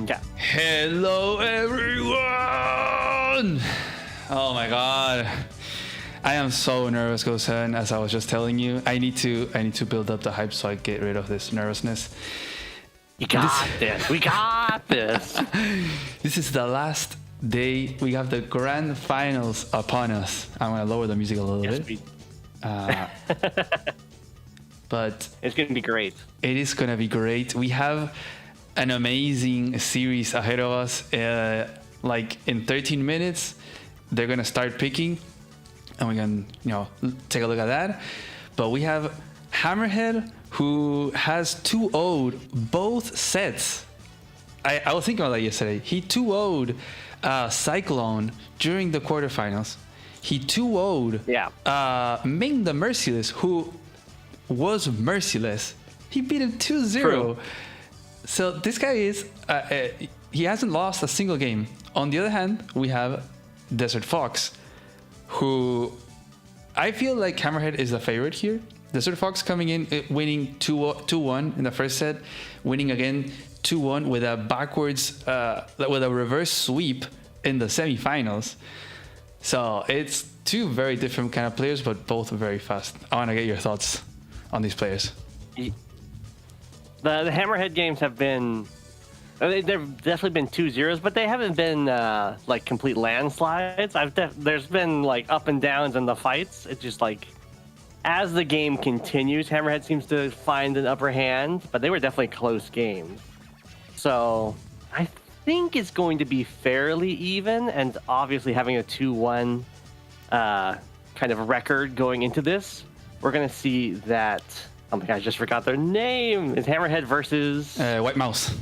Yeah. Hello, everyone! Oh my god, I am so nervous, Go7. As I was just telling you, I need to build up the hype so I get rid of this nervousness. You got this. We got this. This is the last day. We have the grand finals upon us. I'm gonna lower the music a little bit. But it's gonna be great. It is gonna be great. We have an amazing series ahead of us. Like in 13 minutes, they're gonna start picking, and we can, take a look at that. But we have Hammerhead, who has 2-0'd both sets. I was thinking about that yesterday. He 2-0'd Cyclone during the quarterfinals. He 2-0'd Ming the Merciless, who was merciless. He beat him 2-0. True. So this guy is, he hasn't lost a single game. On the other hand, we have Desert Fox, who I feel like Hammerhead is the favorite here. Desert Fox coming in, winning 2-1 in the first set, winning again 2-1 with a backwards, with a reverse sweep in the semifinals. So it's two very different kind of players, but both very fast. I want to get your thoughts on these players. The Hammerhead games have been, they've definitely been 2-0s, but they haven't been like complete landslides. There's been like up and downs in the fights. It's just like, as the game continues, Hammerhead seems to find an upper hand, but they were definitely close games. So I think it's going to be fairly even, and obviously having a 2-1 kind of record going into this, we're going to see that. Oh my god, I just forgot their name. It's Hammerhead versus White Mouse.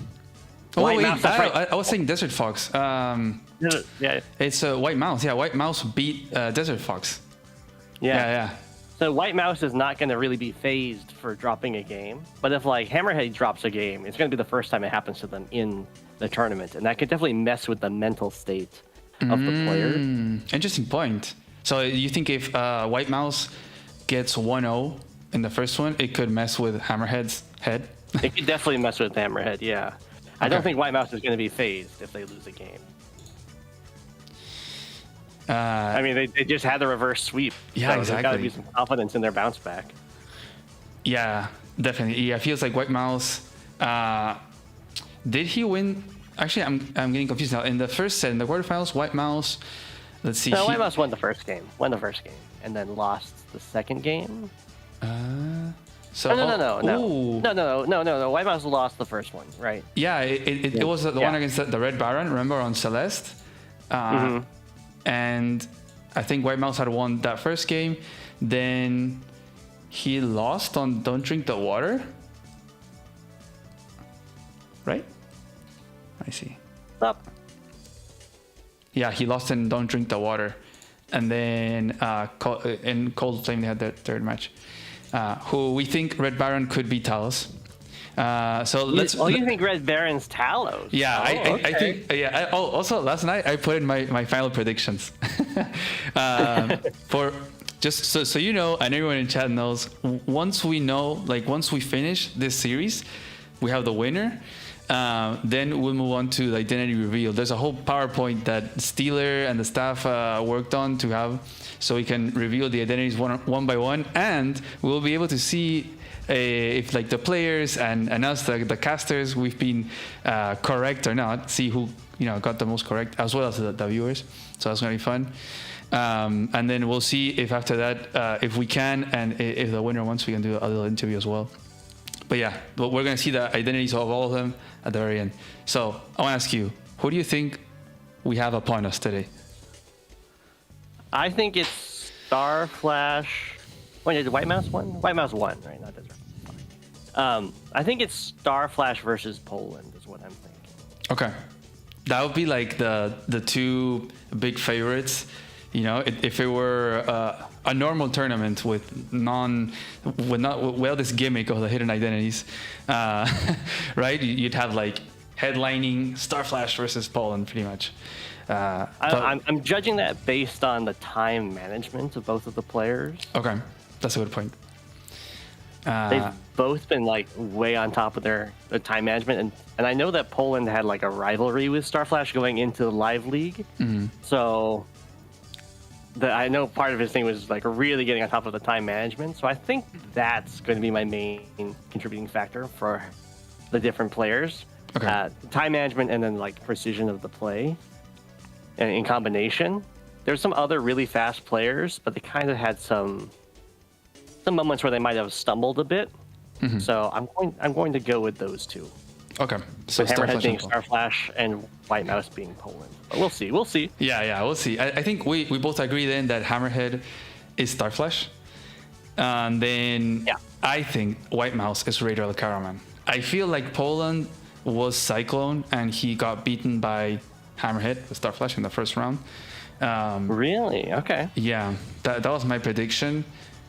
White Mouse. I was saying Desert Fox. Yeah, it's White Mouse. Yeah, White Mouse beat Desert Fox. Yeah. So White Mouse is not going to really be phased for dropping a game, but if like Hammerhead drops a game, it's going to be the first time it happens to them in the tournament, and that could definitely mess with the mental state of the player. Interesting point. So you think if White Mouse gets 1-0 in the first one, it could mess with Hammerhead's head? It could definitely mess with Hammerhead, yeah. I don't think White Mouse is going to be phased if they lose a game. I mean, they just had the reverse sweep. Yeah, so exactly. There's got to be some confidence in their bounce back. Yeah, definitely. Yeah, it feels like White Mouse. Did he win? Actually, I'm getting confused now. In the first set, in the quarterfinals, White Mouse. Let's see. No, White Mouse won the first game. And then lost the second game. No. White Mouse lost the first one, right? Yeah, it was the one against the Red Baron. Remember, on Celeste. And I think White Mouse had won that first game. Then he lost on Don't Drink the Water. Right? I see. Up. Yeah, he lost in Don't Drink the Water. And then in Cold Flame, they had their third match. Who we think Red Baron could be Talos. You think Red Baron's Talos? Yeah, I think. Yeah. Also, last night I put in my final predictions. For just so you know, and everyone in chat knows. Once we finish this series, we have the winner. Then we'll move on to the identity reveal. There's a whole PowerPoint that Steeler and the staff worked on to have, so we can reveal the identities one by one, and we'll be able to see if like the players and us, the casters, we've been correct or not. See who got the most correct, as well as the viewers. So that's gonna be fun. And then we'll see if after that, if we can, and if the winner wants, we can do a little interview as well. But yeah, we're going to see the identities of all of them at the very end. So I want to ask you, who do you think we have upon us today? I think it's Starflash. Wait, did White Mouse won? White Mouse won, right? Not Desert. I think it's Starflash versus Poland is what I'm thinking. Okay. That would be like the two big favorites. If it were a normal tournament without this gimmick of the hidden identities, right? You'd have like headlining Starflash versus Poland, pretty much. I'm judging that based on the time management of both of the players. Okay, that's a good point. They've both been like way on top of their time management, and I know that Poland had like a rivalry with Starflash going into the live league. So I know part of his thing was like really getting on top of the time management. So I think that's going to be my main contributing factor for the different players. Okay. Time management and then like precision of the play, and in combination. There's some other really fast players, but they kind of had some moments where they might have stumbled a bit. So I'm going to go with those two. Okay. So With Hammerhead being and Poland. Starflash and White Mouse being Poland. But we'll see. We'll see. Yeah, we'll see. I think we both agree then that Hammerhead is Starflash. And then I think White Mouse is Raider of the Caraman. I feel like Poland was Cyclone and he got beaten by Hammerhead, the Starflash, in the first round. Really? Okay. Yeah, that was my prediction.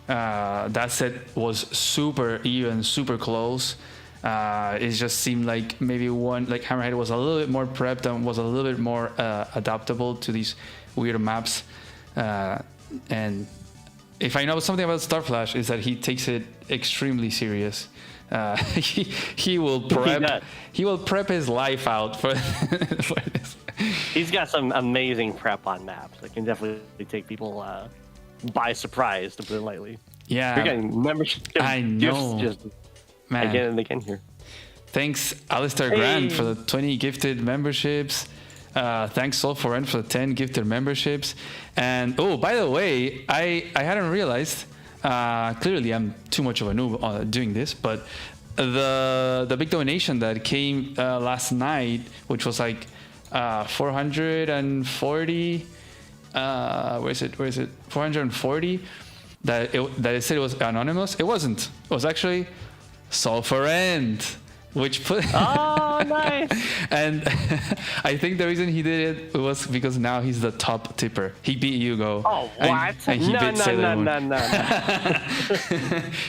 That set was super even, super close. It just seemed like maybe Hammerhead was a little bit more prepped and was a little bit more adaptable to these weird maps. And if I know something about Starflash is that he takes it extremely serious. He will prep. He will prep his life out for this. He's got some amazing prep on maps that can definitely take people by surprise, to put it lightly. Yeah, you're getting membership. I know. Just Man. Again and again here. Thanks, Alistair Grant, for the 20 gifted memberships. Thanks, Sol for 10 gifted memberships. And by the way, I hadn't realized. Clearly, I'm too much of a noob doing this, but the big donation that came last night, which was like 440. Where is it? 440. That it said it was anonymous. It wasn't. It was actually Solferend, which put. Oh, nice. And I think the reason he did it was because now he's the top tipper. He beat Hugo. Oh, what? And he beat Sailor Moon. No.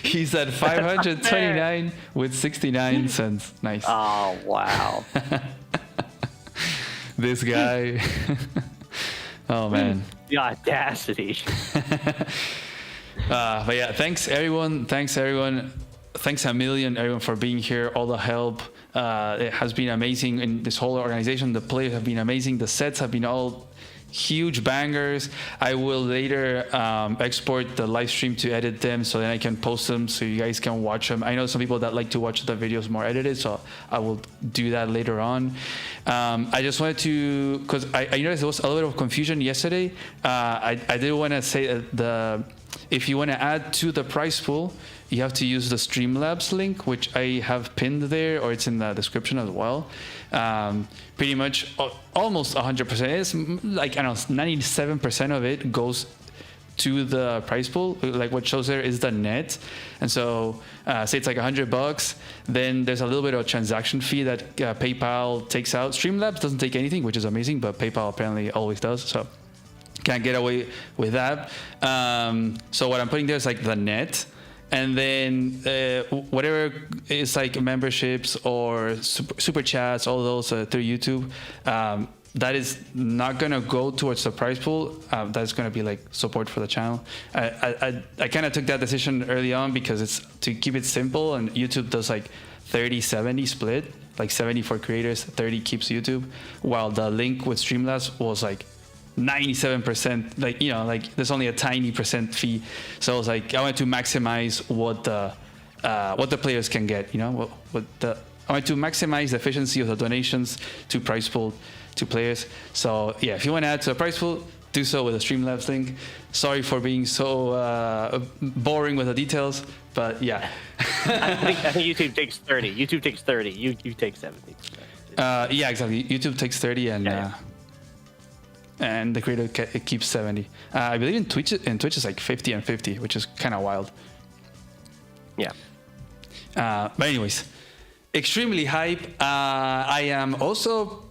He's at 529 with 69 cents. Nice. Oh, wow. This guy. Oh, man. The audacity. But yeah, thanks everyone. Thanks a million, everyone, for being here. All the help. It has been amazing in this whole organization. The players have been amazing. The sets have been all huge bangers. I will later export the live stream to edit them so then I can post them so you guys can watch them. I know some people that like to watch the videos more edited, so I will do that later on. I just wanted to, because I noticed there was a little bit of confusion yesterday. I did want to say that if you want to add to the prize pool, you have to use the Streamlabs link, which I have pinned there, or it's in the description as well. Pretty much almost 100%. It's like, I don't know, 97% of it goes to the prize pool. Like what shows there is the net. And so say it's like $100, then there's a little bit of a transaction fee that PayPal takes out. Streamlabs doesn't take anything, which is amazing, but PayPal apparently always does. So can't get away with that. So what I'm putting there is like the net. And then whatever is like memberships or super chats, all those through YouTube, that is not going to go towards the prize pool. That's going to be like support for the channel. I kind of took that decision early on because it's to keep it simple, and YouTube does like 30-70 split, like 70 for creators, 30 keeps YouTube, while the link with Streamlabs was like 97%, like, you know, like there's only a tiny percent fee. So I was like, I wanted to maximize what the players can get, you know, I wanted to maximize the efficiency of the donations to prize pool to players. So yeah, if you want to add to a prize pool, do so with a Streamlabs link. Sorry for being so boring with the details, but yeah. I think YouTube takes 30. YouTube takes 30. You take 70. Yeah, exactly. YouTube takes 30 and. Yeah. And the creator keeps 70. I believe in Twitch is like 50 and 50, which is kind of wild. Yeah. But anyways, extremely hype. I am also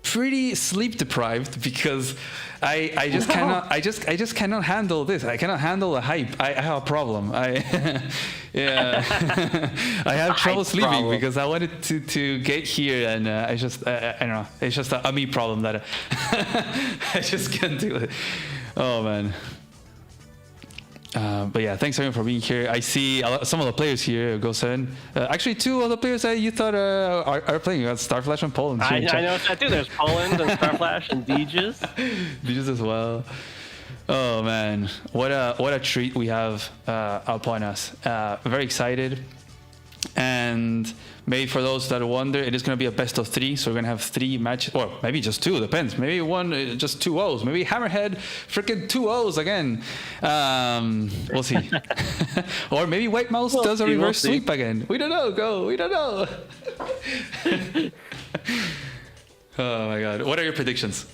pretty sleep deprived because I just cannot I just cannot handle this. I cannot handle the hype. I have a problem. Yeah. I have trouble sleeping because I wanted to get here, and I don't know. It's just a me problem that I just can't do it. Oh man. But yeah, thanks everyone for being here. I see some of the players here, Go7. Actually, two of the players that you thought are playing. You got Starflash and Poland. I noticed that too. There's Poland and Starflash and Deeges. Deeges as well. Oh man, what a treat we have upon us. Very excited. And maybe for those that wonder, it is going to be a best of 3. So we're going to have 3 matches, or maybe just 2, depends. Maybe one, just 2 O's. Maybe Hammerhead, freaking 2 O's again. We'll see. Or maybe White Mouse does a reverse sweep again. We don't know, Go. We don't know. Oh my God. What are your predictions?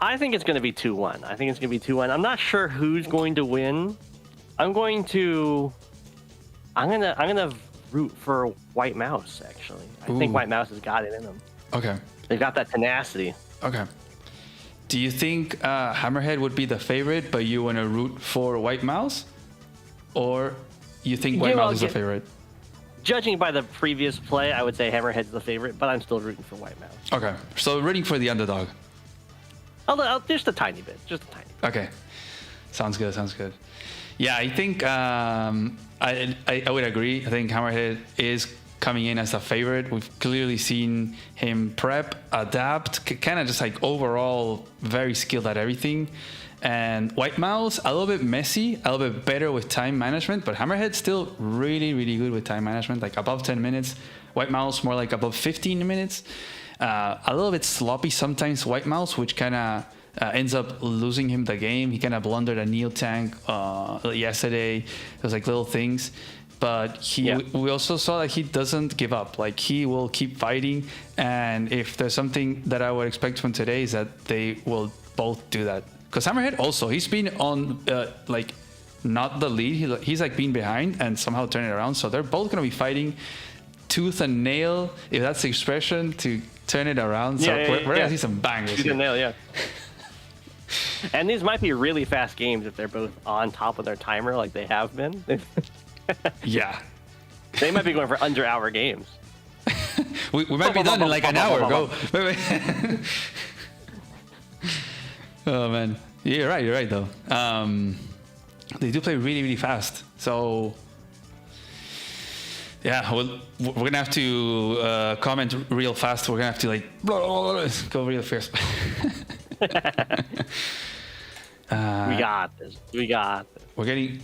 I think it's going to be 2-1. I think it's going to be 2-1. I'm not sure who's going to win. I'm gonna root for White Mouse, actually. I think White Mouse has got it in them. Okay. They've got that tenacity. Okay. Do you think Hammerhead would be the favorite, but you want to root for White Mouse? Or you think White Mouse is the favorite? Judging by the previous play, I would say Hammerhead's the favorite, but I'm still rooting for White Mouse. Okay. So rooting for the underdog. Just a tiny bit. Just a tiny bit. Okay. Sounds good. Sounds good. Yeah, I think I would agree. I think Hammerhead is coming in as a favorite. We've clearly seen him prep, adapt, kind of just like overall very skilled at everything. And White Mouse, a little bit messy, a little bit better with time management, but Hammerhead still really, really good with time management, like above 10 minutes. White Mouse more like above 15 minutes. A little bit sloppy sometimes, White Mouse, which kind of ends up losing him the game. He kind of blundered a Neo tank yesterday. It was like little things. But we also saw that he doesn't give up. Like, he will keep fighting. And if there's something that I would expect from today is that they will both do that. Because Hammerhead also, he's been on, like, not the lead. He's like been behind and somehow turn it around. So they're both going to be fighting tooth and nail, if that's the expression, to turn it around. So we're going to see some bangers. Tooth and nail, yeah. And these might be really fast games if they're both on top of their timer like they have been. Yeah. They might be going for under-hour games. we might be done in like an hour. Go. Wait. Oh, man. You're right, though. They do play really, really fast. So, yeah, we're going to have to comment real fast. We're going to have to, like, go real fast. We got this. We're getting...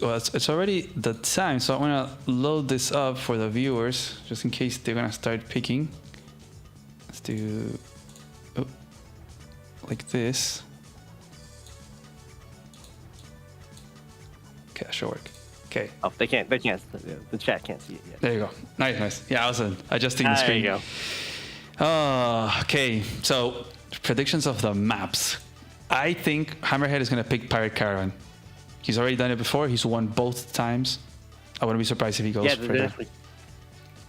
Well, it's already the time, so I'm going to load this up for the viewers, just in case they're going to start picking. Let's do... Oh, like this. Okay, that should work. Okay. Oh, they can't. The chat can't see it yet. There you go. Nice. Yeah, I was adjusting the screen. There you go. Okay, so predictions of the maps. I think Hammerhead is going to pick Pirate Caravan. He's already done it before. He's won both times. I wouldn't be surprised if he goes further.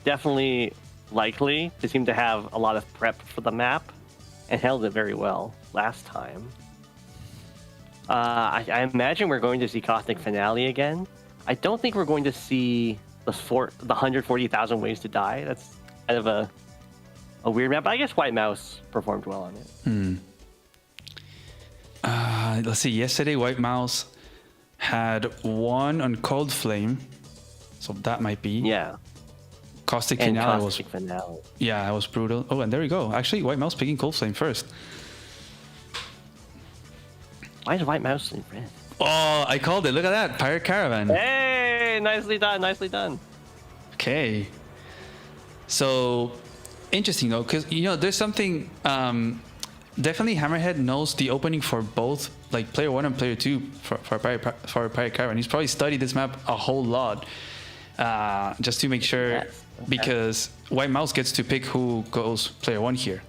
Definitely likely. They seem to have a lot of prep for the map and held it very well last time. I imagine we're going to see Caustic Finale again. I don't think we're going to see the 140,000 Ways to Die. That's kind of a weird map. But I guess White Mouse performed well on it. Let's see. Yesterday, White Mouse had one on Cold Flame, so that might be. Yeah. Caustic Finale was. Finale. Yeah, it was brutal. Oh, and there we go. Actually, White Mouse picking Cold Flame first. Why is White Mouse in red? Oh, I called it. Look at that. Pirate Caravan. Hey, nicely done. Okay. So, interesting though, because, there's something... definitely Hammerhead knows the opening for both, like player 1 and player 2 for Pirate Caravan. He's probably studied this map a whole lot just to make sure, because White Mouse gets to pick who goes player 1 here.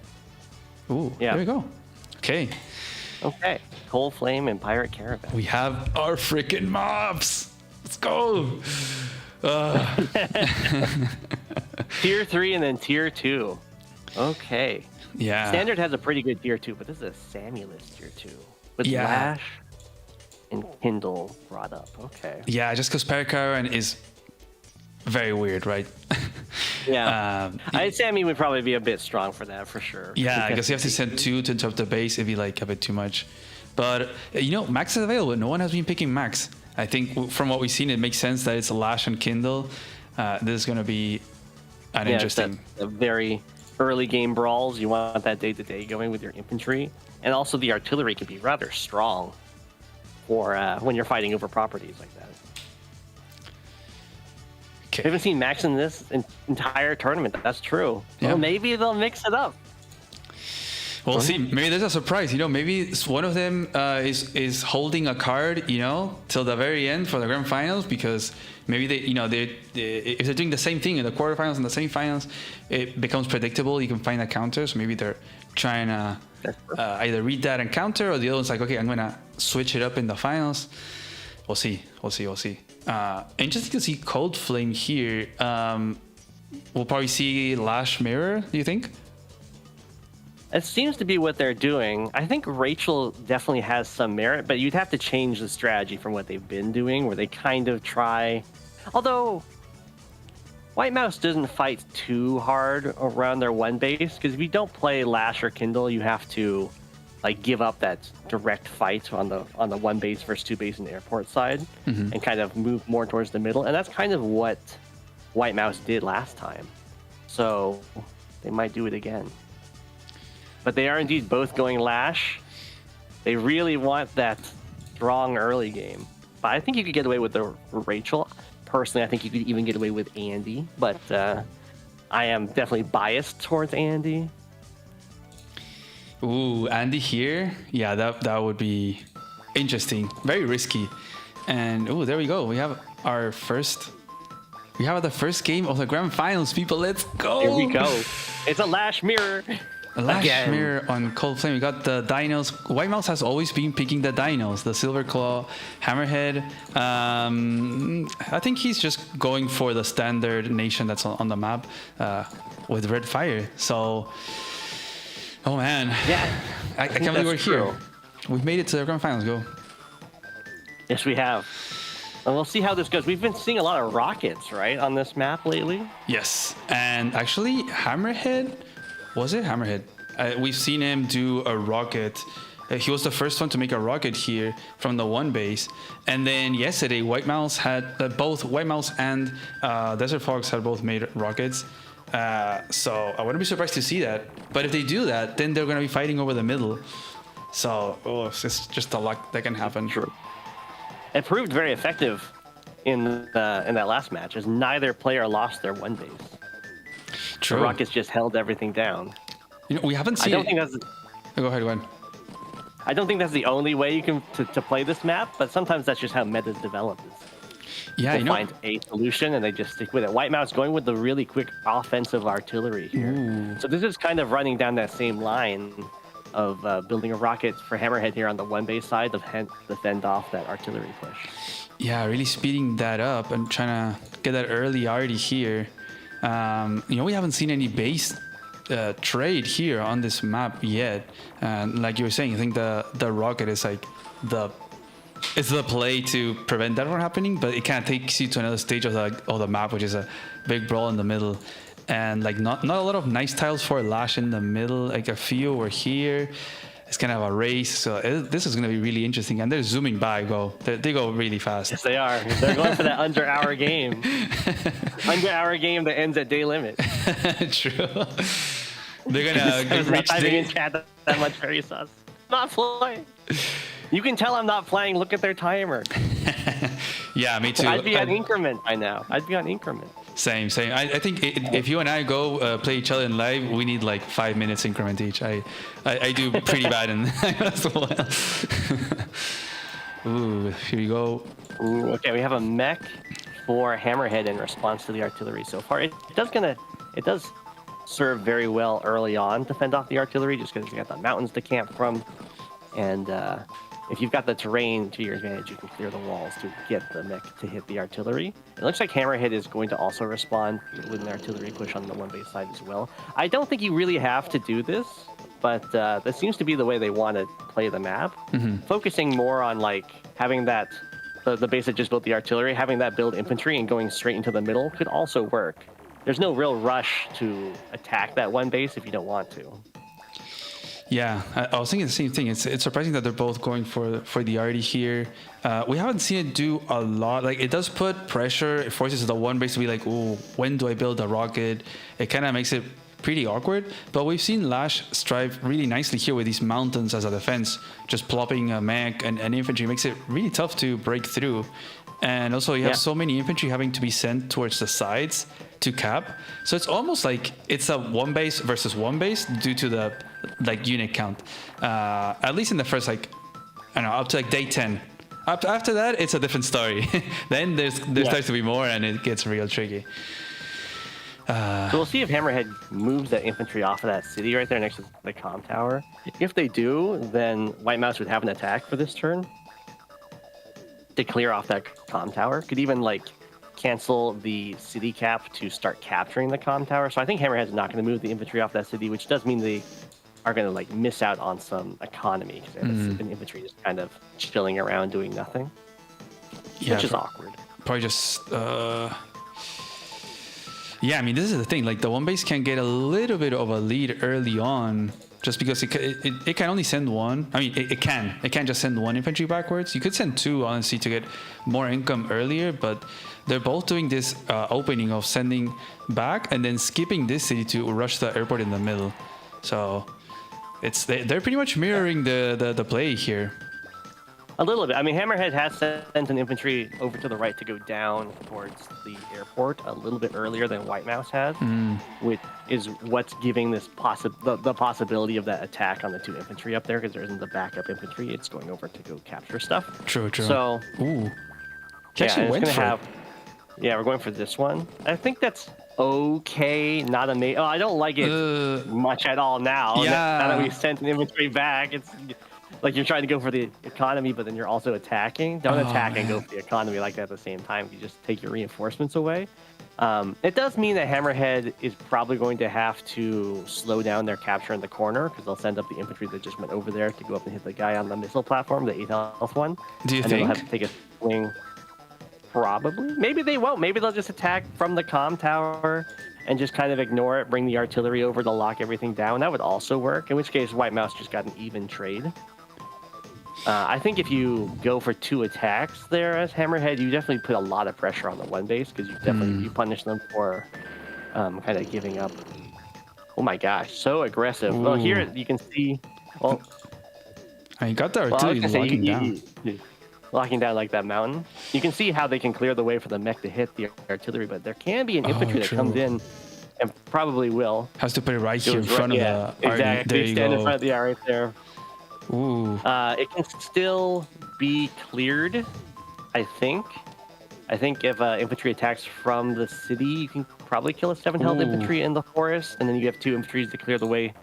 Ooh, yeah. There we go. Okay. Cold Flame and Pirate Caravan. We have our freaking maps. Let's go. Tier 3 and then Tier 2. Okay. Yeah. Standard has a pretty good Tier 2, but this is a Samulus Tier 2. With Lash and Kindle brought up. Okay. Yeah, just because Pirate Caravan is very weird, right? Yeah. Sammy would probably be a bit strong for that, for sure. Yeah, I guess you have to send 2 to interrupt the base. It'd be like a bit too much. But Max is available. No one has been picking Max. I think from what we've seen, it makes sense that it's Lash and Kindle. This is going to be an interesting. It's a very early game brawls. You want that day-to-day going with your infantry, and also the artillery can be rather strong for when you're fighting over properties like that. Okay. We haven't seen Max in this entire tournament. That's true. Yeah. Well, maybe they'll mix it up. We'll see. Maybe there's a surprise. Maybe one of them is holding a card, till the very end for the grand finals, because maybe if they're doing the same thing in the quarterfinals and the semifinals, it becomes predictable. You can find a counter. So maybe they're trying to either read that and counter, or the other one's like, okay, I'm gonna switch it up in the finals. We'll see. Interesting to see Cold Flame here. We'll probably see Lash Mirror. Do you think? It seems to be what they're doing. I think Rachel definitely has some merit, but you'd have to change the strategy from what they've been doing, where they kind of try. Although White Mouse doesn't fight too hard around their one base, because if you don't play Lash or Kindle, you have to give up that direct fight on the one base versus two base in the airport side, and kind of move more towards the middle. And that's kind of what White Mouse did last time. So they might do it again. But they are indeed both going Lash. They really want that strong early game. But I think you could get away with the Rachel. Personally, I think you could even get away with Andy. But I am definitely biased towards Andy. Ooh, Andy here? Yeah, that would be interesting. Very risky. And there we go. We have the first game of the grand finals, people. Let's go. Here we go. It's a Lash Mirror. A Lash Mirror on Cold Flame. We got the dinos. White Mouse has always been picking the dinos. The Silver Claw, Hammerhead. I think he's just going for the standard nation that's on the map with Red Fire. So, oh man. Yeah. I can't believe we're here. We've made it to the grand finals. Go. Yes, we have. And we'll see how this goes. We've been seeing a lot of rockets, right, on this map lately? Yes. And actually, Hammerhead... Was it Hammerhead? We've seen him do a rocket. He was the first one to make a rocket here from the one base. And then yesterday, White Mouse had both White Mouse and Desert Fox had both made rockets. So I wouldn't be surprised to see that. But if they do that, then they're going to be fighting over the middle. So it's just a luck that can happen. True. It proved very effective in that last match, as neither player lost their one base. True. The Rockets just held everything down. We haven't seen. I don't think that's. Go ahead. I don't think that's the only way you can to play this map, but sometimes that's just how metas develop. Yeah, they find a solution and they just stick with it. White Mouse going with the really quick offensive artillery here. Ooh. So this is kind of running down that same line of building a rocket for Hammerhead here on the one base side to fend off that artillery push. Yeah, really speeding that up and trying to get that early already here. We haven't seen any base trade here on this map yet. Like you were saying, I think the rocket is it's the play to prevent that from happening, but it kind of takes you to another stage of the map, which is a big brawl in the middle. And not a lot of nice tiles for Lash in the middle. Like a few were here. It's kind of a race, so this is going to be really interesting. And they're zooming by. They go really fast. Yes, they are. They're going for that under-hour game. Under-hour game that ends at day limit. True. They're going to reach day. In chat that much very sus. Not playing. You can tell I'm not playing. Look at their timer. Yeah, me too. I'd be on increment by now. Same. I think if you and I go play each other in live, we need 5 minutes increment each. I do pretty bad in as well. Ooh, here we go. Ooh, okay, we have a mech for Hammerhead in response to the artillery so far. It does serve very well early on to fend off the artillery, just because you got the mountains to camp from, and if you've got the terrain to your advantage, you can clear the walls to get the mech to hit the artillery. It looks like Hammerhead is going to also respond with an artillery push on the one base side as well. I don't think you really have to do this, but that seems to be the way they want to play the map. Mm-hmm. Focusing more on having that, the base that just built the artillery, having that build infantry and going straight into the middle could also work. There's no real rush to attack that one base if you don't want to. Yeah, I was thinking the same thing. It's surprising that they're both going for the arty here. We haven't seen it do a lot. Like it does put pressure. It forces the one base to be like, "Ooh, when do I build a rocket?" It kind of makes it pretty awkward. But we've seen Lash strive really nicely here with these mountains as a defense. Just plopping a mech and infantry makes it really tough to break through. And also you have so many infantry having to be sent towards the sides to cap. So it's almost like it's a one base versus one base due to the like unit count. At least in the first like I don't know, up to like day 10. After that it's a different story. Then there starts to be more and it gets real tricky. So we'll see if Hammerhead moves that infantry off of that city right there next to the comm tower. If they do, then White Mouse would have an attack for this turn to clear off that comm tower. Could even like cancel the city cap to start capturing the comm tower. So I think Hammerhead's not going to move the infantry off that city, which does mean they are going to like miss out on some economy because an infantry just kind of chilling around doing nothing, which is awkward. Probably just yeah, I mean, this is the thing. Like, the one base can get a little bit of a lead early on just because it can only send one. I mean, it can just send one infantry backwards. You could send two, honestly, to get more income earlier, but they're both doing this opening of sending back and then skipping this city to rush the airport in the middle. So they're pretty much mirroring the play here. A little bit. I mean, Hammerhead has sent an infantry over to the right to go down towards the airport a little bit earlier than White Mouse has, which is what's giving this the possibility of that attack on the two infantry up there because there isn't the backup infantry. It's going over to go capture stuff. True. So, ooh, we're going for this one. I think that's okay. Not amazing. Oh, I don't like it much at all now. Yeah. Now that we sent an infantry back, it's like you're trying to go for the economy, but then you're also attacking. Don't attack and go for the economy like that at the same time. You just take your reinforcements away. It does mean that Hammerhead is probably going to have to slow down their capture in the corner because they'll send up the infantry that just went over there to go up and hit the guy on the missile platform, the 8 health one. Do you and think? They'll have to take a swing. Probably. Maybe they won't. Maybe they'll just attack from the comm tower and just kind of ignore it, bring the artillery over to lock everything down. That would also work, in which case White Mouse just got an even trade. I think if you go for 2 attacks there as Hammerhead, you definitely put a lot of pressure on the one base because you punish them for kind of giving up. Oh my gosh, so aggressive. Well, here you can see. Well, I got the artillery locking down. Locking down like that mountain. You can see how they can clear the way for the mech to hit the artillery, but there can be an infantry that comes in and probably will. Has to put it right here in front of the exactly. There you stand go. in front of the right there. Ooh. It can still be cleared, I think. I think if infantry attacks from the city, you can probably kill a 7 health infantry in the forest, and then you have 2 infantries to clear the way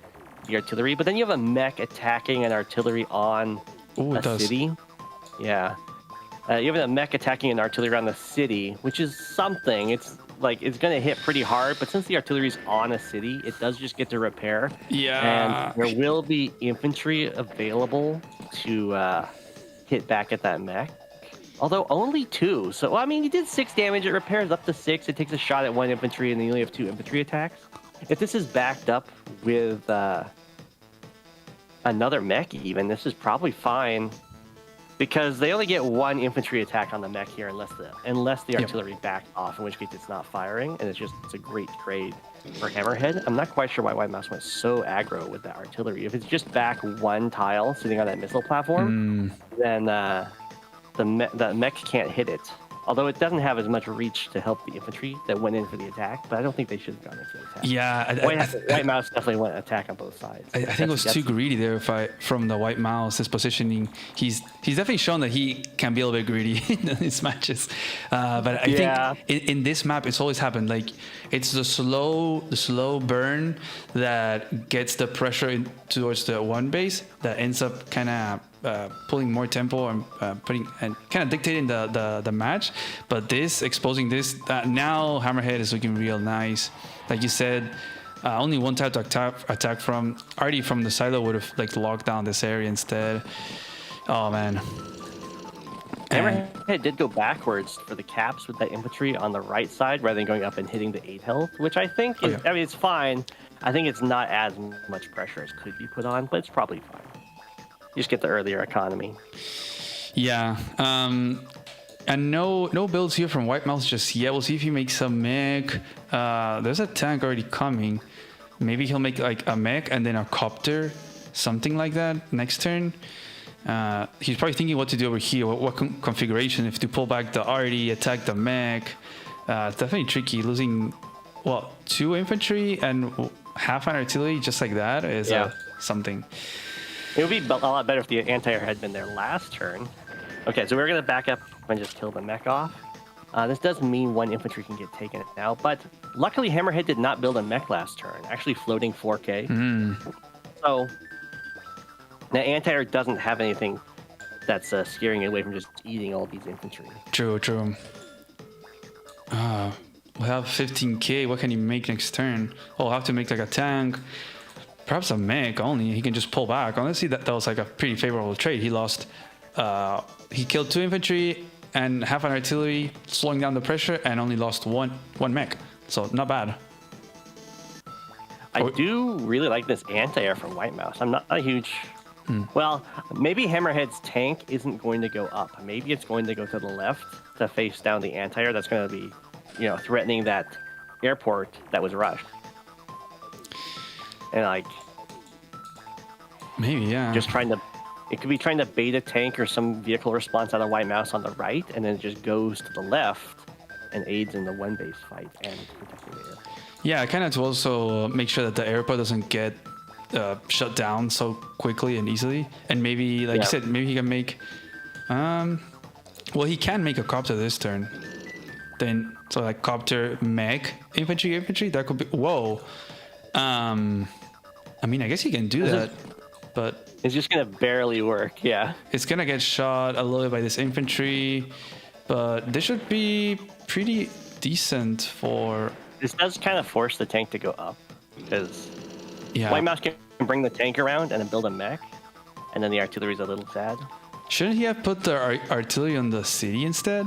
the artillery. But then you have a mech attacking an artillery on a city. Yeah. You have a mech attacking an artillery on the city, which is something. It's like it's going to hit pretty hard, but since the artillery's on a city, it does just get to repair. Yeah. And there will be infantry available to hit back at that mech. Although only 2. So, well, I mean, you did 6 damage. It repairs up to 6. It takes a shot at 1 infantry, and then you only have 2 infantry attacks. If this is backed up with another mech even, this is probably fine. Because they only get 1 infantry attack on the mech here unless the artillery backed off, in which case it's not firing, and it's a great trade for Hammerhead. I'm not quite sure why White Mouse went so aggro with that artillery. If it's just back 1 tile sitting on that missile platform, then the mech can't hit it. Although it doesn't have as much reach to help the infantry that went in for the attack, but I don't think they should have gone in for the attack. Yeah, White Mouse definitely went attack on both sides. I think it was too greedy there from the White Mouse. His positioning, he's definitely shown that he can be a little bit greedy in his matches. But I think in this map, it's always happened. Like it's the slow burn that gets the pressure towards the one base that ends up kind of pulling more tempo and putting and kind of dictating the match. But this exposing this now Hammerhead is looking real nice. Like you said, only 1 type to attack from. Already from the silo would have like locked down this area instead. Oh man. And Hammerhead did go backwards for the caps with that infantry on the right side rather than going up and hitting the 8 health, which I think is, Okay. I mean, it's fine. I think it's not as much pressure as could be put on, but it's probably fine. You just get the earlier economy. yeah, and no builds here from White Mouse just yet. We'll see if he makes a mech. There's a tank already coming. Maybe he'll make like a mech and then a copter, something like that next turn. He's probably thinking what to do over here, what configuration, if to pull back the arty, attack the mech. It's definitely tricky. Losing, well, 2 infantry and half an artillery just like that is something. It would be a lot better if the anti-air had been there last turn. Okay, so we're going to back up and just kill the mech off. This does mean 1 infantry can get taken out, but luckily Hammerhead did not build a mech last turn, actually floating 4K. So now anti-air doesn't have anything that's scaring it away from just eating all these infantry. True. We'll have 15k. What can he make next turn? Oh, I'll have to make like a tank. Perhaps a mech only. He can just pull back. Honestly, that was like a pretty favorable trade. He lost... he killed 2 infantry and half an artillery, slowing down the pressure, and only lost one mech. So not bad. I do really like this anti-air from White Mouse. I'm not a huge... Well, maybe Hammerhead's tank isn't going to go up. Maybe it's going to go to the left to face down the anti-air. That's going to be, threatening that airport that was rushed. And like... Maybe, yeah. Just trying to... It could be trying to bait a tank or some vehicle response out of White Mouse on the right, and then it just goes to the left and aids in the 1-base fight and protecting the air. Yeah, kind of to also make sure that the airport doesn't get shut down so quickly and easily. And maybe, like you said, maybe he can make... well, he can make a copter this turn. Then, so like copter, mech, infantry, that could be... Whoa. I mean, I guess he can do that, but... It's just going to barely work, yeah. It's going to get shot a little bit by this infantry, but this should be pretty decent for... This does kind of force the tank to go up, because yeah. White Mouse can bring the tank around and then build a mech, and then the artillery's a little sad. Shouldn't he have put the artillery on the city instead?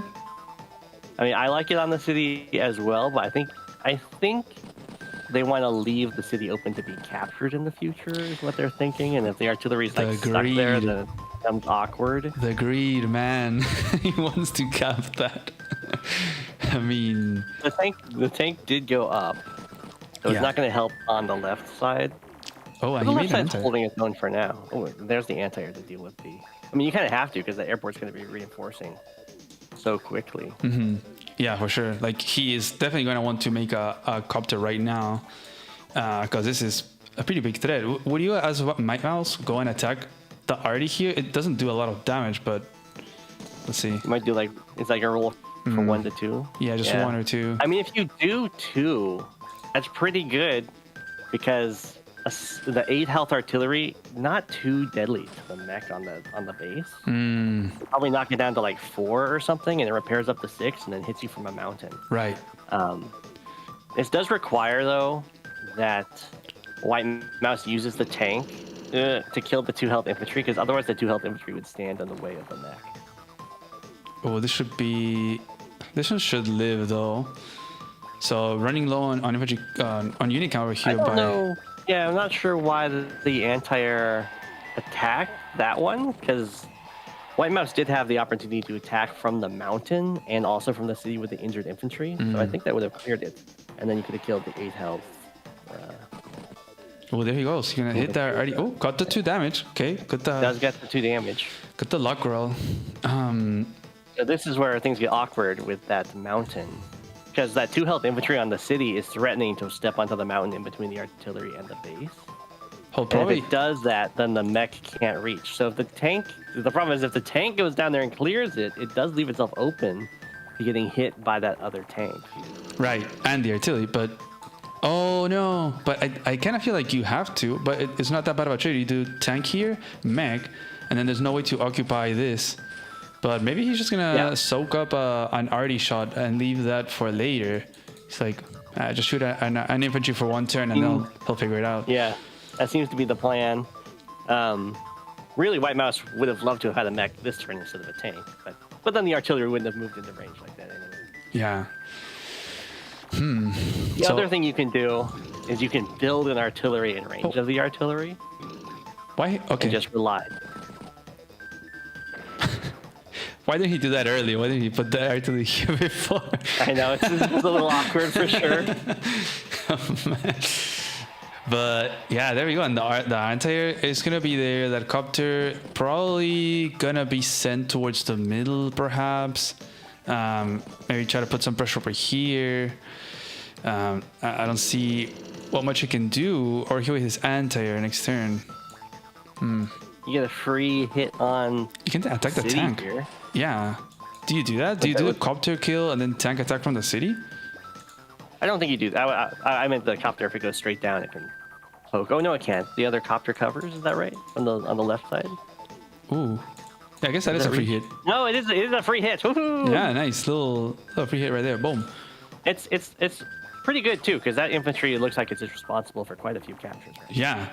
I mean, I like it on the city as well, but I think they want to leave the city open to be captured in the future, is what they're thinking. And if the artillery's like stuck there, then it becomes awkward. The greed, man. He wants to cap that. I mean... The tank did go up, so it's not going to help on the left side. Oh, and the he left made an side's holding its own for now. Oh, there's the anti-air to deal with the... I mean, you kind of have to, because the airport's going to be reinforcing so quickly. Yeah, for sure. Like, he is definitely going to want to make a copter right now, because this is a pretty big threat. Would you, as White Mouse, go and attack the arty here? It doesn't do a lot of damage, but let's see. You might do it's like a roll for 1 to 2. Yeah, just 1 or 2. I mean, if you do 2, that's pretty good, because the 8 health artillery, not too deadly to the mech on the base. Probably knock it down to like 4 or something, and it repairs up to 6, and then hits you from a mountain. Right. This does require, though, that White Mouse uses the tank to kill the 2 health infantry, because otherwise the 2 health infantry would stand in the way of the mech. Oh, this one should live though. So running low on infantry on unit count over here. I don't know. Yeah, I'm not sure why the anti-air attacked that one, because White Mouse did have the opportunity to attack from the mountain and also from the city with the injured infantry. So I think that would have cleared it, and then you could have killed the 8 health. Oh, there he goes. He's gonna hit that already. Oh, got the 2 damage. Okay, good. Does get the 2 damage. Got the luck roll. So this is where things get awkward with that mountain, because that 2 health infantry on the city is threatening to step onto the mountain in between the artillery and the base. And if it does that, then the mech can't reach. So if the problem is if the tank goes down there and clears it, it does leave itself open to getting hit by that other tank. Right, and the artillery, but oh no! But I kind of feel like you have to, but it's not that bad of a trade. You do tank here, mech, and then there's no way to occupy this. But maybe he's just gonna soak up an arty shot and leave that for later. He's like, just shoot an infantry for 1 turn and he'll figure it out. Yeah, that seems to be the plan. Really, White Mouse would have loved to have had a mech this turn instead of a tank, but But then the artillery wouldn't have moved into range like that anyway. Yeah. The So- other thing you can do is you can build an artillery in range of the artillery Why? Okay. and just rely. Why didn't he do that early? Why didn't he put the artillery here before? I know, it's a little awkward for sure. But yeah, there we go. And the anti-air is gonna be there. That copter probably gonna be sent towards the middle, perhaps. Maybe try to put some pressure over here. I don't see what much he can do, or he'll hit his anti-air next turn. You get a free hit on. You can attack the city tank. here. Yeah. Do you do that? Do you do a copter kill and then tank attack from the city? I don't think you do that. I meant the copter. If it goes straight down, it can poke. Oh no, it can't. The other copter covers. Is that right? On the left side. Ooh. Yeah, I guess that is a free hit. No, it is. It is a free hit. Woohoo! Yeah, nice little free hit right there. Boom. It's pretty good too, because that infantry looks like it's responsible for quite a few captures. Right? Yeah.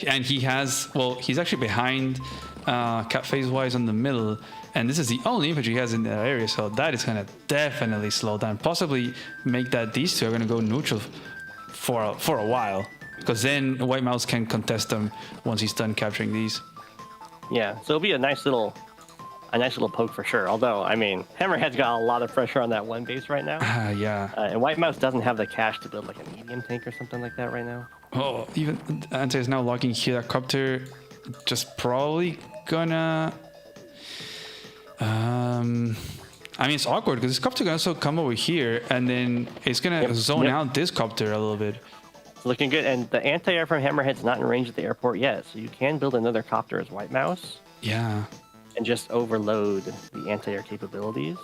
And he has, well, he's actually behind cap phase wise on the middle, and this is the only infantry he has in that area, so that is gonna definitely slow down, possibly make that these two are gonna go neutral for a while, because then White Mouse can contest them once he's done capturing these. Yeah, so it'll be a nice little poke for sure. Although, I mean, Hammerhead's got a lot of pressure on that one base right now, Yeah. and White Mouse doesn't have the cash to build like a medium tank or something like that right now. Oh, even Ante is now locking here. That copter just probably gonna. I mean, it's awkward because this copter can also come over here, and then it's gonna zone out this copter a little bit. It's looking good, and the anti-air from Hammerhead's not in range at the airport yet, so you can build another copter as White Mouse Yeah. and just overload the anti-air capabilities.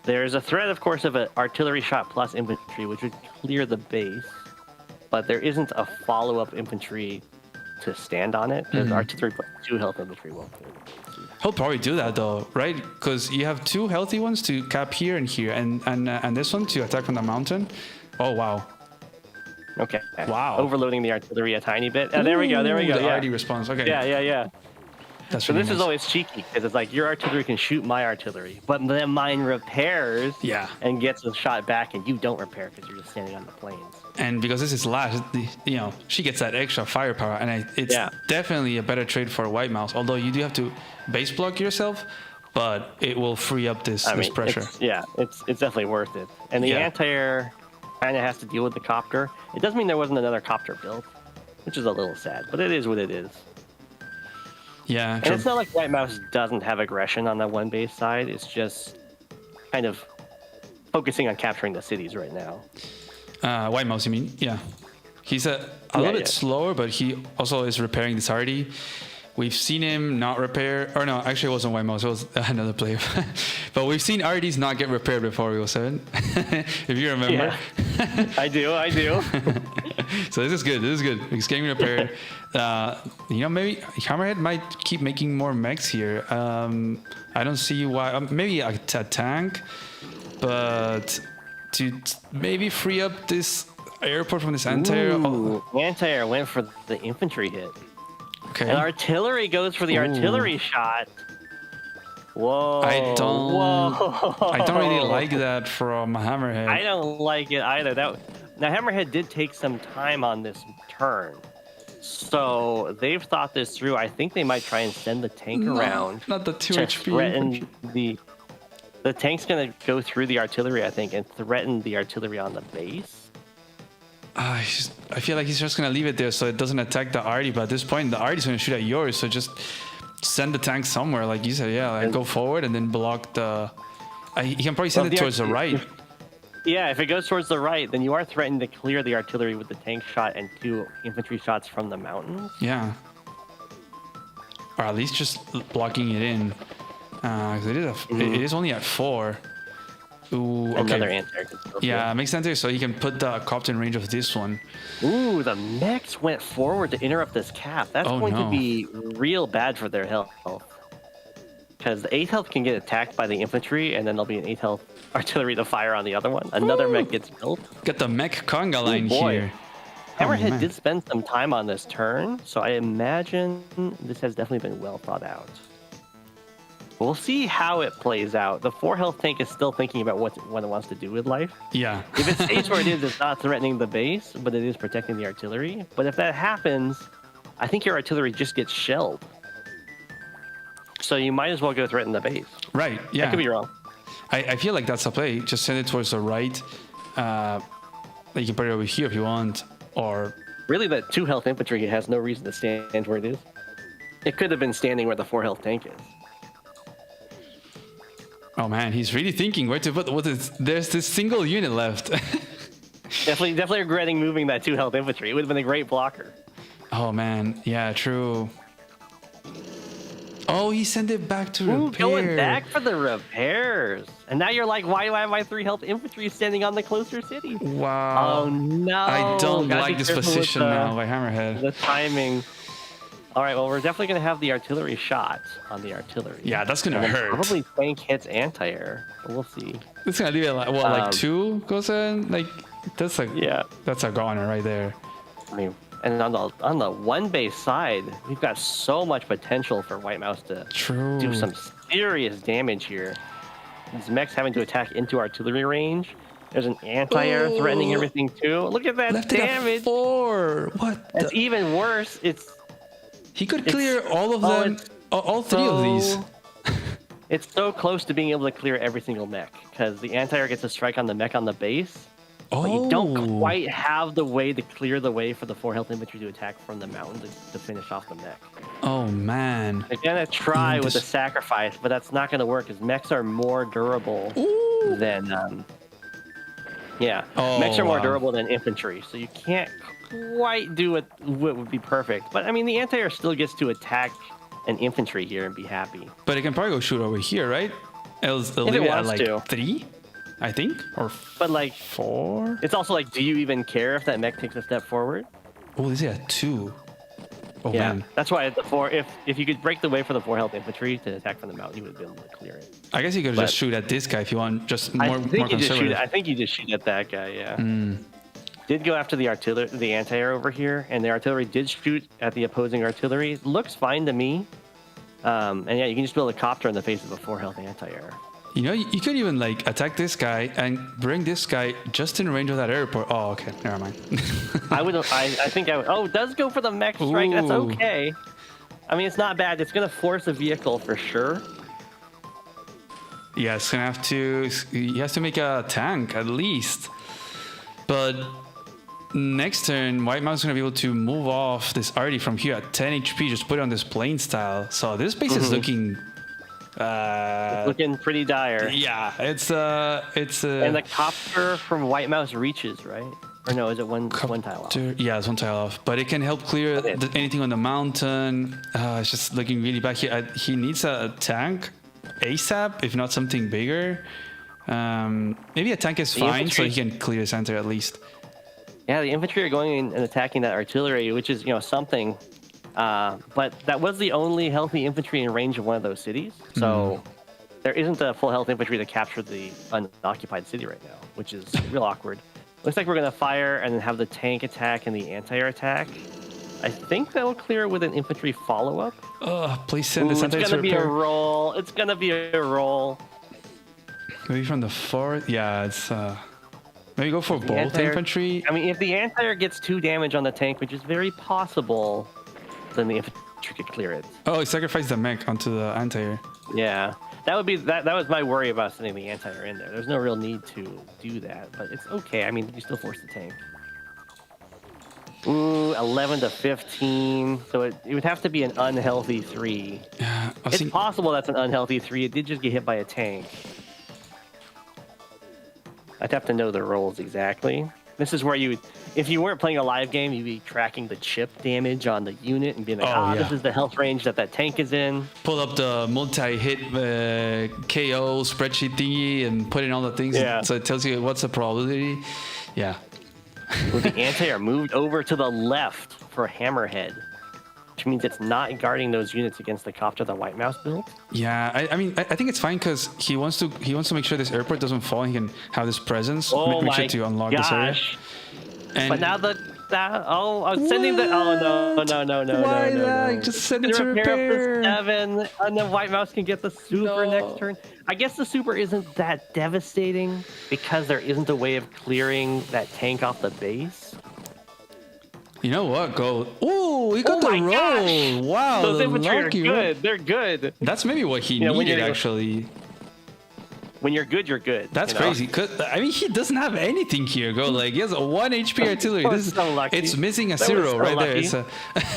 There's a threat, of course, of an artillery shot plus infantry, which would clear the base. But there isn't a follow-up infantry to stand on it, because artillery plus 2 health infantry won't clear the base. He'll probably do that though, right? Because you have 2 healthy ones to cap here and here, and this one to attack from the mountain. Oh wow! Okay. Wow. Overloading the artillery a tiny bit. There we go. There we go. The Yeah. RD response. Okay. Yeah. That's So really this is nice. always cheeky, because it's like your artillery can shoot my artillery, but then mine repairs Yeah. and gets a shot back, and you don't repair because you're just standing on the plains. And because this is last, she gets that extra firepower, and it's definitely a better trade for White Mouse. Although you do have to base block yourself, but it will free up this pressure. It's definitely worth it. And the anti-air kind of has to deal with the copter. It does mean there wasn't another copter built, which is a little sad, but it is what it is. Yeah, And it's not like White Mouse doesn't have aggression on that one base side. It's just kind of focusing on capturing the cities right now. White Mouse, you mean? Yeah. He's a little bit slower, but he also is repairing this already. We've seen him not repair, or no, actually it wasn't White Mouse, it was another player. But we've seen RDs not get repaired before Go7, if you remember. Yeah. I do. So this is good. He's getting repaired. Maybe Hammerhead might keep making more mechs here. I don't see why. Maybe a tank, but to maybe free up this airport from this anti-air. Anti-air went for the infantry hit. Okay. And artillery goes for the artillery shot. Whoa. I don't really like that from Hammerhead. I don't like it either. Now Hammerhead did take some time on this turn. So they've thought this through. I think they might try and send the tank around. Not the 2 to HP. threaten the tank's going to go through the artillery, I think, and threaten the artillery on the base. I feel like he's just going to leave it there so it doesn't attack the arty, but at this point the arty's going to shoot at yours, so just send the tank somewhere, like you said. Go forward and then block the... he can probably send it towards the right. Yeah, if it goes towards the right, then you are threatened to clear the artillery with the tank shot and 2 infantry shots from the mountains. Yeah. Or at least just blocking it in. Because it is only at 4. Ooh, okay. Another anti-air. Yeah, makes sense. So he can put the copter in range of this one. Ooh, the mechs went forward to interrupt this cap. That's going to be real bad for their health. Because the 8th health can get attacked by the infantry, and then there'll be an 8th health artillery to fire on the other one. Another mech gets built. Get the mech conga line here. Hammerhead did spend some time on this turn, so I imagine this has definitely been well thought out. We'll see how it plays out. The 4 health tank is still thinking about what it wants to do with life. Yeah. If it stays where it is, it's not threatening the base, but it is protecting the artillery. But if that happens, I think your artillery just gets shelled. So you might as well go threaten the base. Right. Yeah. I could be wrong. I feel like that's a play. Just send it towards the right. You can put it over here if you want, or Really, that 2 health infantry has no reason to stand where it is. It could have been standing where the 4 health tank is. oh man, he's really thinking where to put. There's this single unit left. Definitely regretting moving that 2 health infantry. It would have been a great blocker. Oh man, yeah, true. Oh, he sent it back to Ooh, repair. going back for the repairs. And now you're like, why do I have my 3 health infantry standing on the closer city? Wow. Oh no. I don't Gotta like be this careful with position now by Hammerhead. The timing. All right, well, we're definitely going to have the artillery shot on the artillery. Yeah, that's gonna And then hurt. Probably tank hits anti-air, but we'll see. It's gonna leave it like what, like Um, 2 Go7? Like that's like Yeah. that's a goner right there. I mean, and on the 1 base side, we've got so much potential for White Mouse to True. do some serious damage here. These mechs having to attack into artillery range. There's an anti-air threatening Oh. everything too. Look at that Left it at damage. 4. What? It's the- even worse. He could clear all of oh, them, it's all 3 of these. It's so close to being able to clear every single mech because the anti-air gets a strike on the mech on the base, but you don't quite have the way to clear the way for the 4 health infantry to attack from the mountain to finish off the mech. Oh man. They're gonna try with the This- sacrifice, but that's not gonna work because mechs are more durable Ooh. than Oh, mechs are more wow. durable than infantry, so you can't quite do what would be perfect. But I mean, the anti-air still gets to attack an infantry here and be happy. But it can probably go shoot over here, right? It'll If leave it it at wants like to. 3, I think, or But like, 4. it's also like, do you even care if that mech takes a step forward? Oh, this is at 2. Oh Yeah, man. that's why the 4. If you could break the way for the 4 health infantry to attack from the mountain, you would be able to clear it. I guess you could But- just shoot at this guy if you want, just more, I more think you just shoot. conservative. I think you just shoot at that guy. Yeah. Did go after the artillery, the anti-air over here, and the artillery did shoot at the opposing artillery. Looks fine to me. And yeah, you can just build a copter in the face of a 4 health anti-air. You know, you could even like attack this guy and bring this guy just in range of that airport. Oh, okay, never mind. I would. I think I would. Oh, it does go for the mech strike. That's Ooh. okay. I mean, it's not bad. It's gonna force a vehicle for sure. Yeah, it's gonna have to. He has to make a tank at least. But next turn, White Mouse is gonna be able to move off this arty from here at 10 HP. Just put it on this plane style. So this base is looking. Looking pretty dire. Yeah, it's And the copter from White Mouse reaches, right? Or no, is it one tile off? Yeah, it's 1 tile off, but it can help clear anything on the mountain. It's just looking really bad here. He needs a tank ASAP, if not something bigger. Maybe a tank is fine, so he can clear the center at least. Yeah, the infantry are going in and attacking that artillery, which is, something. But that was the only healthy infantry in range of one of those cities. So there isn't a full health infantry to capture the unoccupied city right now, which is real awkward. Looks like we're going to fire and then have the tank attack and the anti-air attack. I think that will clear with an infantry follow-up. Please send this It's anti-air going to to be a repair. roll. It's going to be a roll. Maybe from the 4th. Yeah, it's maybe go for both anti-air- infantry. I mean, if the anti-air gets 2 damage on the tank, which is very possible, then the infantry could clear it. Oh, he sacrificed the mech onto the anti-air. Yeah, that would be that was my worry about sending the anti-air in there. There's no real need to do that, but it's okay. I mean, you still force the tank. Ooh, 11 to 15. So it would have to be an unhealthy 3. Yeah, I was It's thinking- possible that's an unhealthy 3. It did just get hit by a tank. I'd have to know the rolls exactly. This is where if you weren't playing a live game, you'd be tracking the chip damage on the unit and being like, this is the health range that tank is in. pull up the multi-hit KO spreadsheet thingy and put in all the things. Yeah. So it tells you what's the probability. Yeah. Well, the anti-air moved over to the left for Hammerhead, which means it's not guarding those units against the copter that White Mouse built. Yeah, I mean, I think it's fine because he wants to make sure this airport doesn't fall. And he can have this presence. Oh make my sure to unlock this area. gosh! And But now the I'm sending the. Oh no! Why no! that? Just send it to repair. repair. Up to 7, and then White Mouse can get the super next turn. I guess the super isn't that devastating because there isn't a way of clearing that tank off the base. You know what? Go. Oh, he got Oh the my roll. gosh. Wow, Those the infantry are lucky good. roll. They're good. That's maybe what he You know, when needed you're- actually. When you're good, you're good. That's you know? crazy. 'Cause, I mean, he doesn't have anything here. Go like he has a 1 HP artillery. That This was so lucky. it's missing a That was 0 so right there. lucky. It's a,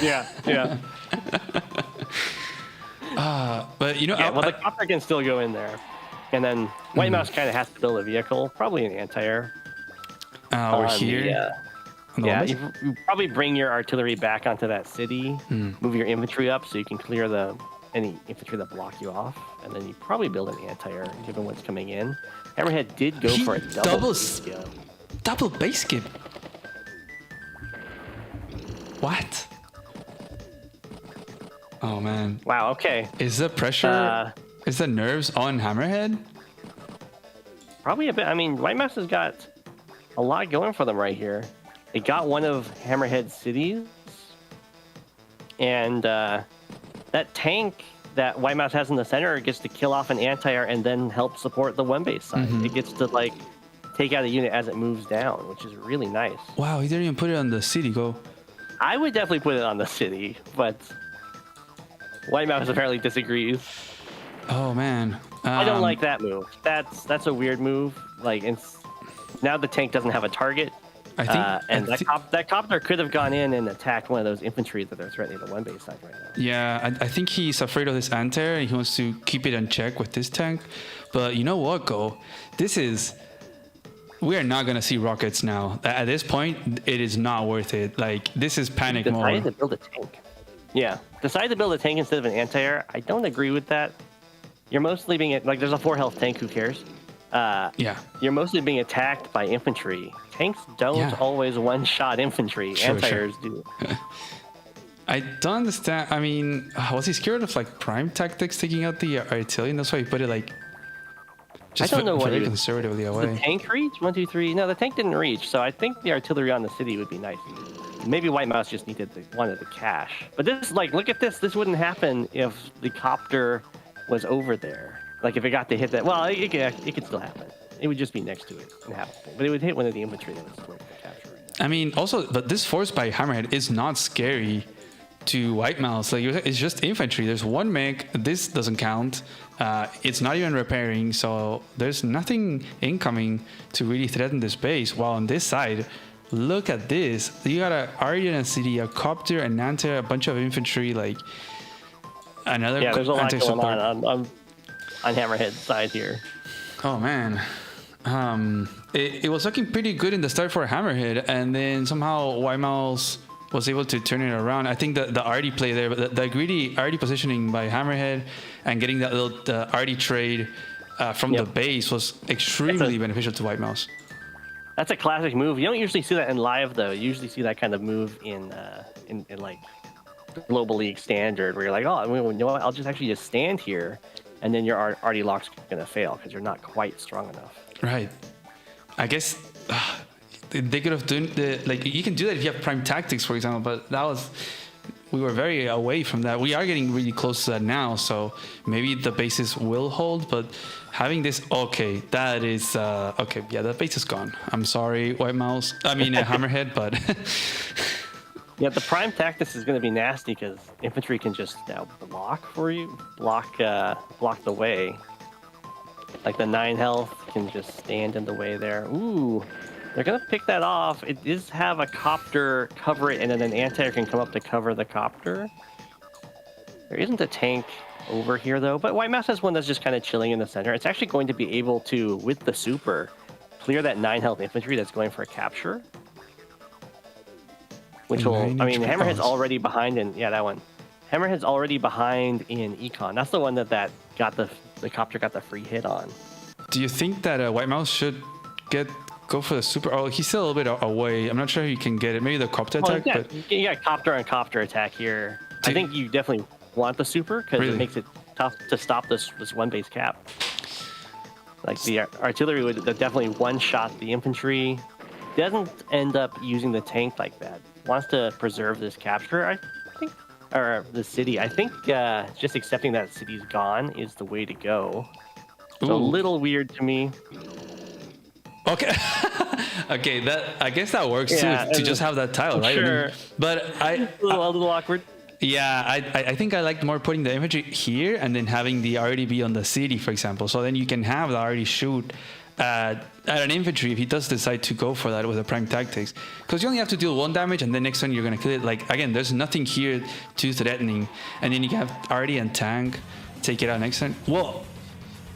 Yeah. but you know, Yeah, well, the copter can still go in there. And then White Mouse kind of has to build a vehicle, probably an anti-air. we're here. on the Yeah, left. you probably bring your artillery back onto that city, move your infantry up so you can clear any infantry that block you off, and then you probably build an anti-air given what's coming in. Hammerhead did go He for a doubles- skip. Double base skip. What? Oh man. Wow, okay. Is the pressure? Is the nerves on Hammerhead? Probably a bit. I mean, White Mouse has got a lot going for them right here. They got one of Hammerhead's cities, and that tank that White Mouse has in the center gets to kill off an anti-air and then help support the one base side. It gets to like take out a unit as it moves down, which is really nice. Wow, he didn't even put it on the city. Go. I would definitely put it on the city, but White Mouse apparently disagrees. Oh man. I don't like that move. That's a weird move. Like, now the tank doesn't have a target. I think. And that copter could have gone in and attacked one of those infantry that are threatening the one base side right now. Yeah, I think he's afraid of this anti-air and he wants to keep it in check with this tank. But you know what, Go? We are not going to see rockets now. At this point, it is not worth it. Like, this is panic Decided to mode. build a tank. Yeah, decided to build a tank instead of an anti-air. I don't agree with that. You're mostly being like, there's a 4 health tank. Who cares? Yeah. You're mostly being attacked by infantry. Tanks don't always one-shot infantry. Sure, Anti-airs do. I don't understand. I mean, was he scared of like prime tactics taking out the artillery? And that's why he put it like just I don't know what very he was- conservatively Does away. the tank reach? 1, 2, 3. No, the tank didn't reach. So I think the artillery on the city would be nice. Maybe White Mouse just wanted the cash. But this, like, look at this. This wouldn't happen if the copter was over there. Like, if it got to hit that. Well, it could still happen. It would just be next to it and happen. But it would hit one of the infantry that was going to capture right now. I mean, also, but this force by Hammerhead is not scary to White Mouse. Like, it's just infantry. There's one mech. This doesn't count. It's not even repairing. So there's nothing incoming to really threaten this base. While on this side, look at this. You got a Aryan and city, a copter, an anti, a bunch of infantry, like another. Yeah, there's a lot going anti-support. on Hammerhead's side here. Oh man. It was looking pretty good in the start for Hammerhead, and then somehow White Mouse was able to turn it around. I think the arty play there, but the greedy arty positioning by Hammerhead and getting that little arty trade from the base was extremely beneficial to White Mouse. That's a classic move. You don't usually see that in live, though. You usually see that kind of move in like Global League Standard, where you're like, oh, you know what? I'll just stand here, and then your arty lock's gonna fail because you're not quite strong enough. Right. I guess they could have done you can do that if you have prime tactics, for example, but we were very away from that. We are getting really close to that now, so maybe the bases will hold, but having this, that is, the base is gone. I'm sorry, White Mouse. I mean, Hammerhead, but... Yeah, the prime tactics is going to be nasty because infantry can just now block for you, block the way. Like the 9 health can just stand in the way there. Ooh, they're going to pick that off. It does have a copter cover it, and then an anti-air can come up to cover the copter. There isn't a tank over here, though, but White Mouse has one that's just kind of chilling in the center. It's actually going to be able to, with the super, clear that 9 health infantry that's going for a capture. Which will, I mean, Hammerhead's already behind in, that one. Hammerhead's already behind in Econ. That's the one that got the copter got the free hit on. Do you think that White Mouse should go for the super? Oh, he's still a little bit away. I'm not sure he can get it. Maybe the copter attack. But you got copter on copter attack here. I think you definitely want the super because it makes it tough to stop this one base cap. Like the artillery would definitely one shot the infantry, doesn't end up using the tank like that. Wants to preserve this capture, I think, or the city. I think just accepting that city's gone is the way to go. It's a little weird to me. Okay. Okay, that I guess that works Yeah, too, to just have that tile, right? Sure. But A little awkward. yeah, I think I liked more putting the infantry here and then having the already be on the city, for example. So then you can have the already shoot at an infantry if he does decide to go for that with a prime tactics. Because you only have to deal 1 damage and then next turn you're going to kill it. Like, again, there's nothing here to threatening. And then you have already a tank, take it out next turn. Whoa.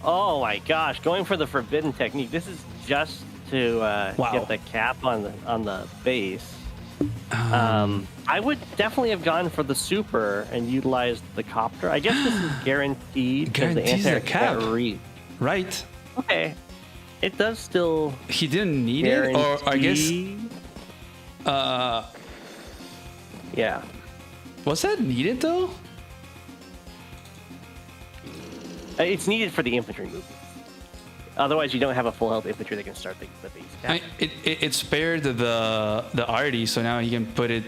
Oh my gosh, going for the forbidden technique. This is just to get the cap on the base. I would definitely have gone for the super and utilized the copter. I guess this is guaranteed because the Guarantees anti-air the cap. can't reach. Right. Okay, it does still. He didn't need it, or I guess. Yeah. Was that needed though? It's needed for the infantry movement. Otherwise, you don't have a full health infantry that can start the base cap. It spared the arty, so now he can put it,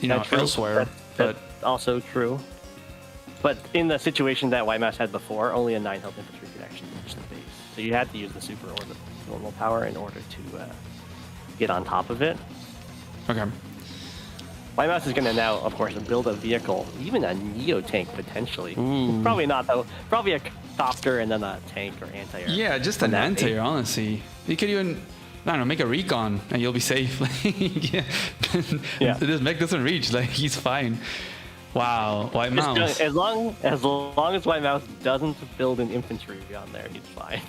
elsewhere. That's also true. But in the situation that White Mouse had before, only a 9 health infantry could actually reach the base. So you had to use the super or the normal power in order to get on top of it. Okay. White Mouse is going to now, of course, build a vehicle, even a Neo tank potentially. Probably not though. Probably a copter and then a tank or anti-air. Yeah, just an anti-air, honestly. You could even, I don't know, make a recon and you'll be safe. Yeah. This mech doesn't reach. Like, he's fine. Wow, White Mouse. As long as White Mouse doesn't build an infantry on there, he's fine.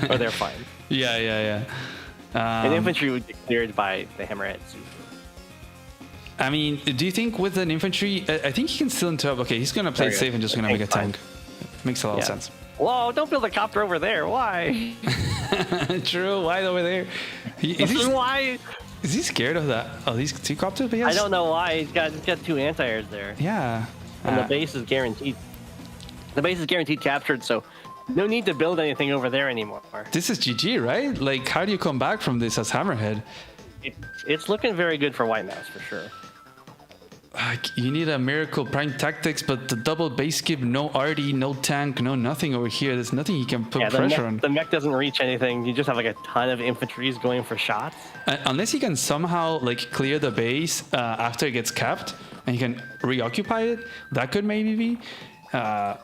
Or they're fine. Yeah. An infantry would be cleared by the Hammerhead super. I mean, do you think with an infantry, I think he can still interrupt. Okay, he's going to play it safe and just going to make a tank. Makes a lot of sense. Whoa, don't build a copter over there. Why? True, why over there? Why? Is he scared of that? Oh, these 2 copters? I don't know why. He's got 2 anti-airs there. Yeah. And the base is guaranteed. The base is guaranteed captured, so no need to build anything over there anymore. This is GG, right? Like, how do you come back from this as Hammerhead? It's looking very good for White Mouse, for sure. You need a miracle prime tactics, but the double base skip, no RD, no tank, no nothing over here. There's nothing you can put pressure on. The mech doesn't reach anything. You just have like a ton of infantries going for shots. Unless he can somehow like clear the base after it gets capped and he can reoccupy it, that could maybe be. I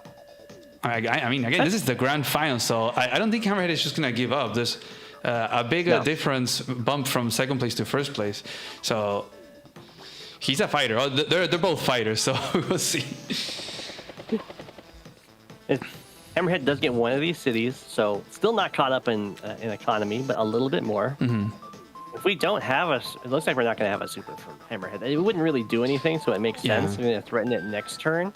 mean, again, this is the grand final, so I don't think Hammerhead is just gonna give up. There's a bigger difference bump from second place to first place, so. He's a fighter. Oh, they're both fighters, so we'll see. Hammerhead does get one of these cities, so still not caught up in economy, but a little bit more. If we don't have it looks like we're not going to have a super from Hammerhead. It wouldn't really do anything, so it makes sense. We're going to threaten it next turn.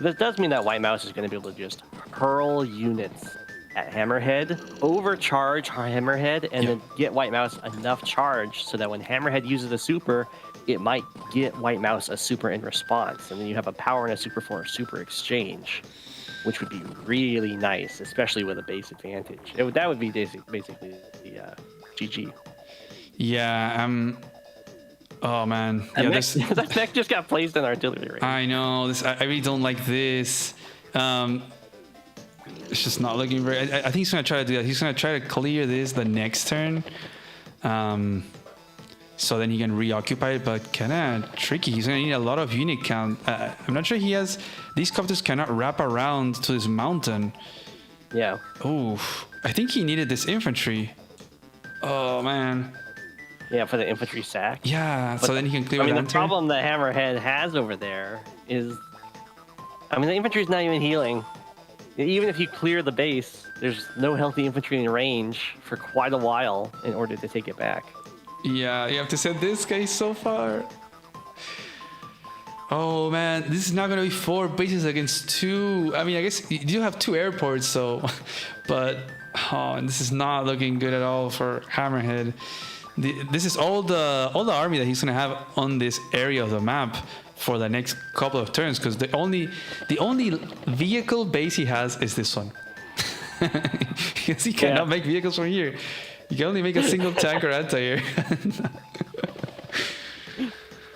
This does mean that White Mouse is going to be able to just hurl units at Hammerhead, overcharge Hammerhead, and then get White Mouse enough charge so that when Hammerhead uses a super, it might get White Mouse a super in response, and then you have a power and a super for a super exchange, which would be really nice, especially with a base advantage. That would be basically the GG. Yeah. Oh man. That mech just got placed in artillery range. I know. I really don't like this. It's just not looking very. I think he's gonna try to do that. He's gonna try to clear this the next turn. So then he can reoccupy it, but kind of tricky. He's going to need a lot of unit count. I'm not sure he has... These copters cannot wrap around to this mountain. Yeah. Oh, I think he needed this infantry. Oh, man. Yeah, for the infantry sack. Yeah, but so then he can clear it. I mean, the problem that Hammerhead has over there is... I mean, the infantry's not even healing. Even if you clear the base, there's no healthy infantry in range for quite a while in order to take it back. Yeah, you have to send this guy so far. Oh man, this is not gonna be 4 bases against 2. I mean, I guess you do have 2 airports, so, but this is not looking good at all for Hammerhead. This is all the army that he's gonna have on this area of the map for the next couple of turns, because the only vehicle base he has is this one. Because he cannot make vehicles from here. You can only make a single tank or anti-air.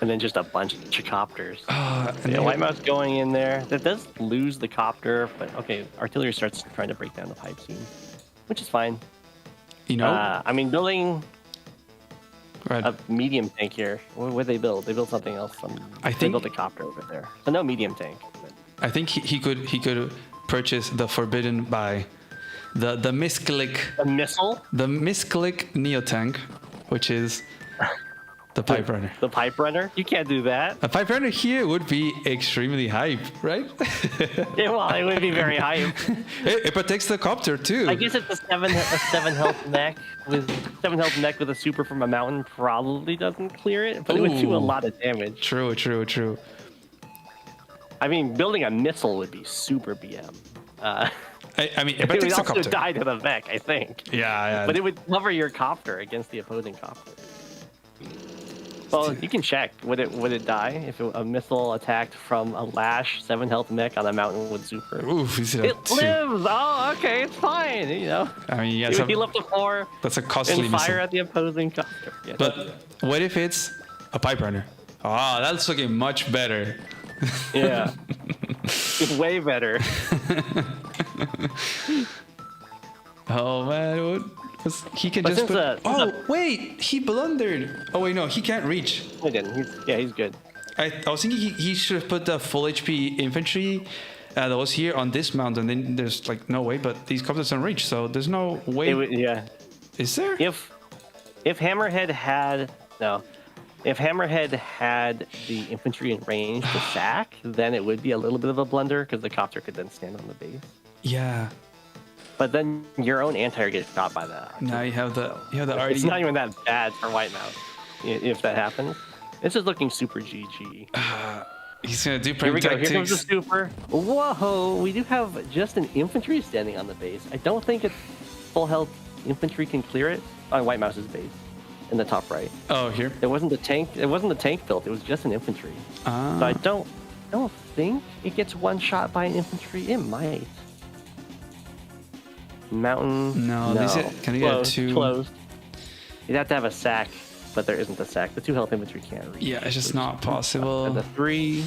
And then just a bunch of copters. And Yeah, White Mouse going in there. That does lose the copter, but okay, artillery starts trying to break down the pipe scene, which is fine. you know, I mean, building right. a medium tank here. What would they build? They built something else. I They think built a copter over there. So no medium tank. But I think he could purchase the forbidden by the misclick a missile? neo tank, which is the pipe runner. The pipe runner? You can't do that. A pipe runner here would be extremely hype, right? Yeah, well, it would be very hype. It protects the copter too. I guess it's a seven health mech with a super from a mountain probably doesn't clear it, but it would do a Ooh. lot of damage. True. I mean, building a missile would be super BM. I mean, it It would protects the also copter. die to the mech, I think. Yeah. But it would cover your copter against the opposing copter. Well, you can check. Would it die if a missile attacked from a Lash 7 health mech on a mountain with super? Oof, he's at It 2. lives. Oh, okay, it's fine. You know, I mean, yeah, it would heal up to 4 that's a costly and fire missile. at the opposing copter. Yeah, But what if it's a pipe runner? Ah, that's looking much better. yeah. It's way better. Oh man, he can But just since, put. Wait, he blundered. Oh wait, no, he can't reach. He didn't. He's good. I was thinking he should have put the full HP infantry that was here on this mount, and then there's like no way. But these copters don't reach, so there's no way. Yeah. Is there? If Hammerhead had the infantry in range to sack, then it would be a little bit of a blunder because the copter could then stand on the base. Yeah. But then your own anti-air gets shot by that. Now you have the already. It's not even that bad for White Mouse if that happens. This is looking super GG. He's gonna do Here prime we go. Here comes the tactics. super. Whoa! We do have just an infantry standing on the base. I don't think it's full health infantry can clear it on White Mouse's base in the top right. Oh, here. It wasn't the tank. It wasn't the tank built. It was just an infantry. So I don't think it gets one shot by an infantry. It might. Mountain. No, can you get two? Closed. You'd have to have a sack, but there isn't a sack. The 2 health infantry can't reach. Yeah, it's just not possible. And the 3.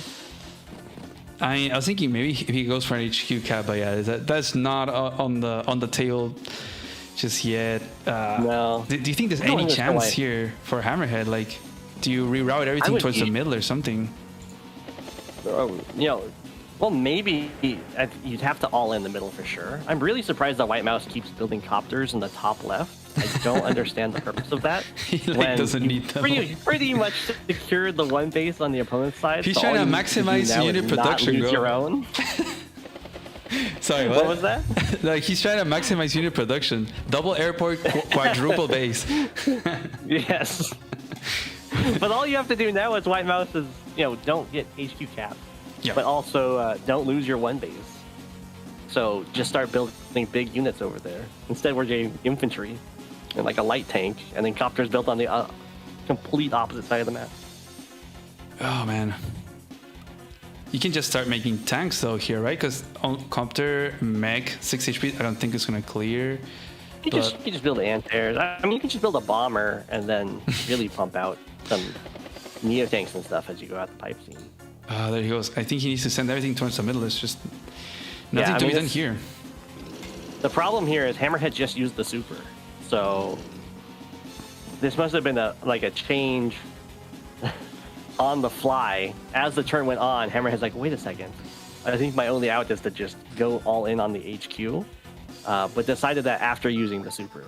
I was thinking maybe if he goes for an HQ cap, but yeah, that's not on the table just yet. No. Do you think there's I don't any understand chance why. here for Hammerhead? Like, do you reroute everything would towards the be- middle or something? Well, maybe you'd have to all in the middle for sure. I'm really surprised that White Mouse keeps building copters in the top left. I don't understand the purpose of that. He doesn't you need them. Pretty much secured the one base on the opponent's side. He's so trying all to you need do maximize now unit is not production, lose go. your own. Sorry, What was that? Like he's trying to maximize unit production. Double airport, quadruple base. Yes. But all you have to do now is White Mouse is, don't get HQ capped. Yeah. But also don't lose your one base. So just start building big units over there. Instead, we're getting infantry and like a light tank, and then copters built on the complete opposite side of the map. Oh man. You can just start making tanks though here, right? Because on copter mech 6 HP, I don't think it's gonna clear. You can just build anti-airs. I mean, you can just build a bomber and then really pump out some neo tanks and stuff as you go out the pipe scene. There he goes. I think he needs to send everything towards the middle. It's just nothing to be done here. The problem here is Hammerhead just used the super, so this must have been a change on the fly. As the turn went on, Hammerhead's like, wait a second, I think my only out is to just go all in on the HQ, but decided that after using the super,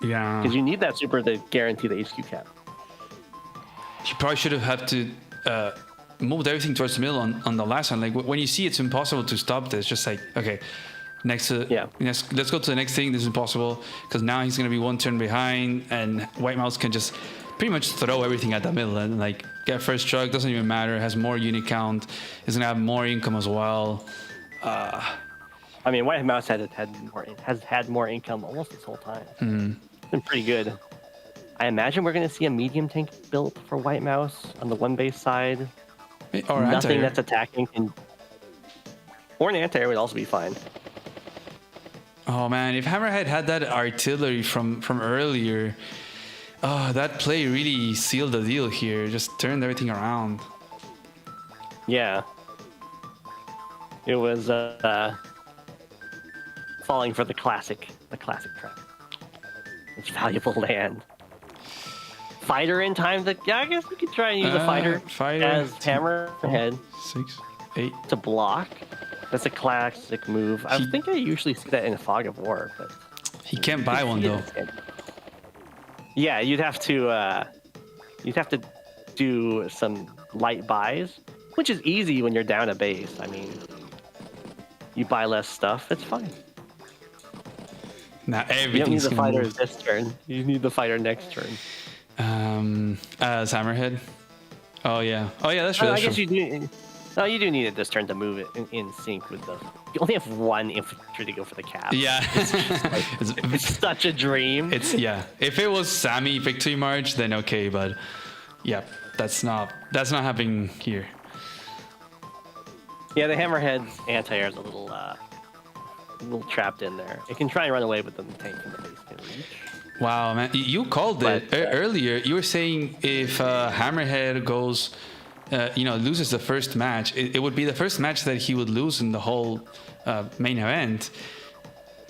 Yeah. because you need that super to guarantee the HQ cap. He probably should have had to moved everything towards the middle on the last one. Like when you see it's impossible to stop this, just like, okay, let's go to the next thing. This is impossible because now he's going to be one turn behind, and White Mouse can just pretty much throw everything at the middle and like get first truck. Doesn't even matter. Has more unit count. Is going to have more income as well. I mean, White Mouse has had more income almost this whole time. It's been pretty good. I imagine we're going to see a medium tank built for White Mouse on the one base side. Or Nothing anti-air. that's attacking or an anti-air would also be fine. Oh man, if Hammerhead had that artillery from earlier, that play really sealed the deal here. Just turned everything around. Yeah. It was falling for the classic trap. It's valuable land. Fighter in time to, yeah, I guess we could try and use a fighter as Hammerhead 6, 8 to block. That's a classic move. I think I usually see that in Fog of War, but he can't buy one though. Yeah, you'd have to do some light buys, which is easy when you're down a base. I mean, you buy less stuff, it's fine. Now You don't need everything's the gonna fighter move. this turn. You need the fighter next turn. As Hammerhead. Oh yeah, that's true. I That's guess true. you do. No, you do need it this turn to move it in sync with the. You only have one infantry to go for the cap. Yeah, It's such a dream. it's yeah. If it was Sammy Victory March, then okay, but yeah, that's not happening here. Yeah, the Hammerhead's anti-air is a little trapped in there. It can try and run away, but the tank from the base can reach. Wow, man, you called it But, earlier. You were saying if Hammerhead goes, loses the first match, it would be the first match that he would lose in the whole main event.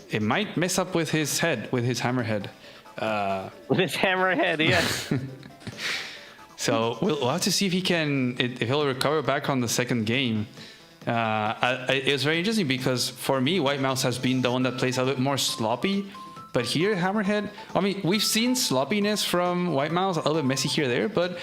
It might mess up with his head, with his Hammerhead. With his Hammerhead, yes. So we'll have to see if he'll recover back on the second game. It was very interesting because for me, White Mouse has been the one that plays a bit more sloppy. But here, Hammerhead, I mean, we've seen sloppiness from White Mouse, a little bit messy here or there, but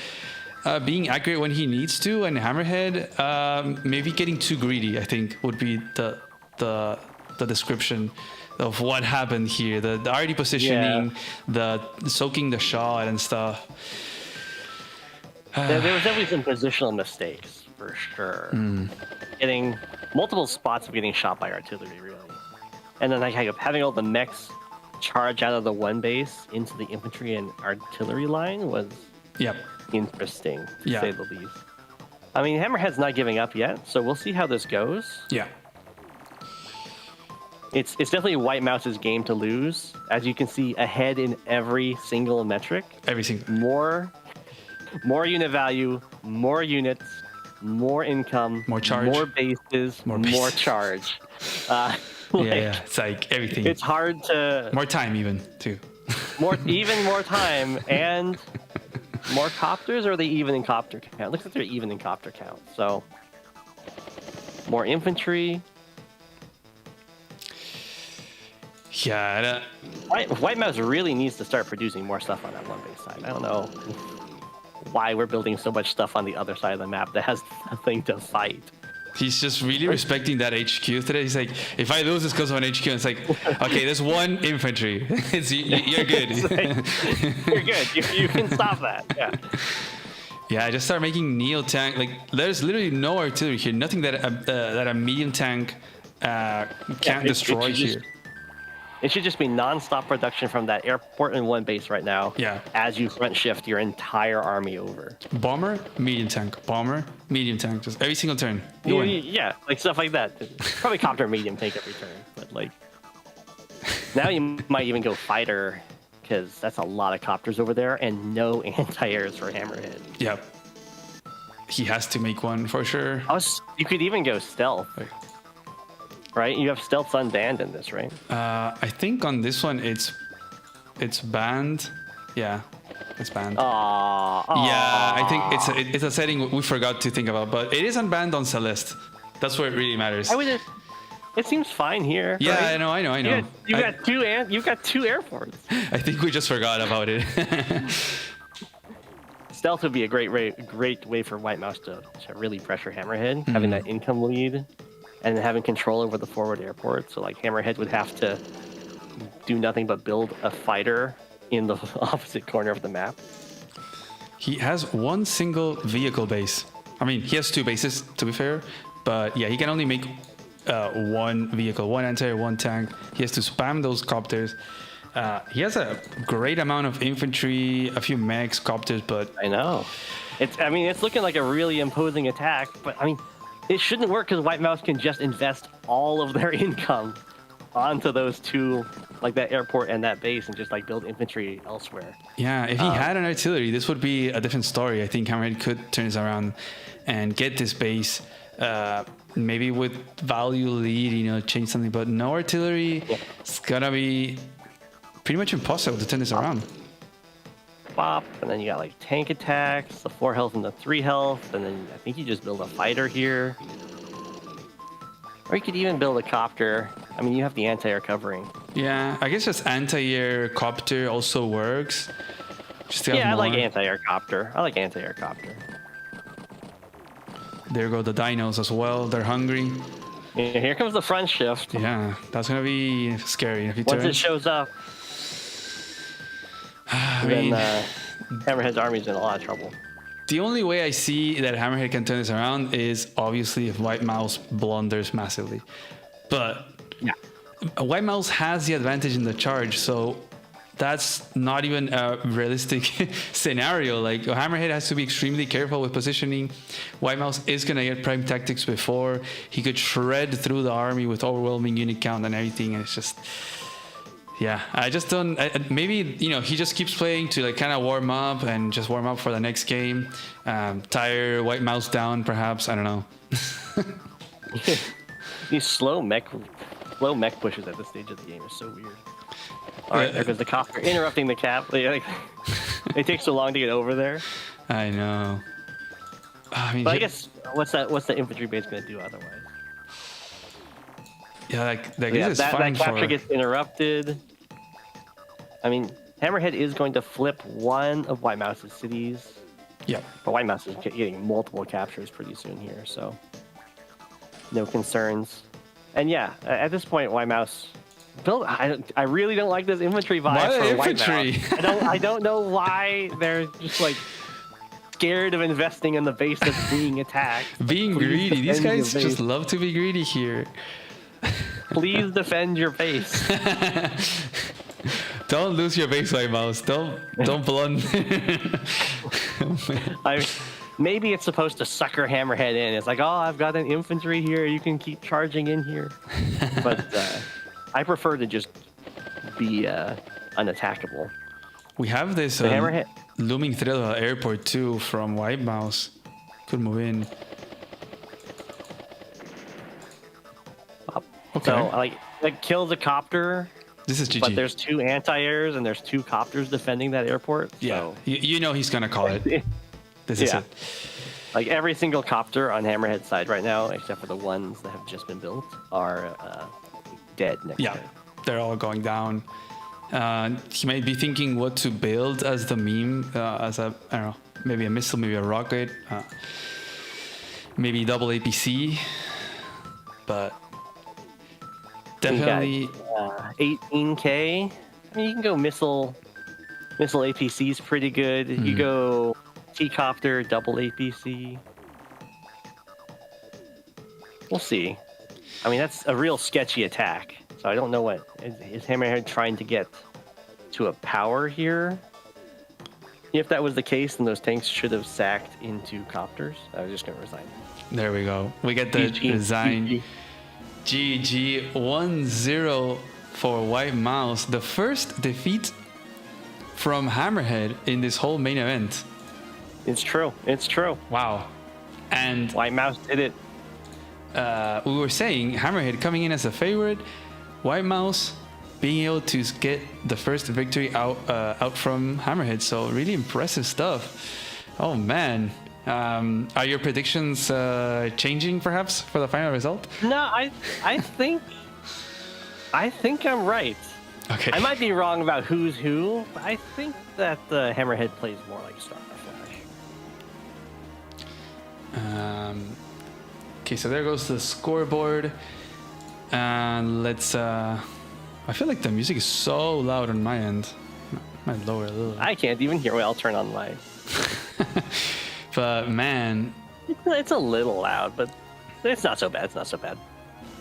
being accurate when he needs to, and Hammerhead, maybe getting too greedy, I think, would be the description of what happened here. The already positioning, the soaking the shot and stuff. There was definitely some positional mistakes, for sure. Getting multiple spots of getting shot by artillery, really. And then having all the mechs charge out of the one base into the infantry and artillery line was interesting, to say the least. I mean, Hammerhead's not giving up yet, so we'll see how this goes. Yeah. It's definitely White Mouse's game to lose. As you can see, ahead in every single metric. Every single. More unit value, more units, more income, more charge, more bases, more charge. It's like everything. It's hard to more time even too. more time and more copters, or are they even in copter count? It looks like they're even in copter count. So more infantry. Yeah. White Mouse really needs to start producing more stuff on that one base side. I don't know why we're building so much stuff on the other side of the map that has nothing to fight. He's just really respecting that HQ today. He's like, if I lose this goes on HQ, and it's like, okay, there's one infantry. You're good. You're good. You can stop that. Yeah. Yeah, I just start making neo tank. Like, there's literally no artillery here. Nothing that a medium tank can't destroy here. It should just be non-stop production from that airport and one base right now. Yeah. As you front shift your entire army over. Bomber, medium tank. Bomber, medium tank. Just every single turn. You win. Yeah, like stuff like that. Probably copter medium tank every turn. But like, now you might even go fighter, because that's a lot of copters over there and no anti-airs for Hammerhead. Yep. He has to make one for sure. You could even go stealth. Right? You have stealth unbanned in this, right? I think on this one it's banned. Yeah, it's banned. Yeah, I think it's a setting we forgot to think about, but it is unbanned on Celeste. That's where it really matters. It seems fine here. Yeah, right? I know. You've got two airports. I think we just forgot about it. Stealth would be a great way for White Mouse to really pressure Hammerhead, having that income lead. And having control over the forward airport. So like Hammerhead would have to do nothing but build a fighter in the opposite corner of the map. He has one single vehicle base. I mean, he has two bases, to be fair. But yeah, he can only make one vehicle, one anti-air, one tank. He has to spam those copters. He has a great amount of infantry, a few mechs, copters, but... I know. It's looking like a really imposing attack, but I mean... It shouldn't work because White Mouse can just invest all of their income onto those two, like that airport and that base, and just like build infantry elsewhere. Yeah, if he had an artillery, this would be a different story. I think Hammerhead could turn this around and get this base, maybe with value lead, change something. But no artillery, it's gonna be pretty much impossible to turn this around. Pop, and then you got like tank attacks, the 4 health and the 3 health, and then I think you just build a fighter here. Or you could even build a copter. I mean, you have the anti-air covering. Yeah, I guess just anti-air copter also works. I like anti-air copter. There go the dinos as well. They're hungry. Yeah, here comes the front shift. Yeah, that's gonna be scary. Once it shows up, then Hammerhead's army's in a lot of trouble. The only way I see that Hammerhead can turn this around is obviously if White Mouse blunders massively. But White Mouse has the advantage in the charge, so that's not even a realistic scenario. Like Hammerhead has to be extremely careful with positioning. White Mouse is gonna get prime tactics before he could shred through the army with overwhelming unit count and everything, and it's just. Yeah, I just don't. Maybe he just keeps playing to like kind of warm up and just warm up for the next game. Tire White Mouse down, perhaps. I don't know. These slow mech pushes at this stage of the game are so weird. All right, there goes the copter interrupting the cap. It takes so long to get over there. I know. I mean, but I guess what's the infantry base gonna do otherwise? Yeah, that capture gets interrupted. I mean, Hammerhead is going to flip one of White Mouse's cities. Yeah. But White Mouse is getting multiple captures pretty soon here, so no concerns. And yeah, at this point, White Mouse I really don't like this infantry vibe for infantry? White Mouse. I don't know why they're just like scared of investing in the base that's being attacked. Being greedy. These guys just love to be greedy here. Please defend your base. Don't lose your base, White Mouse. Don't blunder. Maybe it's supposed to sucker Hammerhead in. It's like, oh, I've got an infantry here. You can keep charging in here. But I prefer to just be unattackable. We have this looming threat of the airport too from White Mouse. Could move in. Okay. So, like kills a copter. This is GG. But there's 2 anti-airs and there's 2 copters defending that airport. Yeah. So. You know he's going to call it. This is it. Like every single copter on Hammerhead's side right now, except for the ones that have just been built, are dead next to it. They're all going down. He might be thinking what to build as the meme, as a, I don't know, maybe a missile, maybe a rocket, maybe double APC. But definitely 18k. I mean, you can go missile APC is pretty good. You go T-copter, double APC. We'll see. I mean, that's a real sketchy attack. So I don't know what is Hammerhead trying to get to a power here. If that was the case, then those tanks should have sacked into copters. I was just going to resign. There we go. We get the resign. GG 1-0 for White Mouse. The first defeat from Hammerhead in this whole main event. It's true. Wow. And White Mouse did it. We were saying Hammerhead coming in as a favorite, White Mouse being able to get the first victory out from Hammerhead. So really impressive stuff. Oh man. Are your predictions changing perhaps for the final result? No, I think I'm right. Okay. I might be wrong about who's who, but I think that the Hammerhead plays more like Star Flash. Okay, so there goes the scoreboard. And let's I feel like the music is so loud on my end. I might lower it a little. I can't even hear it. I'll turn on live. But man, it's a little loud, but it's not so bad.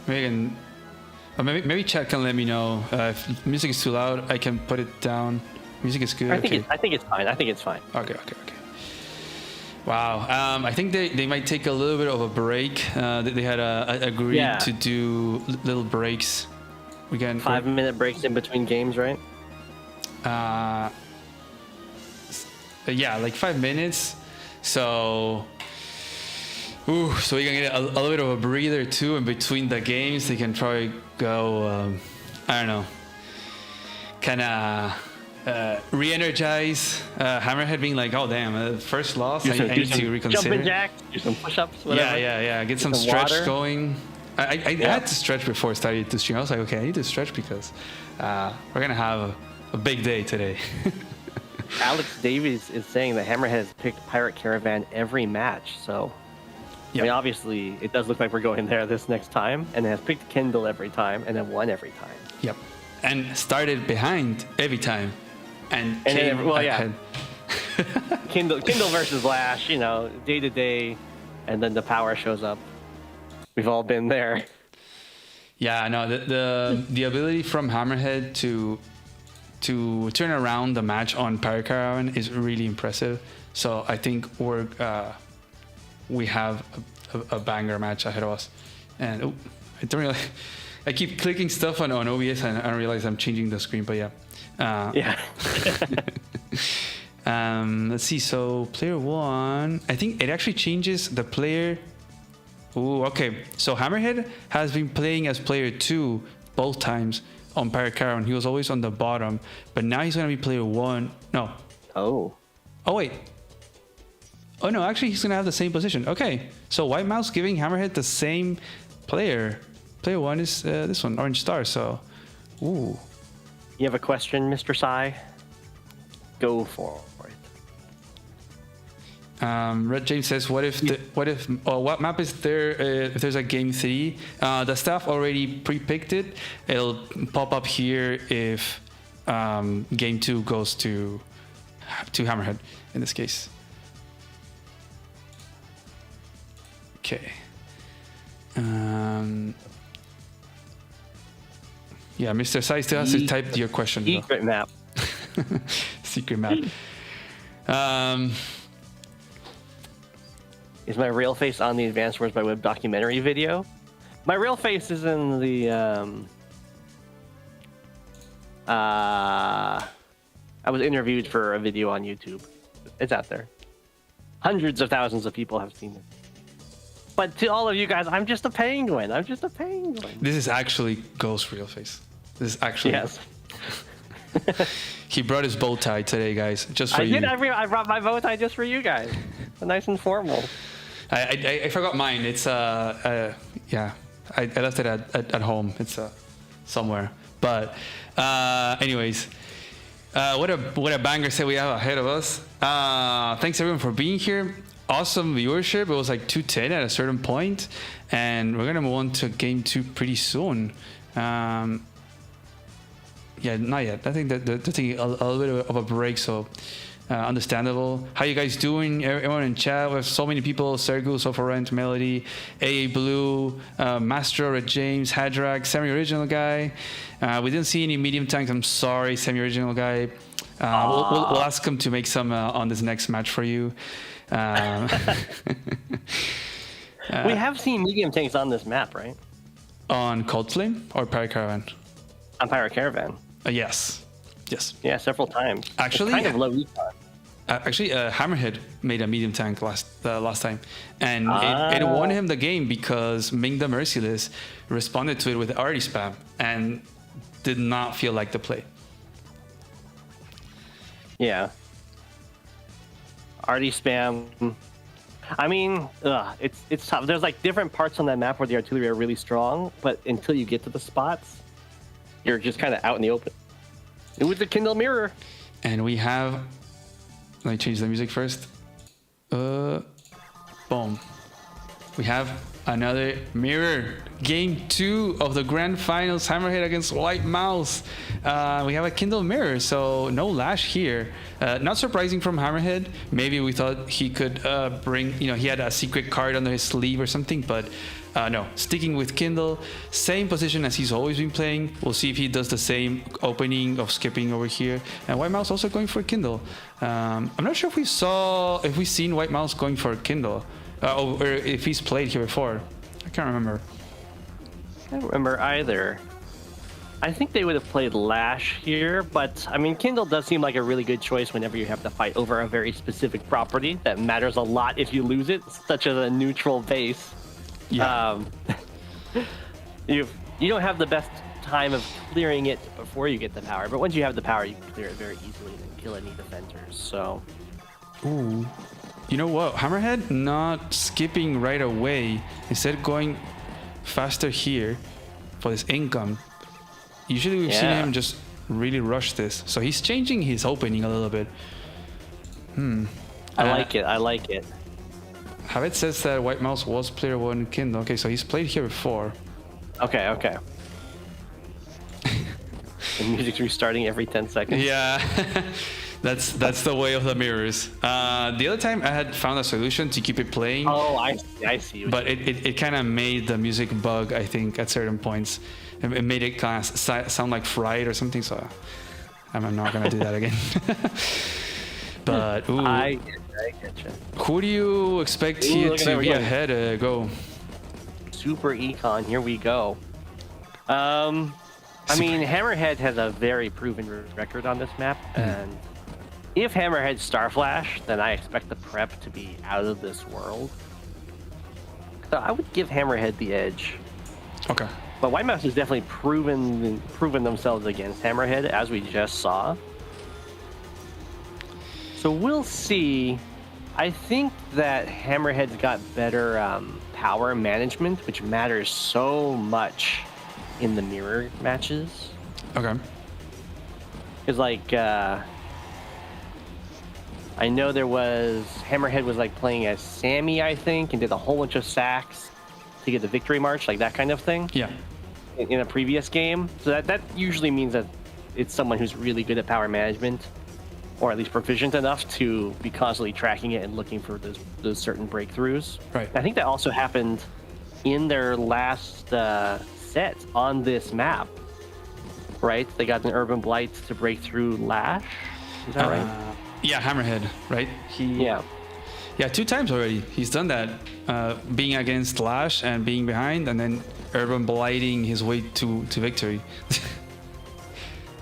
Maybe chat can let me know if music is too loud. I can put it down. Music is good. I think it's fine. Okay. Wow. I think they might take a little bit of a break. They had agreed to do little breaks We can 5-minute breaks in between games, right? Yeah, like 5 minutes. So, so we can get a little bit of a breather too in between the games. They can probably go, I don't know, kind of re-energize. Hammerhead being like, oh damn, first loss. I need to reconsider. Jumping jacks, do some push-ups, whatever. Yeah. Get some stretch water. going. I had to stretch before I started to stream. I was like, okay, I need to stretch because we're gonna have a big day today. Alex Davies is saying that Hammerhead has picked Pirate Caravan every match, so I mean, obviously it does look like we're going there this next time, and it has picked Kindle every time and then won every time. Yep, and started behind every time, and came ahead. Kindle versus Lash, day to day, and then the power shows up. We've all been there. Yeah, no, the ability from Hammerhead to turn around the match on Pirate Caravan is really impressive. So I think we have a banger match ahead of us. And I keep clicking stuff on OBS and I don't realize I'm changing the screen, but yeah. Let's see. So player 1, I think it actually changes the player. Ooh, okay. So Hammerhead has been playing as player 2 both times on Pirate Caravan. He was always on the bottom, but now he's going to be player 1. No. Oh, wait. Oh, no, actually, he's going to have the same position. Okay. So White Mouse giving Hammerhead the same player. Player 1 is this one, Orange Star. So, ooh. You have a question, Mr. Sai? Go for it. Red James says, what map is there if there's a game 3? The staff already pre-picked it. It'll pop up here if game 2 goes to Hammerhead in this case. Okay. Yeah, Mr. Sai still has to type your question. Secret map. Secret map. Is my real face on the Advanced Wars by Web documentary video? My real face is in the I was interviewed for a video on YouTube. It's out there. Hundreds of thousands of people have seen it. But to all of you guys, I'm just a penguin. This is actually Ghost's real face. This is actually... Yes. He brought his bow tie today, guys, just for you. I brought my bow tie just for you guys. Nice and formal. I forgot mine. It's yeah. I left it at home. It's somewhere. But anyways, what a banger set we have ahead of us. Thanks everyone for being here. Awesome viewership. It was like 210 at a certain point, and we're gonna move on to game 2 pretty soon. Yeah, not yet. I think that they're taking a little bit of a break, so understandable. How you guys doing? Everyone in chat. We have so many people. Sergu, Soforent, Melody, AA Blue, Mastro, Red James, Hadrag, Semi-Original Guy. We didn't see any medium tanks. I'm sorry, Semi-Original Guy. We'll ask him to make some on this next match for you. We have seen medium tanks on this map, right? On Cold Flame or Pirate Caravan? On Pirate Caravan. Yes. Yeah, several times. Actually, it's kind of low recon. Actually, Hammerhead made a medium tank last time, and it won him the game because Ming the Merciless responded to it with arty spam and did not feel like the play. Yeah. Arty spam. I mean, it's tough. There's like different parts on that map where the artillery are really strong, but until you get to the spots, you're just kind of out in the open. It was the Kindle mirror. And we have... Let me change the music first. Boom. We have another mirror. Game 2 of the grand finals. Hammerhead against White Mouse. We have a Kindle mirror, so no Lash here. Not surprising from Hammerhead. Maybe we thought he could bring... he had a secret card under his sleeve or something, but... no, sticking with Kindle, same position as he's always been playing. We'll see if he does the same opening of skipping over here. And White Mouse also going for Kindle. I'm not sure if we've seen White Mouse going for Kindle, or if he's played here before. I can't remember. I don't remember either. I think they would have played Lash here, but I mean, Kindle does seem like a really good choice whenever you have to fight over a very specific property that matters a lot if you lose it, such as a neutral base. Yeah. You don't have the best time of clearing it before you get the power, but once you have the power, you can clear it very easily and kill any defenders. So, Ooh. You know what? Hammerhead not skipping right away, instead going faster here for this income. Usually we've seen him just really rush this. So he's changing his opening a little bit. I like it. I like it. Javet says that White Mouse was player 1 Kindle. Okay, so he's played here before. Okay. The music's restarting every 10 seconds. Yeah. That's the way of the mirrors. The other time I had found a solution to keep it playing. Oh, I see. But it kind of made the music bug, I think, at certain points. It made it kind of sound like fried or something, so I'm not going to do that again. But, ooh. I get you. Who do you expect here to be ahead? Go. Super Econ, here we go. I mean, Hammerhead has a very proven record on this map, and if Hammerhead Star Flash, then I expect the prep to be out of this world. So I would give Hammerhead the edge. Okay. But White Mouse has definitely proven themselves against Hammerhead, as we just saw. So we'll see. I think that Hammerhead's got better power management, which matters so much in the mirror matches. Okay. Because, like, I know there was... Hammerhead was, like, playing as Sammy, I think, and did a whole bunch of sacks to get the victory march, like that kind of thing. Yeah. In a previous game. So that usually means that it's someone who's really good at power management, or at least proficient enough to be constantly tracking it and looking for those certain breakthroughs. Right. I think that also happened in their last set on this map, right? They got an Urban Blight to break through Lash. Is that right? Yeah, Hammerhead, right? Yeah. Yeah, 2 times already. He's done that, being against Lash and being behind, and then Urban Blighting his way to victory.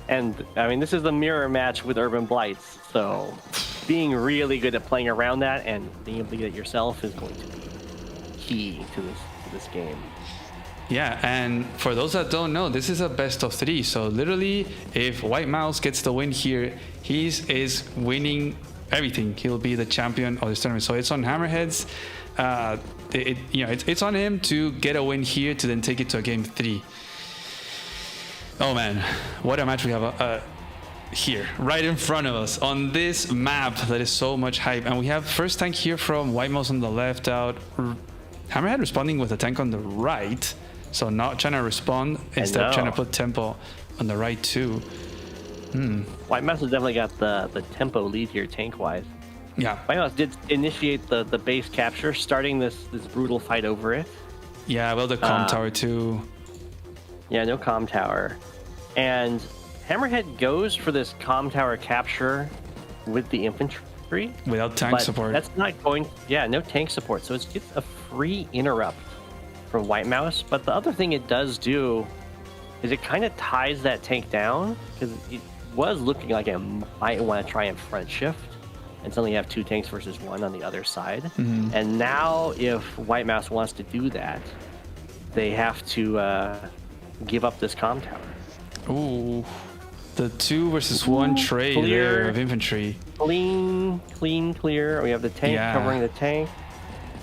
And, I mean, this is the mirror match with Urban Blights, so being really good at playing around that and being able to get it yourself is going to be key to this game. Yeah, and for those that don't know, this is a best of 3. So literally, if White Mouse gets the win here, he is winning everything. He'll be the champion of this tournament. So it's on Hammerheads. It's on him to get a win here to then take it to a game 3. Oh man, what a match we have here, right in front of us on this map that is so much hype. And we have first tank here from White Mouse on the left out. Hammerhead responding with a tank on the right. So not trying to respond, instead trying to put tempo on the right too. White Mouse has definitely got the tempo lead here tank-wise. Yeah. White Mouse did initiate the base capture, starting this brutal fight over it. Yeah, well, the comm tower too. Yeah, no comm tower. And Hammerhead goes for this comm tower capture with the infantry. Without tank support. That's not going... Yeah, no tank support. So it gets a free interrupt from White Mouse. But the other thing it does do is it kind of ties that tank down, because it was looking like it might want to try and front shift and suddenly have 2 tanks versus 1 on the other side. Mm-hmm. And now if White Mouse wants to do that, they have to give up this comm tower. Ooh, the 2 versus 1 trade there of infantry. Clean, clear. We have the tank covering the tank.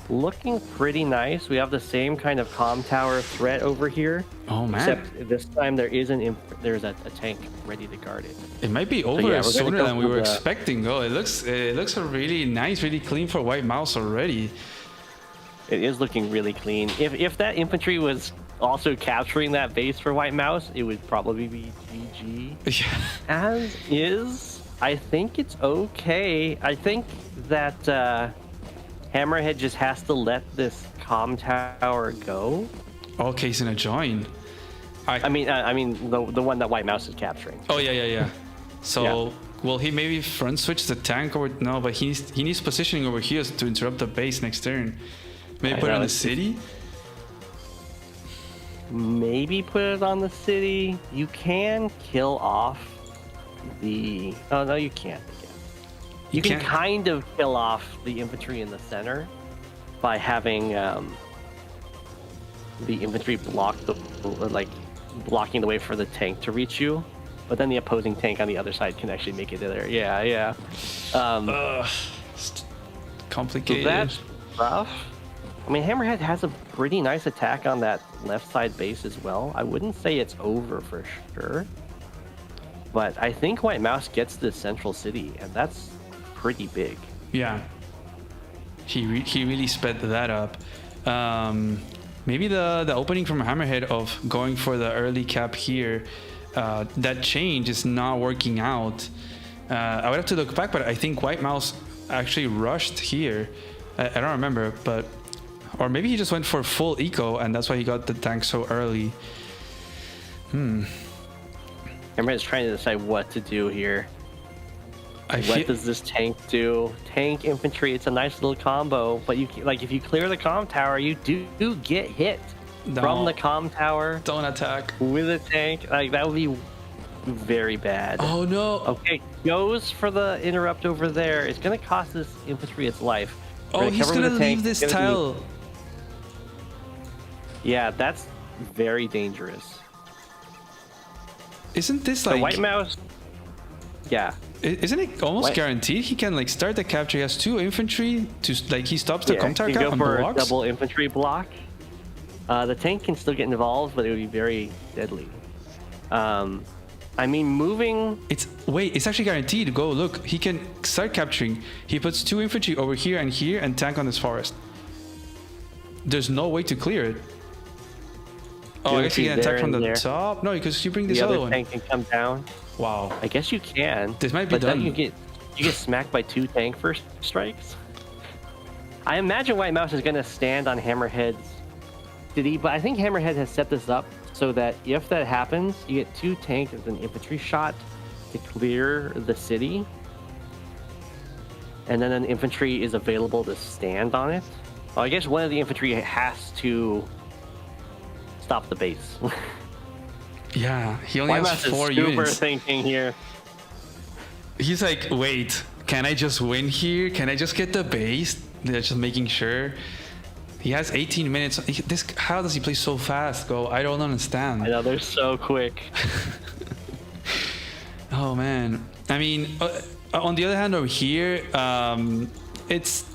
Looking pretty nice. We have the same kind of comm tower threat over here. Oh man! Except this time there's a tank ready to guard it. It might be over sooner than we were expecting. Oh, it looks really nice, really clean for White Mouse already. It is looking really clean. If that infantry was also capturing that base for White Mouse, it would probably be GG. Yeah. As is, I think it's okay. I think that Hammerhead just has to let this comm tower go. Okay, he's gonna join. I mean the one that White Mouse is capturing. Oh yeah. So will he maybe front switch the tank or no? But he needs positioning over here to interrupt the base next turn. Maybe put it on the city. maybe put it on the city. You can kill off the... Oh, no, you can't. You can kind of kill off the infantry in the center by having the infantry block blocking the way for the tank to reach you. But then the opposing tank on the other side can actually make it there. Yeah. It's complicated. So that's rough. I mean, Hammerhead has a pretty nice attack on that left side base as well. I wouldn't say it's over for sure. But I think White Mouse gets the central city, and that's pretty big. Yeah. He really sped that up. Maybe the opening from Hammerhead of going for the early cap here, that change is not working out. I would have to look back, but I think White Mouse actually rushed here. I don't remember, but... Or maybe he just went for full eco, and that's why he got the tank so early. Hammerhead's trying to decide what to do here. What does this tank do? Tank infantry, it's a nice little combo, but you if you clear the comm tower, you do get hit from the comm tower. Don't attack with a tank. Like, that would be very bad. Oh no. Okay, goes for the interrupt over there. It's gonna cost this infantry its life. Oh, he's gonna leave this tile. Yeah, that's very dangerous. Isn't this the White Mouse? Yeah. Isn't it almost guaranteed he can start the capture? He has 2 infantry to he stops the comm tower cap and blocks. blocks. A double infantry block. The tank can still get involved, but it would be very deadly. I mean, moving. It's actually guaranteed to go. Look, he can start capturing. He puts 2 infantry over here and tank on this forest. There's no way to clear it. Oh, I guess he can attack from the top. No, because you bring this other one. The other tank can come down. Wow. I guess you can. This might be done. You get smacked by 2 tank first strikes. I imagine White Mouse is going to stand on Hammerhead's city, but I think Hammerhead has set this up so that if that happens, you get 2 tanks and an infantry shot to clear the city, and then an infantry is available to stand on it. Well, I guess one of the infantry has to stop the base. Yeah, he only has 4 units. Super thinking here. He's like, wait, can I just win here? Can I just get the base? They're just making sure. He has 18 minutes. How does he play so fast, Go? I don't understand. I know, they're so quick. Oh, man. I mean, on the other hand, over here, it's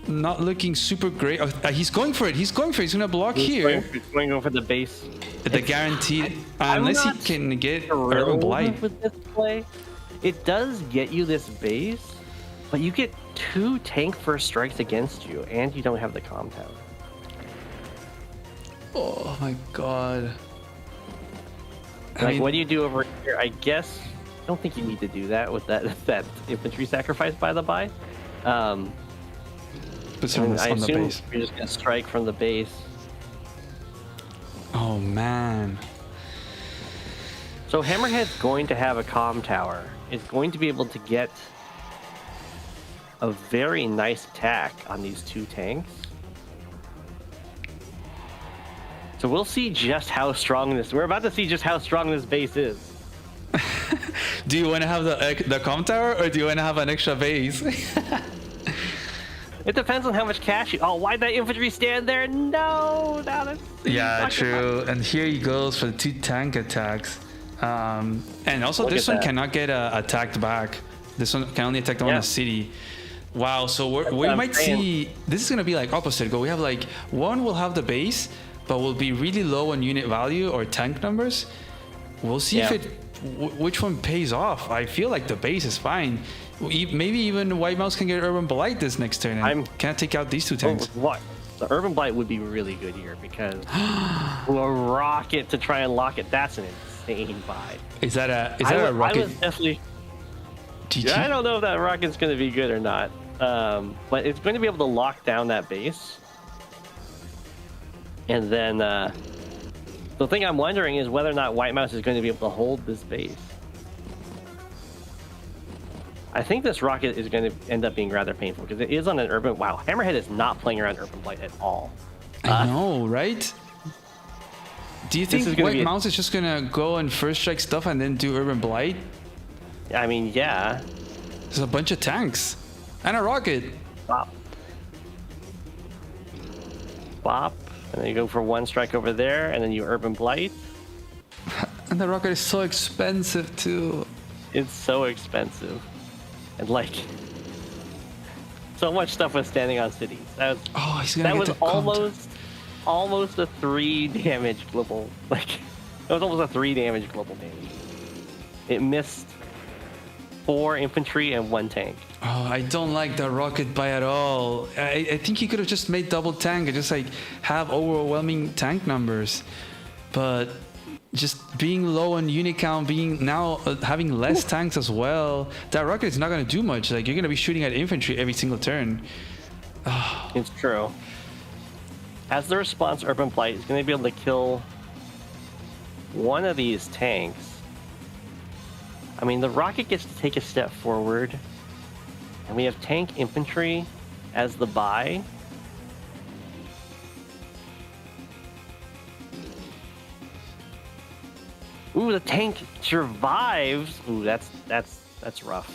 not looking super great. He's going for it. He's going for it. He's going to block here. He's going over the base. The guaranteed, unless he can get Urban Blight. With this play, it does get you this base, but you get 2 tank first strikes against you, and you don't have the comm tower. Oh my god. What do you do over here? I guess I don't think you need to do that with that infantry sacrifice, by the by. I assume you're just gonna strike from the base. Oh man. So Hammerhead's going to have a comm tower. It's going to be able to get a very nice attack on these 2 tanks. So we'll see just how strong we're about to see just how strong this base is. Do you want to have the comm tower, or do you want to have an extra base? It depends on how much cash you... Oh, why'd that infantry stand there? No! Yeah, true. And here he goes for the 2 tank attacks. And also this one cannot get attacked back. This one can only attack on the city. Wow, so we might see... This is going to be like opposite. We have one will have the base, but will be really low on unit value or tank numbers. We'll see if which one pays off. I feel like the base is fine. Maybe even White Mouse can get Urban Blight this next turn and can't take out these 2 tanks. What? The Urban Blight would be really good here because a rocket to try and lock it. That's an insane buy. Is that a rocket? I was definitely... GG? Yeah, I don't know if that rocket's going to be good or not. But it's going to be able to lock down that base. And then the thing I'm wondering is whether or not White Mouse is going to be able to hold this base. I think this rocket is going to end up being rather painful because it is on an urban... Wow, Hammerhead is not playing around Urban Blight at all. I know, right? Do you This is think gonna White be Mouse is just gonna go and first strike stuff and then do Urban Blight? I mean, yeah. There's a bunch of tanks and a rocket. Bop. Bop. And then you go for one strike over there, and then you Urban Blight. And the rocket is so expensive too. It's so expensive. And like, so much stuff was standing on cities. That was, Oh, he's gonna that get was the comp. almost a 3 damage global. Like, that was almost a 3 damage global damage. It missed 4 infantry and 1 tank. Oh, I don't like the rocket buy at all. I think he could have just made double tank and just like have overwhelming tank numbers. But just being low on unit count, being now having less tanks as well, that rocket is not going to do much. Like, you're going to be shooting at infantry every single turn. It's true. As the response, Urban Blight is going to be able to kill one of these tanks. I mean, the rocket gets to take a step forward, and we have tank infantry as the buy. Ooh, the tank survives. Ooh, that's rough.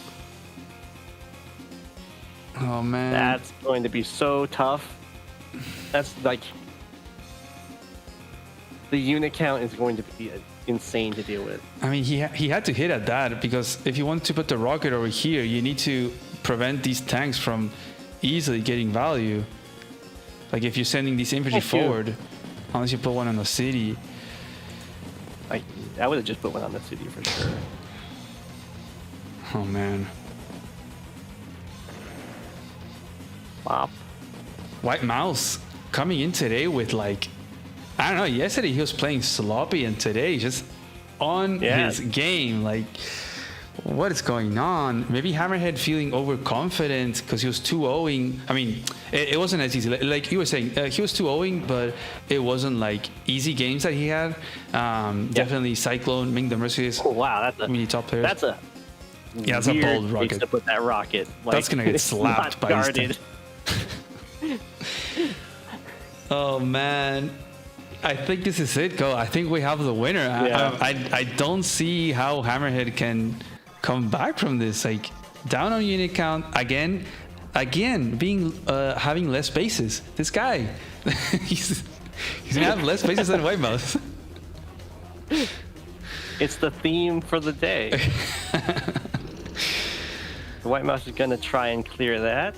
Oh man, That's going to be so tough. That's like, the unit count is going to be insane to deal with. I mean, he had to hit at that, because if you want to put the rocket over here, you need to prevent these tanks from easily getting value. Like, if you're sending these infantry forward, unless you put one on the city. I would have just put one on the city for sure. Oh man. Bop. White Mouse coming in today with, like, I don't know, yesterday he was playing sloppy and today he's just on his game. Like, what is going on? Maybe Hammerhead feeling overconfident because he was 2-0ing. I mean, it wasn't as easy. Like you were saying, he was 2-0ing, but it wasn't like easy games that he had. Definitely Cyclone, Ming the Mercedes. Oh wow, that's a mini top players. that's a That's a weird bold place rocket. to put that rocket. Like, That's gonna get it's slapped not by his guarded. Oh man, I think this is it, Go. I think we have the winner. Yeah. I don't see how Hammerhead can come back from this. Like, down on unit count again, being having less bases. This guy, he's gonna have less bases than White Mouse. It's the theme for the day. The White Mouse is going to try and clear that.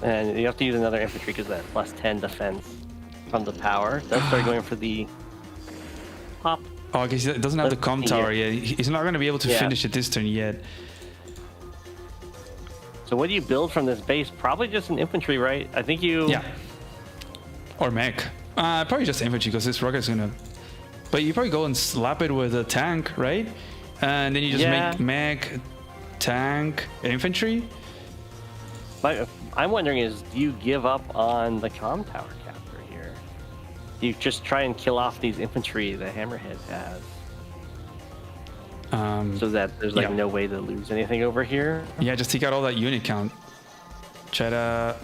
And you have to use another infantry because that plus 10 defense from the power. They'll start going for the pop. Oh, because he doesn't have the comm tower yet. He's not going to be able to finish it this turn yet. So what do you build from this base? Probably just an infantry, right? I think you... Yeah. Or mech. Probably just infantry, because this rocket is going to... But you probably go and slap it with a tank, right? And then you just make mech, tank, infantry. But I'm wondering is, do you give up on the comm tower capture here? Do you just try and kill off these infantry that Hammerhead has? So that there's like no way to lose anything over here? Yeah, just take out all that unit count. Try to...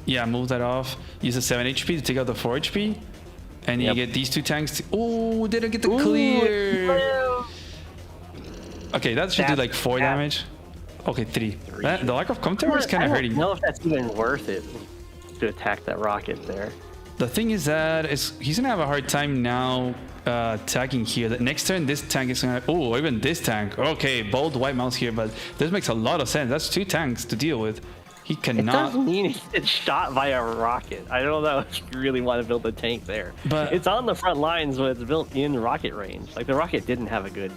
Yeah, move that off. Use the 7 HP to take out the 4 HP. And you get these 2 tanks. Oh, didn't get the clear. Okay, that should do like 4 damage. Okay, 3. The lack of comm tower is kind of hurting. I don't know if that's even worth it to attack that rocket there. The thing is that he's gonna have a hard time now attacking here. The next turn, this tank is gonna... Oh, even this tank. Okay, bold White Mouse here, but this makes a lot of sense. That's 2 tanks to deal with. He cannot... It does mean he gets shot by a rocket. I don't know if you really want to build a tank there. But it's on the front lines when it's built in rocket range. Like, the rocket didn't have a good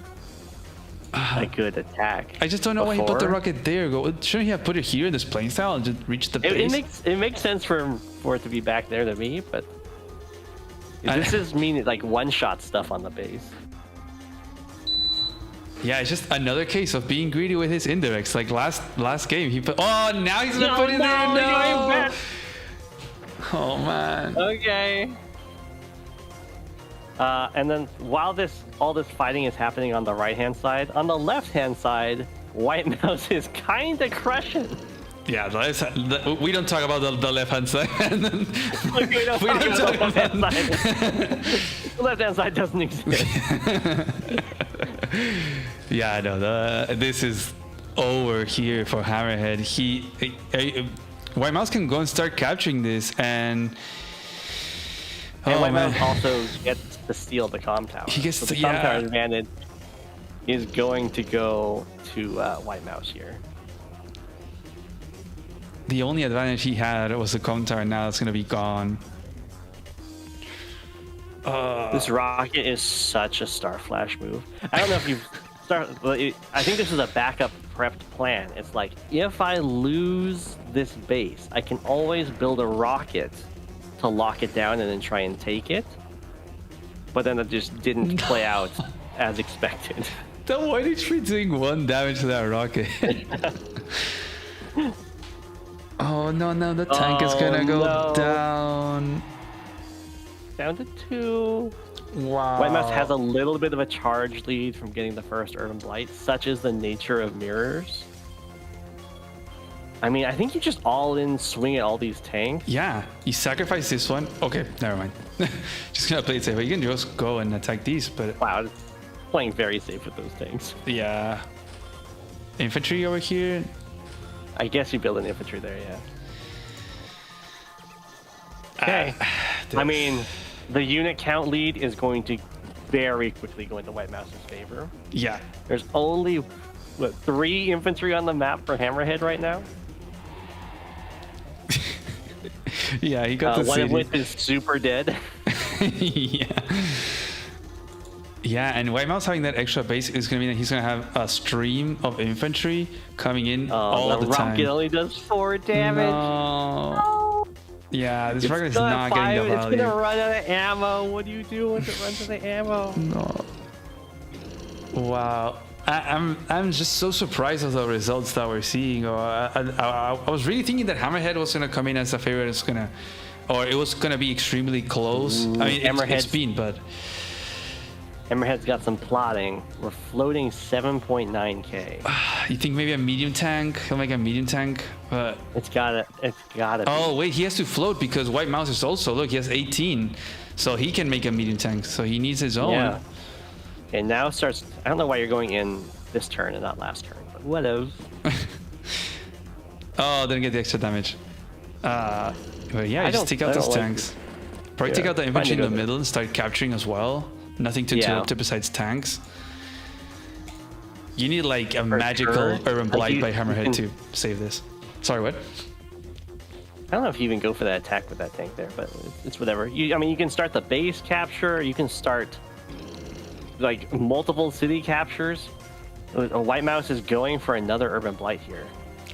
attack. I just don't know why he put the rocket there. Shouldn't he have put it here in this playing style and just reach the base? It makes sense for it to be back there to me, but this is mean like one-shot stuff on the base. Yeah, it's just another case of being greedy with his indirects. Like last game, he put... Oh, now he's gonna put it there. No! Oh man. Okay. And then while all this fighting is happening on the right-hand side, on the left-hand side, White Mouse is kind of crushing. Yeah, we don't talk about the left-hand side. We don't talk about the left-hand side. The left-hand side doesn't exist. Yeah, I know. This is over here for Hammerhead. White Mouse can go and start capturing this, and White Mouse also gets to steal the comm tower. He gets so to, the comm tower advantage is going to go to White Mouse here. The only advantage he had was the comm tower. Now it's going to be gone. This rocket is such a Star Flash move. I don't know if you've started. I think this is a backup prepped plan. It's like, if I lose this base, I can always build a rocket to lock it down and then try and take it. But then it just didn't play out as expected. Then why did she doing 1 damage to that rocket? Oh no, now the tank is gonna go down. Down to 2. Wow. White Mouse has a little bit of a charge lead from getting the first Urban Blight, such is the nature of mirrors. I mean, I think you just all in swing at all these tanks. Yeah, you sacrifice this one. Okay, never mind. Just gonna play it safe. You can just go and attack these, but Wow, it's playing very safe with those tanks. yeah. Infantry over here. I guess you build an infantry there, yeah. Okay. I mean, the unit count lead is going to very quickly go into White Mouse's favor. Yeah. There's only, what, 3 infantry on the map for Hammerhead right now? Yeah, he got the one city. of which is super dead. Yeah. Yeah, and White Mouse having that extra base is going to mean that he's going to have a stream of infantry coming in all the time. The rocket only does 4 damage. No. Yeah, this rocket is not getting the value. It's gonna run out of ammo. What do you do once it runs out of ammo? No. Wow. I'm just so surprised of the results that we're seeing. I was really thinking that Hammerhead was gonna come in as a favorite. It was gonna be extremely close. I mean, it's been, but Hammerhead's got some plotting. We're floating 7.9k. You think maybe a medium tank? He'll make a medium tank, but it's gotta. Oh wait, he has to float because White Mouse is also, look, he has 18, so he can make a medium tank. So he needs his own. Yeah. And now starts. I don't know why you're going in this turn and not last turn, but whatever. Oh, didn't get the extra damage. But yeah, just take out those tanks. Probably take out the infantry in the middle and start capturing as well. Nothing to interrupt it besides tanks. You need like a magical Urban Blight by Hammerhead to save this. Sorry, what? I don't know if you even go for that attack with that tank there, but it's whatever. I mean, you can start the base capture. You can start like multiple city captures. A White Mouse is going for another Urban Blight here.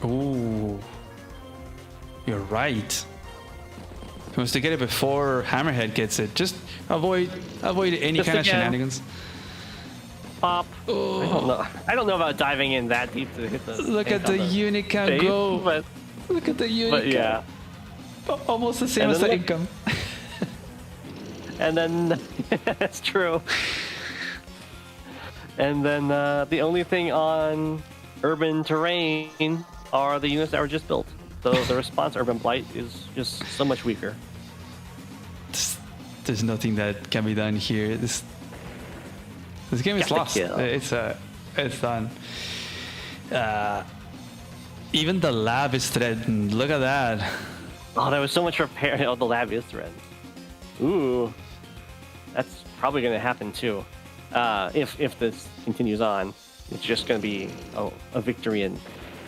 Ooh, you're right. He wants to get it before Hammerhead gets it. Just avoid any kind of shenanigans. Pop. Oh. I don't know about diving in that deep to hit the. Look at the unit count go. But, look at the unit count. Yeah. Almost the same as the income. And then that's true. And then the only thing on urban terrain are the units that were just built. So the response Urban Blight is just so much weaker. There's nothing that can be done here. This game is lost. It's done. Even the lab is threatened. Look at that. Oh, there was so much repair. Oh, the lab is threatened. Ooh, that's probably going to happen too. If this continues on, it's just going to be a victory in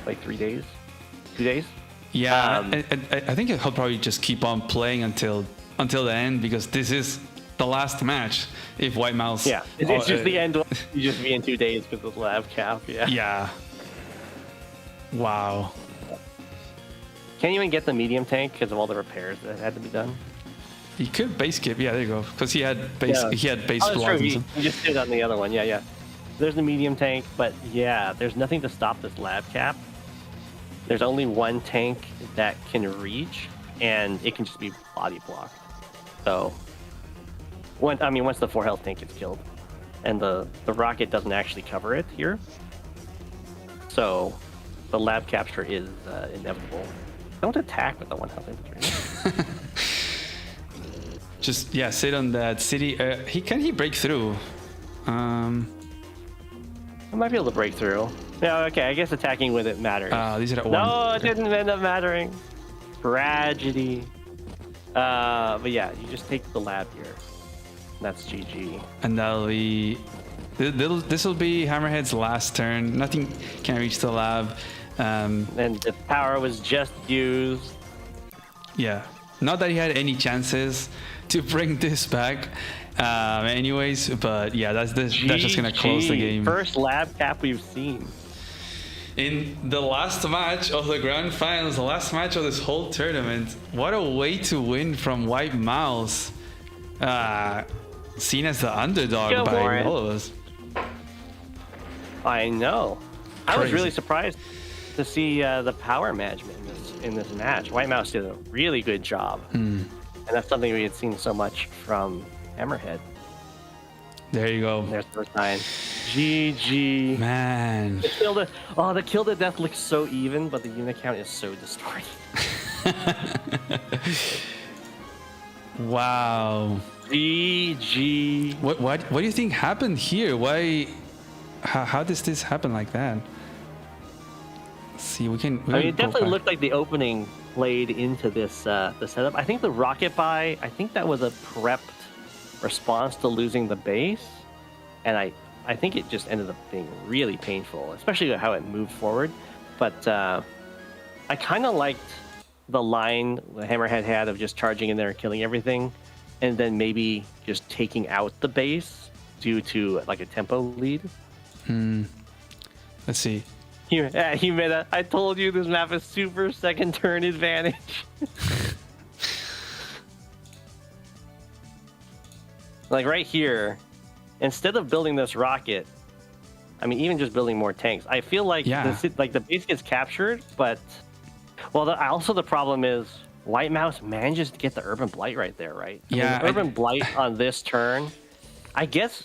like 3 days, 2 days. Yeah, I think he'll probably just keep on playing until the end because this is the last match. If White Mouse, yeah, it's just the end. You just be in 2 days because of the lab cap. Yeah. Yeah. Wow. Can't even get the medium tank because of all the repairs that had to be done. He could base skip. Yeah, there you go. Because he had base. Yeah. He had base blocks. He just did on the other one. Yeah. There's the medium tank, but yeah, there's nothing to stop this lab cap. There's only one tank that can reach, and it can just be body blocked. So, once the 4 health tank gets killed, and the rocket doesn't actually cover it here. So, the lab capture is inevitable. Don't attack with the 1 health infantry. Just sit on that city. Can he break through? I might be able to break through. No, okay. I guess attacking with it matters. These are at no, one. it didn't end up mattering. Tragedy. But yeah, you just take the lab here. That's GG. And that'll be. This will be Hammerhead's last turn. Nothing can reach the lab. And the power was just used. Yeah. Not that he had any chances to bring this back. Anyways, but yeah, that's just gonna close the game. First lab cap we've seen. In the last match of the grand finals, the last match of this whole tournament, what a way to win from White Mouse. Seen as the underdog by all of us. I know. Crazy. I was really surprised to see the power management in this match. White Mouse did a really good job. And that's something we had seen so much from Hammerhead. There you go. There's the sign. GG. Man. The kill to death looks so even, but the unit count is so distorted. Wow. GG. What do you think happened here? How does this happen like that? Let's see, it definitely looked like the opening played into this the setup. I think the rocket buy, I think that was a prepped response to losing the base, and I think it just ended up being really painful, especially how it moved forward. But I kind of liked the line the Hammerhead had of just charging in there and killing everything, and then maybe just taking out the base due to like a tempo lead. Let's see. Humida, I told you this map is super second turn advantage. Like right here, instead of building this rocket, I mean, even just building more tanks, I feel like the base gets captured, but also the problem is White Mouse manages to get the Urban Blight right there, right? Urban Blight on this turn, I guess,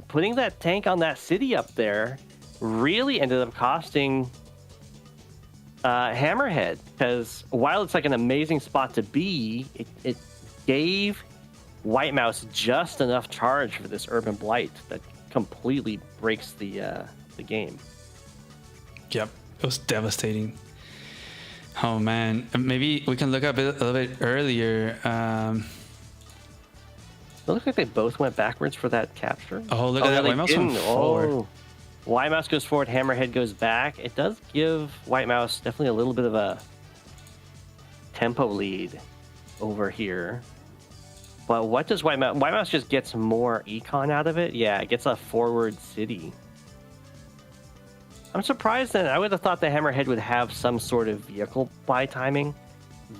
putting that tank on that city up there really ended up costing Hammerhead, because while it's like an amazing spot to be, it gave White Mouse just enough charge for this Urban Blight that completely breaks the game. Yep, it was devastating. Oh man, maybe we can look up a little bit earlier. It looks like they both went backwards for that capture. Oh, look at that. White Mouse went forward. White Mouse goes forward, Hammerhead goes back. It does give White Mouse definitely a little bit of a tempo lead over here. But what does White Mouse... White Mouse just gets more econ out of it. Yeah, it gets a forward city. I'm surprised that I would have thought the Hammerhead would have some sort of vehicle buy timing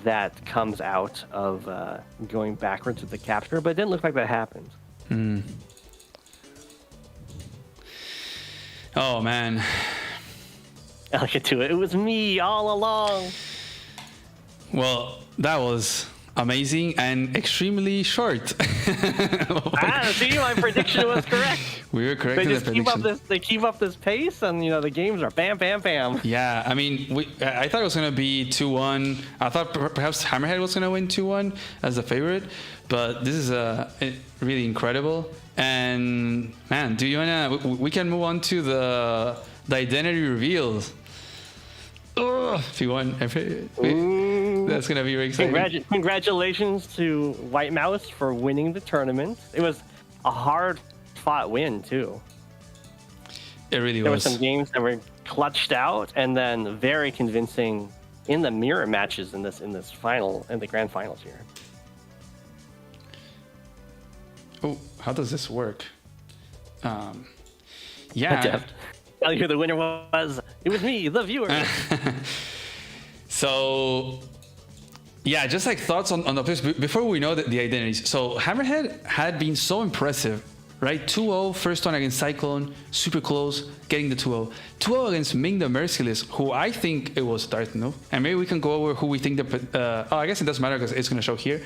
that comes out of going backwards with the capture, but it didn't look like that happened. Oh, man. I'll get to it. It was me all along. Well, that was amazing and extremely short. See, my prediction was correct. We were correct in the prediction. They keep up this pace, and the games are bam, bam, bam. Yeah, I mean, I thought it was gonna be 2-1. I thought perhaps Hammerhead was gonna win 2-1 as the favorite, but this is really incredible. And man, we can move on to the identity reveals. If you want, that's gonna be very exciting. Congratulations to White Mouse for winning the tournament. It was a hard-fought win too. It really was. There were some games that were clutched out, and then very convincing in the mirror matches in this final, in the grand finals here. Oh, how does this work? Tell you who the winner was. It was me, the viewer. So, yeah, just like thoughts on the players before we know the identities. So Hammerhead had been so impressive, right? 2-0, first one against Cyclone, super close, getting the 2-0. 2-0 against Ming the Merciless, who I think it was Darth, no? And maybe we can go over who we think I guess it doesn't matter because it's going to show here.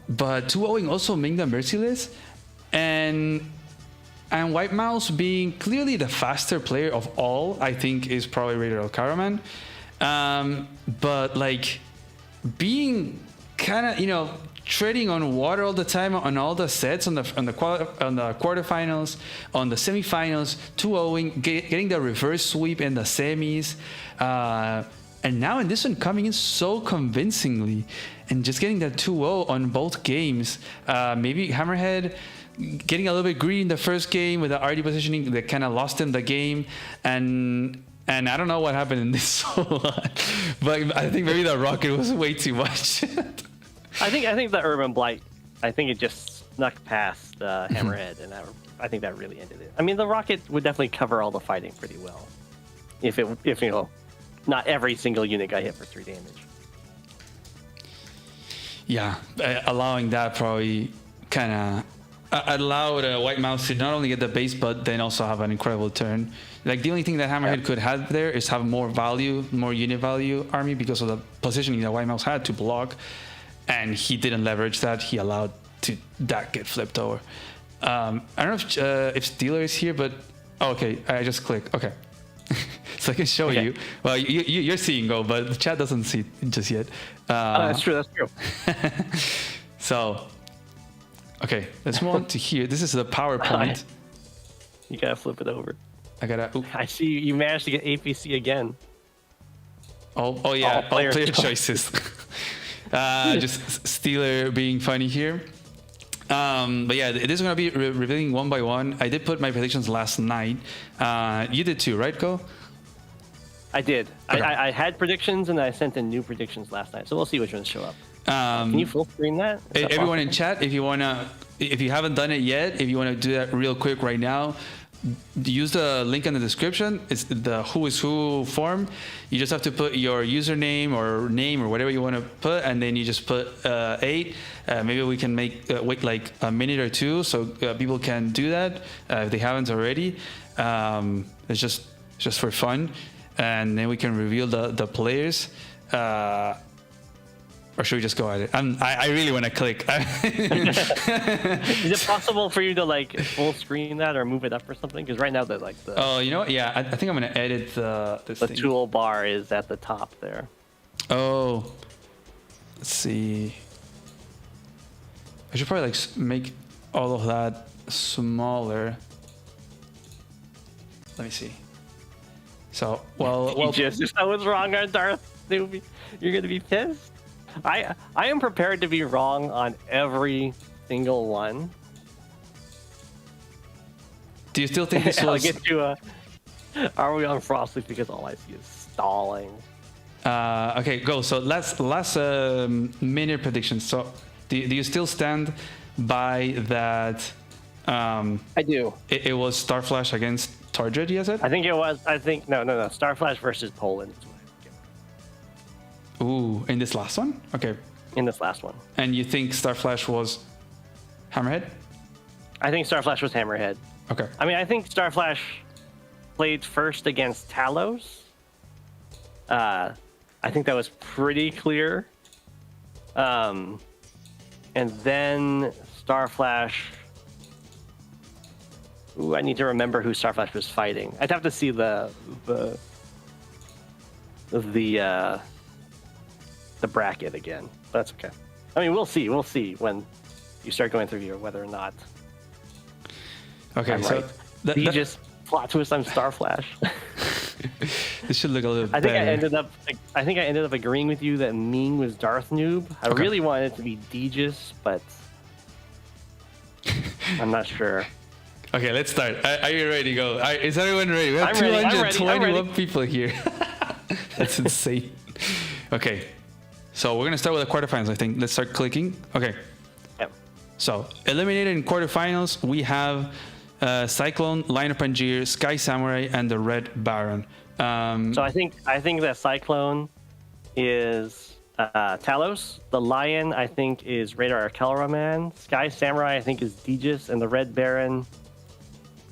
But 2-0ing also Ming the Merciless, and And White Mouse being clearly the faster player of all, I think is probably Raider El Caraman. But like being kind of, treading on water all the time on all the sets on the quarterfinals, on the semifinals, 2-0ing, getting the reverse sweep in the semis, and now in this one coming in so convincingly and just getting that 2-0 on both games. Maybe Hammerhead getting a little bit greedy in the first game with the RD positioning that kind of lost him the game, and I don't know what happened in this one, but I think maybe the rocket was way too much. I think the Urban Blight, I think it just snuck past Hammerhead, and I think that really ended it. I mean, the rocket would definitely cover all the fighting pretty well, if not every single unit got hit for 3 damage. Yeah, allowing that probably kind of allowed White Mouse to not only get the base, but then also have an incredible turn. Like the only thing that Hammerhead could have there is have more value, more unit value army because of the positioning that White Mouse had to block, and he didn't leverage that. He allowed that get flipped over. I don't know if Steeler is here, but okay, I just click. Okay, so I can show you. Well, you're seeing Go, but the chat doesn't see it just yet. That's true. So. Okay, let's move on to here. This is the PowerPoint. You gotta flip it over. Ooh. I see you managed to get APC again. Oh yeah, all player choices. Just Steeler being funny here. But yeah, it is gonna be revealing one by one. I did put my predictions last night. You did too, right, Go? I did. Okay. I had predictions and I sent in new predictions last night, so we'll see which ones show up. Can you full screen that? Everyone in chat, if you haven't done it yet, if you want to do that real quick right now, use the link in the description. It's the Who is Who form. You just have to put your username or name or whatever you want to put, and then you just put 8. Maybe we can wait like a minute or two so people can do that if they haven't already. It's just for fun, and then we can reveal the players. Or should we just go at it? I really want to click. Is it possible for you to like full screen that or move it up or something? Because right now Oh, you know what? Yeah, I think I'm gonna edit the toolbar is at the top there. Oh, let's see. I should probably like make all of that smaller. Let me see. So well, just if I was wrong on Darth, you're gonna be pissed. I am prepared to be wrong on every single one. Do you still think this was? I'll get to are we on Frostleaf because all I see is stalling. Okay, Go. So last minute predictions. So do you still stand by that? I do. It was Starflash against Tardred, you said? I think it was. No. Starflash versus Poland. Ooh, in this last one? Okay. In this last one. And you think Starflash was Hammerhead? I think Starflash was Hammerhead. Okay. I mean, I think Starflash played first against Talos. I think that was pretty clear. And then Starflash... Ooh, I need to remember who Starflash was fighting. I'd have to see the bracket again. But that's okay. I mean, we'll see when you start going through here whether or not. Okay, I'm so right. You just plot twist. I'm Starflash. This should look a little. I think I ended up agreeing with you that Ming was Darth Noob. I really wanted it to be Deegis, but I'm not sure. Okay, let's start. Are you ready to go? Is everyone ready? We have 221 people here. That's insane. Okay. So we're going to start with the quarterfinals, I think. Let's start clicking. Okay. Yep. So eliminated in quarterfinals, we have Cyclone, Line of Pangear, Sky Samurai, and the Red Baron. So I think that Cyclone is Talos. The Lion, I think, is Radar Kelraman. Sky Samurai, I think, is Deegis. And the Red Baron,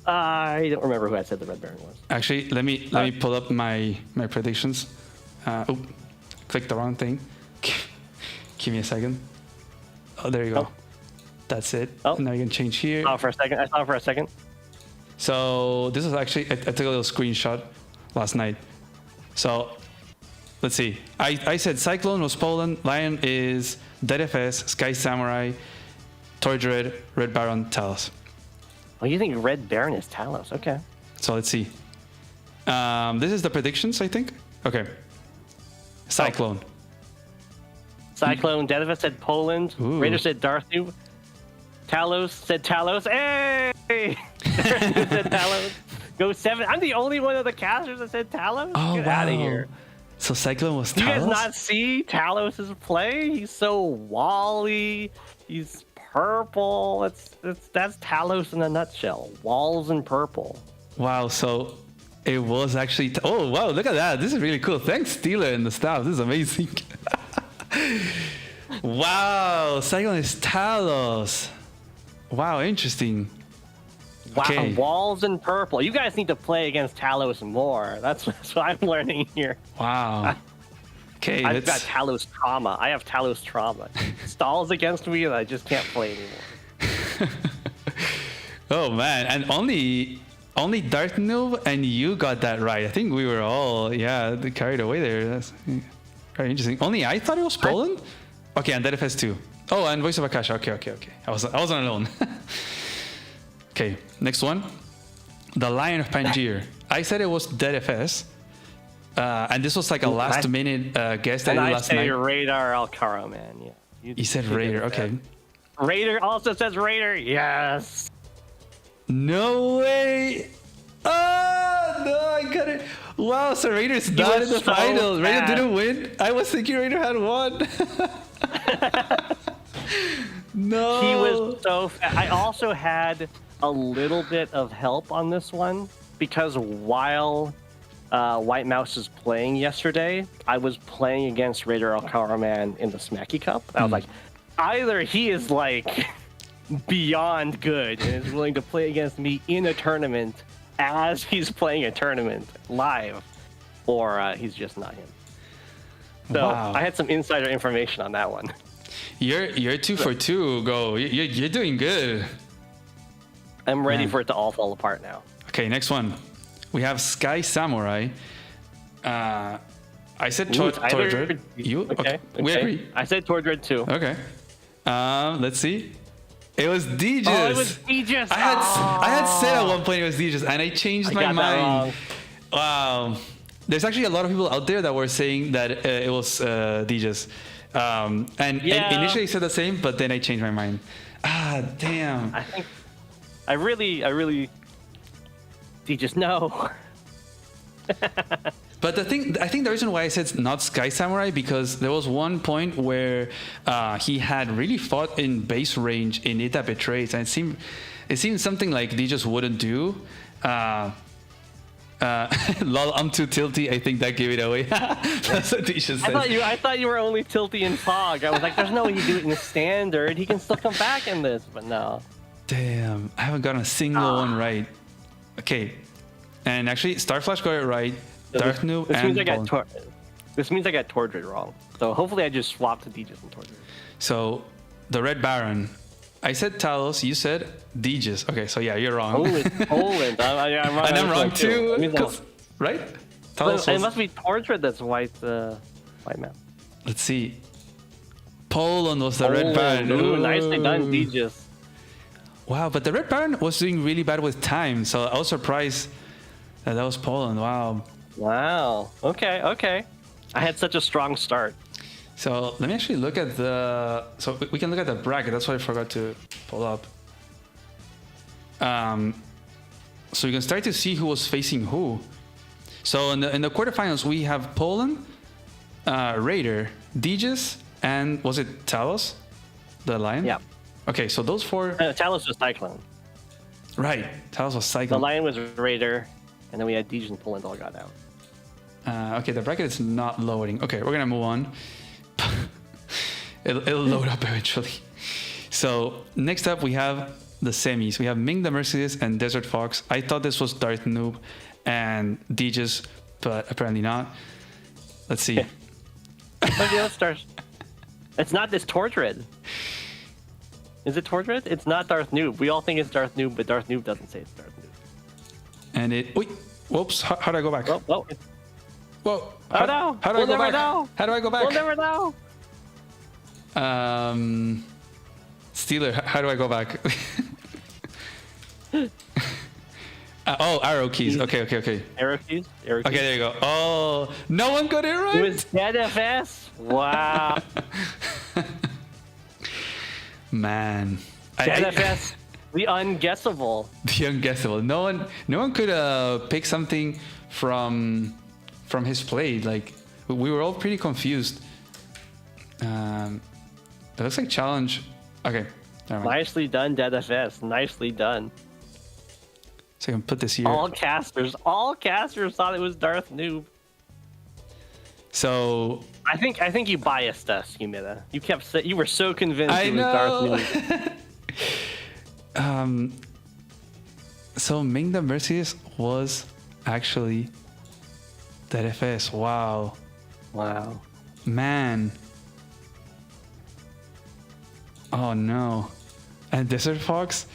I don't remember who I said the Red Baron was. Actually, let me pull up my predictions. Clicked the wrong thing. Give me a second. Oh, there you go. Oh. That's it. Oh. Now you can change here. I saw it for a second. So this is actually I took a little screenshot last night. So let's see. I said Cyclone was Poland, Lion is DFS, Sky Samurai, Tordred, Red Baron, Talos. Oh, you think Red Baron is Talos? Okay. So let's see. This is the predictions, I think. Okay. Cyclone. Cyclone, Denevith said Poland. Ooh. Raider said Darthu. Talos said Talos. Hey! Darthu said Talos. Go7. I'm the only one of the casters that said Talos. Oh, Get wow. out of here. So Cyclone was Talos? Do you guys not see Talos' play? He's so wally. He's purple. That's Talos in a nutshell. Walls and purple. Wow, so it was actually... oh, wow, look at that. This is really cool. Thanks, Steeler and the staff. This is amazing. Wow, Cyclone is Talos. Wow, interesting. Wow, Okay. walls and purple. You guys need to play against Talos more. That's what I'm learning here. Wow. Okay, I've got let's... Talos trauma. I have Talos trauma. Stalls against me and I just can't play anymore. Oh, man. And only Darth Noob and you got that right. I think we were all, carried away there. That's very interesting. Only I thought it was Poland? Okay, and DFS too. Oh, and Voice of Akasha. Okay. I wasn't alone. Okay, next one. The Lion of Pangaea. I said it was DFS. And this was like a last minute guess that And I did I last say night. Radar Alcaro, man. Yeah. You said did Raider, that. okay. Raider also says Raider. Yes. No way! Oh, no, I got it. Wow, so Raider's not in the so finals. Raider fast. didn't win. I was thinking Raider had won. No. He was so fast. I also had a little bit of help on this one because while White Mouse was playing yesterday, I was playing against Raider Alcaro Man in the Smacky Cup. I was like, either he is like beyond good and is willing to play against me in a tournament as he's playing a tournament live, or he's just not him. So Wow. I had some insider information on that one. You're 2 for 2, Go. You're doing good. I'm ready Man. for it to all fall apart now. Okay, next one. We have Sky Samurai. I said Ooh, it's either- Tordred. You? Okay. We agree. I said Tordred too. Okay. Let's see. It was Deegis. Oh, it was Aegis. I had said at one point it was Deegis, and I changed my got that mind. wrong. Wow. There's actually a lot of people out there that were saying that it was Deegis. And initially I said the same, but then I changed my mind. Ah, damn. I really Aegis, no. But I think the reason why I said not Sky Samurai, because there was one point where he had really fought in base range in Ita Betrays, and it seemed something like they just wouldn't do. Lol, I'm too tilty. I think that gave it away. That's what Tisha said. I thought you were only tilty in fog. I was like, there's no way you do it in the standard. He can still come back in this, but no. Damn, I haven't gotten a single one right. Okay, and actually, Starflash got it right. Dark Noob and Poland. This means I got Tordred wrong. So hopefully I just swapped to Deegis and Tordred. So the Red Baron. I said Talos. You said Deegis. Okay, so yeah, you're wrong. Oh, it's Poland. I'm wrong. And I'm wrong too. It means 'Cause- right? But Talos it was- must be Tordred that's white man. Let's see. Poland was the Red Baron. Ooh, nicely done, Deegis. Wow, but the Red Baron was doing really bad with time, so I was surprised that was Poland. Wow. Wow. Okay. I had such a strong start. So let me actually look at the. So we can look at the bracket. That's what I forgot to pull up. So you can start to see who was facing who. So in the quarterfinals we have Poland, Raider, Deegis, and was it Talos, the Lion? Yeah. Okay, so those four. Talos was Cyclone. Right, Talos was The Cyclone. Lion was Raider, and then we had Deegis and Poland all got out. Okay, the bracket is not loading. Okay, we're gonna move on. it'll load up eventually. So next up we have the semis. We have Ming the Merciless and Desert Fox. I thought this was Darth Noob and Deegis, but apparently not. Let's see. Okay, let's start. It's not this Tordred. Is it Tordred? It's not Darth Noob. We all think it's Darth Noob, but Darth Noob doesn't say it's Darth Noob. And it. Wait, whoops! How do I go back? Oh, oh. Whoa! Oh no! How do We'll I go never back? know. How do I go back? We'll never know. Steeler, how do I go back? Oh, arrow keys. Okay. Arrow keys. Okay, there you go. Oh, no one got it right. It was ZFS. Wow. Man. ZFS. The unguessable. The unguessable. No one could pick something from his play. Like we were all pretty confused. It looks like challenge. Okay. Never mind. Nicely done, ZFS. Nicely done. So I can put this here. All casters thought it was Darth Noob. So I think you biased us, Humida. You were so convinced I it was know. Darth Noob. So Ming the Merciless was actually that FS. Wow. Wow. Man. Oh no. And Desert Fox?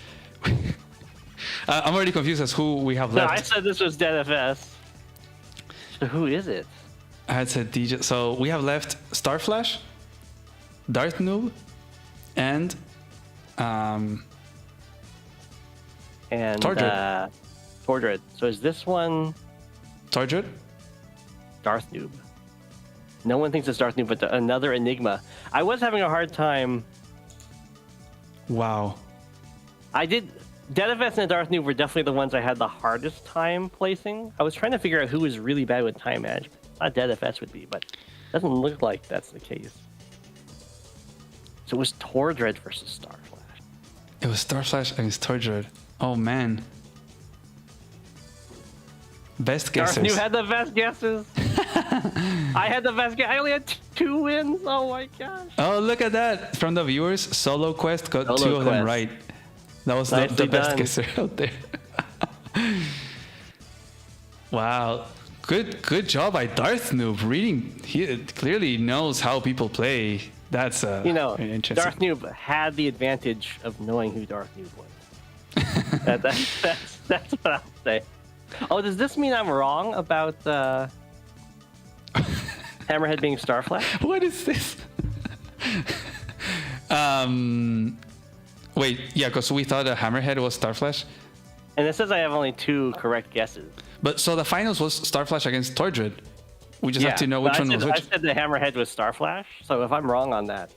I'm already confused as who we have No, left. I said this was ZFS. So who is it? I had said DJ. So we have left Starflash, Darth Noob, and Tordred. Tordred. So is this one Tordred? Darth Noob? No one thinks it's Darth Noob, but another Enigma. I was having a hard time. Wow. ZFS and Darth Noob were definitely the ones I had the hardest time placing. I was trying to figure out who was really bad with time management. I thought ZFS would be, but it doesn't look like that's the case. So it was Tordred versus Starflash. It was Starflash against Tordred. Oh man. Best guesses. Darth Noob had the best guesses. I had the best guess. I only had 2 wins. Oh my gosh. Oh, look at that. From the viewers, Solo Quest got Solo 2 of them Quest. right. That was Nicely the best done. guesser out there. Wow. Good job by Darth Noob. He clearly knows how people play. That's very interesting. Darth Noob had the advantage of knowing who Darth Noob was. That's what I'll say. Oh, does this mean I'm wrong about Hammerhead being Starflash? What is this? Wait, yeah, because we thought the Hammerhead was Starflash. And it says I have only 2 correct guesses. But so the finals was Starflash against Tordred. We just have to know which one was I which. said the Hammerhead was Starflash, so if I'm wrong on that,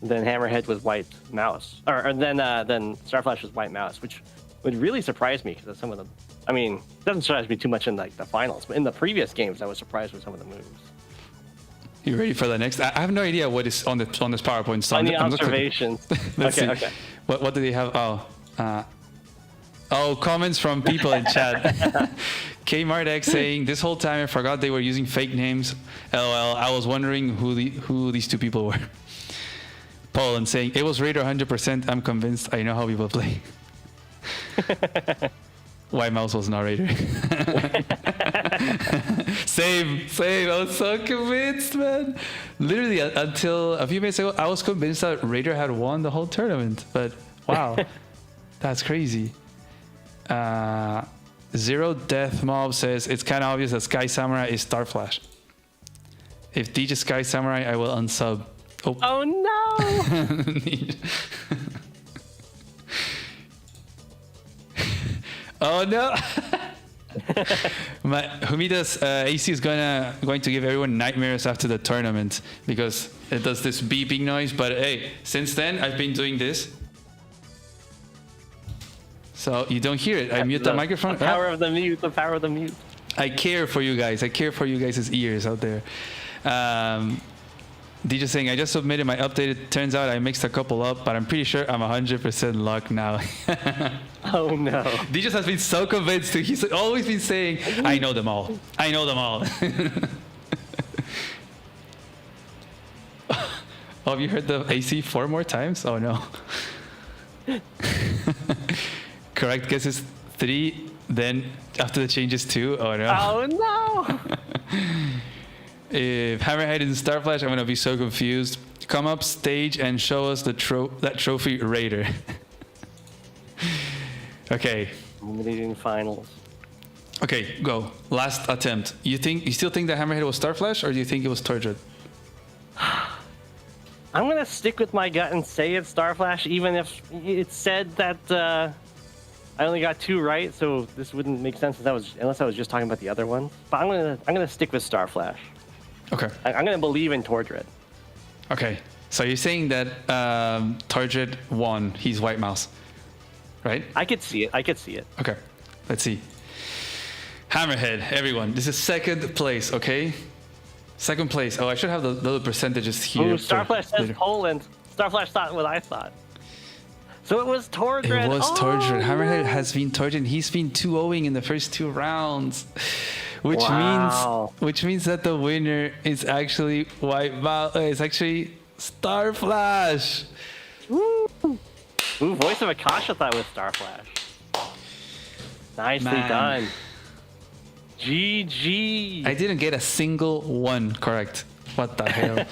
then Hammerhead was White Mouse. Or then Starflash was White Mouse, which would really surprise me because of some of them. I mean, it doesn't surprise me too much in like the finals, but in the previous games, I was surprised with some of the moves. You ready for the next? I have no idea what is on this PowerPoint. So Funny I'm looking- observations. Let's see. Okay. What do they have? Comments from people in chat. K Mardex saying, this whole time I forgot they were using fake names. LOL, I was wondering who these 2 people were. Poland saying, it was Raider 100%. I'm convinced I know how people play. White Mouse was not Raider. Same. I was so convinced, man. Literally, until a few minutes ago, I was convinced that Raider had won the whole tournament. But wow, that's crazy. Zero Death Mob says, it's kind of obvious that Sky Samurai is Starflash. If DJ Sky Samurai, I will unsub. Oh no! Oh no! Humida's AC is going to give everyone nightmares after the tournament because it does this beeping noise. But hey, since then I've been doing this, so you don't hear it. I mute the microphone. The power of the mute. The power of the mute. I care for you guys. I care for you guys' ears out there. DJ saying, I just submitted my updated. Turns out I mixed a couple up, but I'm pretty sure I'm 100% luck now. Oh no. DJ has been so convinced. He's always been saying, I know them all. I know them all. Oh, have you heard the AC 4 more times? Oh no. Correct guess is 3, then after the changes 2. Oh no. Oh no. If Hammerhead is Starflash, I'm gonna be so confused. Come up stage and show us that trophy Raider. Okay. Eliminating finals. Okay, go. Last attempt. You still think that Hammerhead was Starflash, or do you think it was Torjred? I'm gonna stick with my gut and say it's Starflash, even if it said that I only got 2 right, so this wouldn't make sense unless I was just talking about the other one. But I'm gonna stick with Starflash. Okay. I'm gonna believe in Torjred. Okay. So you're saying that Torjred won. He's White Mouse, right? I could see it. Okay. Let's see. Hammerhead, everyone. This is second place. Okay. Second place. Oh, I should have the little percentages here. Ooh, Starflash says later. Poland. Starflash thought what I thought. So it was Torjred. It was Oh! Torjred. Hammerhead has been Torjred. He's been 2-0ing in the first 2 rounds, which Wow. means that the winner is actually White Mouse. It's actually Starflash. Ooh, Voice of Akasha thought it was Starflash. Nicely Man. done. GG. I didn't get a single one correct. What the hell?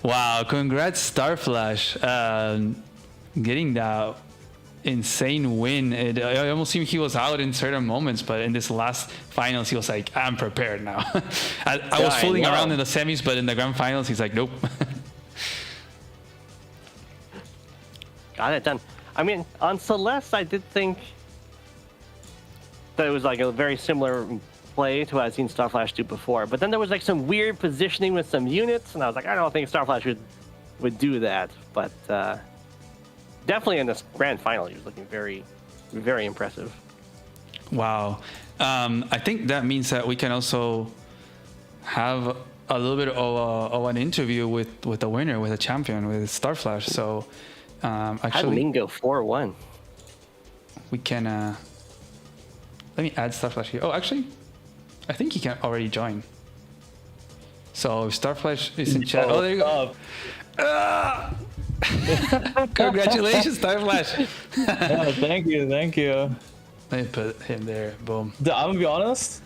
Wow, congrats Starflash. Getting that insane win. I almost seemed he was out in certain moments, but in this last finals, he was like, I'm prepared now. I was fooling around in the semis, but in the grand finals, he's like, nope. Got it done. I mean, on Celeste, I did think that it was like a very similar play to what I'd seen Starflash do before. But then there was like some weird positioning with some units, and I was like, I don't think Starflash would do that. But definitely in this grand final, he was looking very, very impressive. Wow. I think that means that we can also have a little bit of an interview with the winner, with the champion, with Starflash. So Had actually, Mingo 4-1. we can. Let me add Starflash here. Oh, actually, I think he can already join. So Starflash is in chat. Oh, there you go. Ah! Congratulations, Starflash. Yeah, thank you. Let me put him there. Boom. I'm gonna be honest.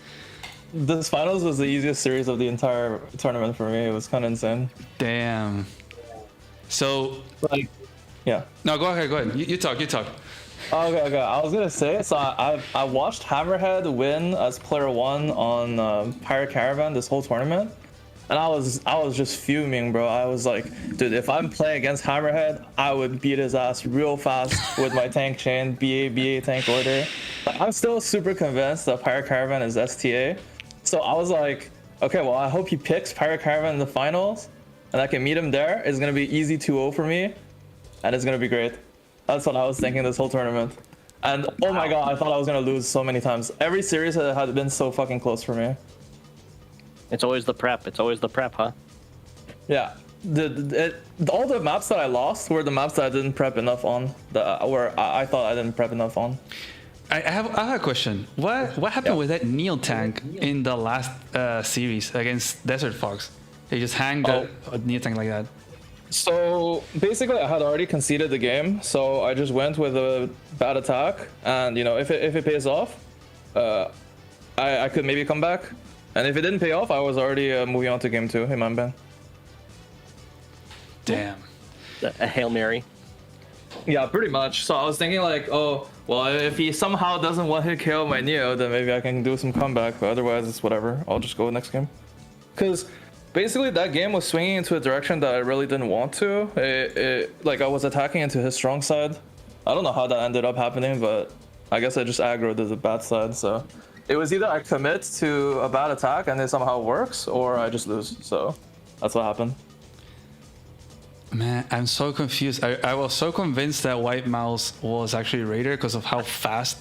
This finals was the easiest series of the entire tournament for me. It was kind of insane. Damn. So, Like, yeah. no, go ahead. You talk. Okay. I was gonna say, so I watched Hammerhead win as player 1 on Pirate Caravan this whole tournament, and I was just fuming, bro. I was like, dude, if I'm playing against Hammerhead, I would beat his ass real fast with my tank chain, BA tank order. Like, I'm still super convinced that Pirate Caravan is STA. So I was like, okay, well, I hope he picks Pirate Caravan in the finals, and I can meet him there. It's gonna be easy 2-0 for me, and it's gonna be great. That's what I was thinking this whole tournament. And oh my god, I thought I was gonna lose so many times. Every series had been so fucking close for me. It's always the prep, huh? Yeah. All the maps that I lost were the maps that I didn't prep enough on. Where I thought I didn't prep enough on. I have a question. What happened with that Neo tank in the last series against Desert Fox? They just hang the Neo tank like that. So basically, I had already conceded the game, so I just went with a bad attack, and if it pays off, I could maybe come back, and if it didn't pay off, I was already moving on to game 2 in Manban. Damn. A Hail Mary. Yeah, pretty much. So I was thinking like, oh, well, if he somehow doesn't one-hit KO my Neo, then maybe I can do some comeback, but otherwise it's whatever. I'll just go next game. Because basically that game was swinging into a direction that I really didn't want to. Like I was attacking into his strong side. I don't know how that ended up happening, but I guess I just aggroed to the bad side. So it was either I commit to a bad attack and it somehow works, or I just lose. So that's what happened. Man, I'm so confused. I was so convinced that White Mouse was actually Raider because of how fast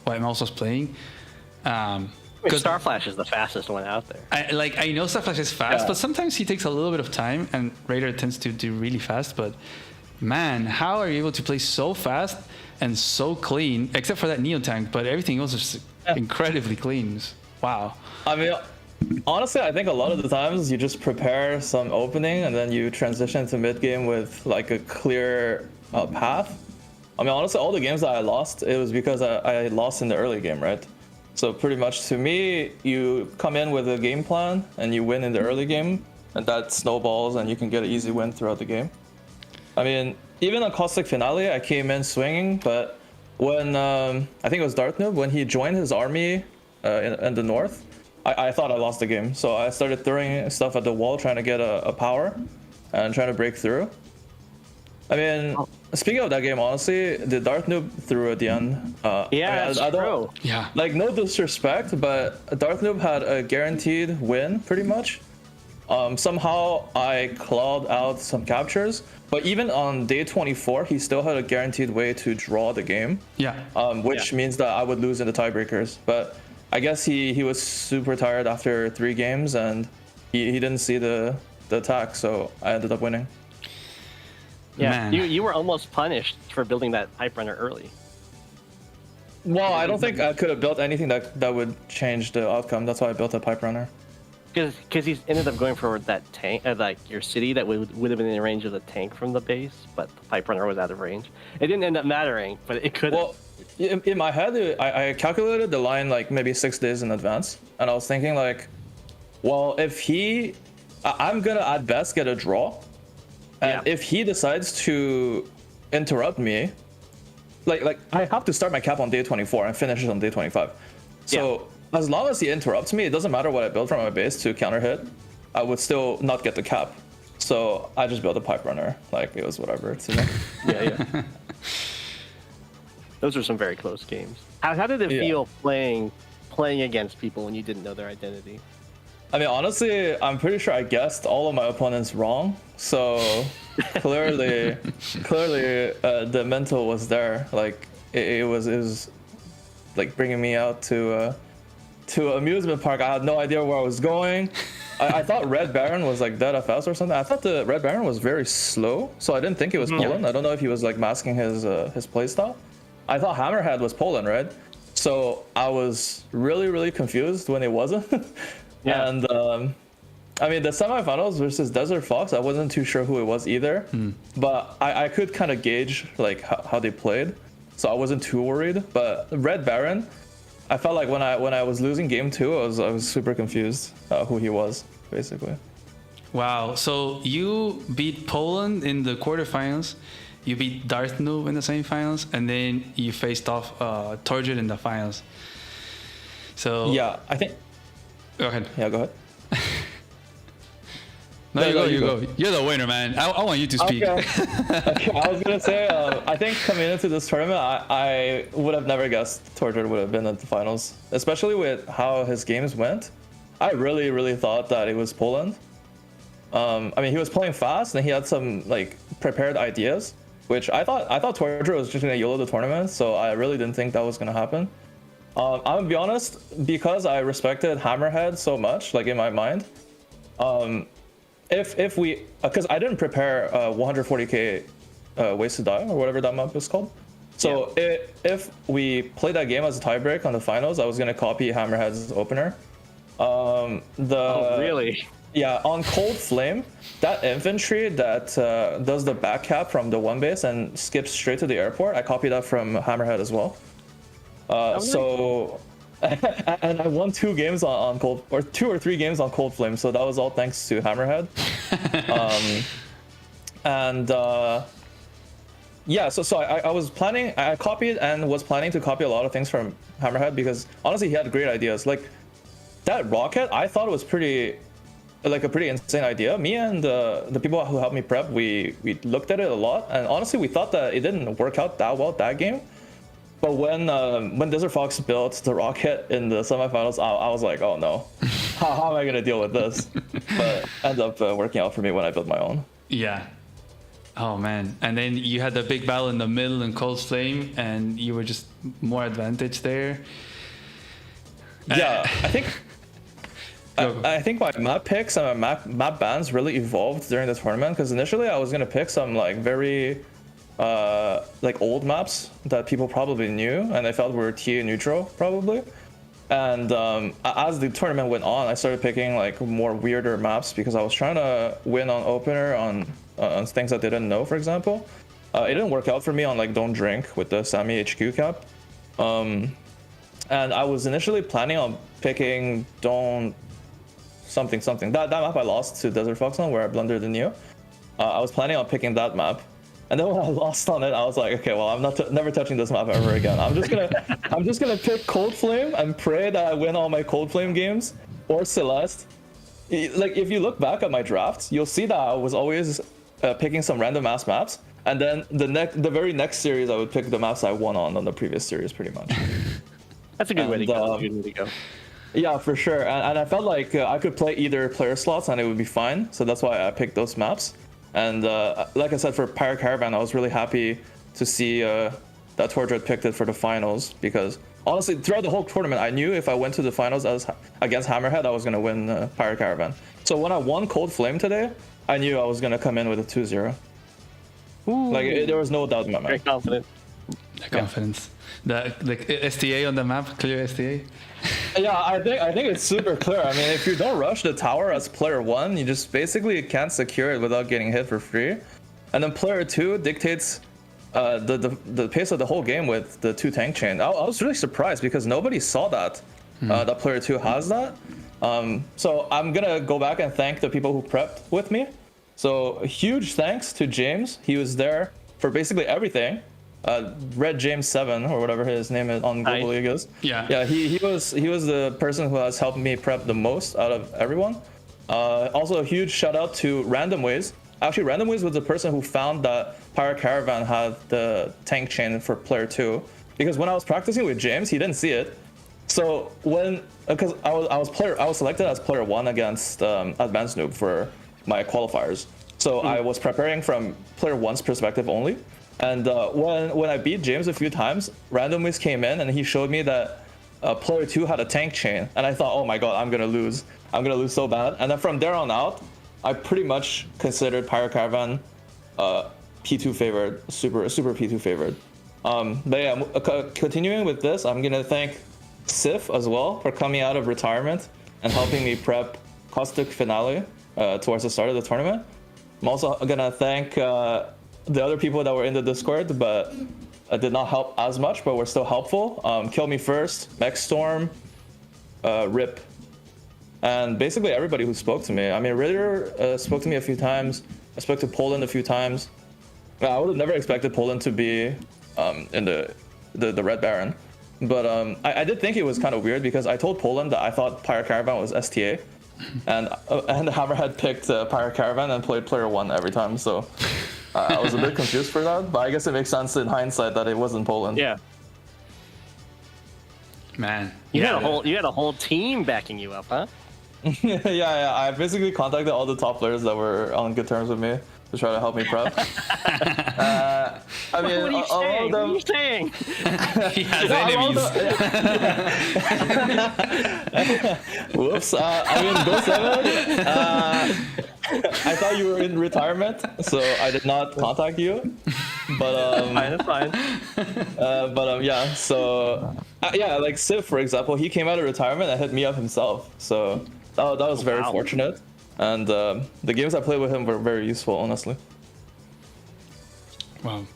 White Mouse was playing. Because Starflash is the fastest one out there. I know Starflash is fast, but sometimes he takes a little bit of time, and Raider tends to do really fast. But man, how are you able to play so fast and so clean, except for that Neo tank? But everything else is incredibly clean. Wow. I mean, honestly, I think a lot of the times you just prepare some opening and then you transition to mid game with like a clear path. I mean, honestly, all the games that I lost, it was because I lost in the early game, right? So pretty much to me, you come in with a game plan and you win in the early game, and that snowballs and you can get an easy win throughout the game. I mean, even on Caustic Finale, I came in swinging, but when I think it was Dark Noob, when he joined his army in the north, I thought I lost the game. So I started throwing stuff at the wall, trying to get a power and trying to break through. I mean, speaking of that game, honestly, the Dark Noob threw at the end. Yeah, I don't, true. Yeah. like, no disrespect, but Dark Noob had a guaranteed win, pretty much. Somehow I clawed out some captures, but even on day 24, he still had a guaranteed way to draw the game. Yeah. Which means that I would lose in the tiebreakers. But I guess he was super tired after 3 games, and he didn't see the attack, so I ended up winning. Yeah, Man. you were almost punished for building that pipe runner early. Well, I don't think I could have built anything that would change the outcome. That's why I built a pipe runner. Because he ended up going for that tank, like your city that would have been in the range of the tank from the base, but the pipe runner was out of range. It didn't end up mattering, but it could. Well, in my head, I calculated the line like maybe 6 days in advance, and I was thinking like, well, if I'm gonna at best get a draw, and if he decides to interrupt me, like I have to start my cap on day 24 and finish it on day 25. So as long as he interrupts me, it doesn't matter what I build from my base to counter hit, I would still not get the cap. So I just built a pipe runner, like it was whatever to me. Yeah. Those were some very close games. How did it feel playing against people when you didn't know their identity? I mean, honestly, I'm pretty sure I guessed all of my opponents wrong. So clearly, the mental was there. Like it was like bringing me out to an amusement park. I had no idea where I was going. I thought Red Baron was like dead FS or something. I thought the Red Baron was very slow, so I didn't think it was Poland. I don't know if he was like masking his playstyle. I thought Hammerhead was Poland, right? So I was really confused when it wasn't. Yeah. And I mean, the semifinals versus Desert Fox, I wasn't too sure who it was either, but I could kind of gauge like how they played, so I wasn't too worried. But Red Baron, I felt like when I was losing game 2, I was super confused who he was, basically. Wow. So you beat Poland in the quarterfinals, you beat Darth Noob in the semifinals, and then you faced off Torjit in the finals. So Yeah, I think. Go ahead. Yeah, go ahead. No, you go. You're the winner, man. I want you to speak. Okay, I was gonna say, I think coming into this tournament, I would have never guessed Torjit would have been at the finals, especially with how his games went. I really thought that it was Poland. I mean, he was playing fast and he had some like prepared ideas, which I thought Torjit was just gonna YOLO the tournament, so I really didn't think that was gonna happen. I'm gonna be honest, because I respected Hammerhead so much, like in my mind, if we, because I didn't prepare 140k ways to die or whatever that map is called. So if we play that game as a tiebreak on the finals, I was gonna copy Hammerhead's opener. Oh, really? Yeah, on Cold Flame, that infantry that does the back cap from the 1 base and skips straight to the airport, I copied that from Hammerhead as well. So, and I won 2 games on Cold, or 2 or 3 games on Cold Flame, so that was all thanks to Hammerhead. Yeah, so I was planning, I copied and was planning to copy a lot of things from Hammerhead because honestly he had great ideas. Like that rocket, I thought it was pretty insane idea. Me and the people who helped me prep, we looked at it a lot, and honestly we thought that it didn't work out that well that game. But when Desert Fox built the rocket in the semifinals, I was like, oh no, how am I gonna deal with this? But it ended up working out for me when I built my own. Yeah. Oh man. And then you had the big battle in the middle in Cold Flame, and you were just more advantaged there. Yeah, I think. I think my map picks and my map bans really evolved during the tournament, because initially I was gonna pick some like very like old maps that people probably knew and I felt were TA neutral probably. And as the tournament went on, I started picking like more weirder maps because I was trying to win on opener on things I didn't know, for example. It didn't work out for me on like Don't Drink with the Sammy HQ cap. And I was initially planning on picking Don't something. That map I lost to Desert Fox on, where I blundered the Neo. I was planning on picking that map. And then when I lost on it, I was like, okay, well, I'm not never touching this map ever again. I'm just gonna pick Cold Flame and pray that I win all my Cold Flame games or Celeste. Like if you look back at my drafts, you'll see that I was always picking some random ass maps, and then the very next series I would pick the maps I won on the previous series, pretty much. That's a good way to go. That's a good way to go. Yeah, for sure. And I felt like I could play either player slots and it would be fine. So that's why I picked those maps. And like I said, for Pirate Caravan, I was really happy to see that Tordred picked it for the finals, because honestly, throughout the whole tournament, I knew if I went to the finals against Hammerhead, I was going to win Pirate Caravan. So when I won Cold Flame today, I knew I was going to come in with a 2-0. Like, there was no doubt in my mind. Very confident. The confidence. The STA on the map, clear STA. Yeah, I think it's super clear. I mean, if you don't rush the tower as player 1, you just basically can't secure it without getting hit for free. And then player 2 dictates the pace of the whole game with the 2 tank chain. I was really surprised because nobody saw that, that player 2 has that. So I'm gonna go back and thank the people who prepped with me. So huge thanks to James. He was there for basically everything. Red James 7 or whatever his name is on Global League is. Yeah. He was the person who has helped me prep the most out of everyone. Also a huge shout out to Random Ways. Actually, Random Ways was the person who found that Pirate Caravan had the tank chain for player 2, because when I was practicing with James, he didn't see it. So because I was selected as player 1 against Advanced Noob for my qualifiers. So I was preparing from player 1's perspective only. And when I beat James a few times, Randomways came in and he showed me that player 2 had a tank chain, and I thought, oh my god, I'm gonna lose so bad. And then from there on out, I pretty much considered Pirate Caravan P2 favored, super P2 favored. But yeah, continuing with this, I'm gonna thank Sif as well for coming out of retirement and helping me prep Caustic Finale towards the start of the tournament. I'm also gonna thank the other people that were in the Discord, but did not help as much, but were still helpful. Kill Me First, Mech Storm, Rip, and basically everybody who spoke to me. I mean, Ritter spoke to me a few times. I spoke to Poland a few times. I would have never expected Poland to be in the Red Baron, but I did think it was kind of weird because I told Poland that I thought Pirate Caravan was STA, and Hammerhead picked Pirate Caravan and played player 1 every time. So. I was a bit confused for that, but I guess it makes sense in hindsight that it wasn't Poland. Yeah. Man, you had a whole team backing you up, huh? yeah. I basically contacted all the top players that were on good terms with me to try to help me prep. I mean, what are you saying? he has enemies. Whoops. I mean, Go7. I thought you were in retirement, so I did not contact you. But That's fine. Yeah. So yeah, like Civ, for example, he came out of retirement and hit me up himself. So that was very fortunate. And the games I played with him were very useful, honestly. Wow,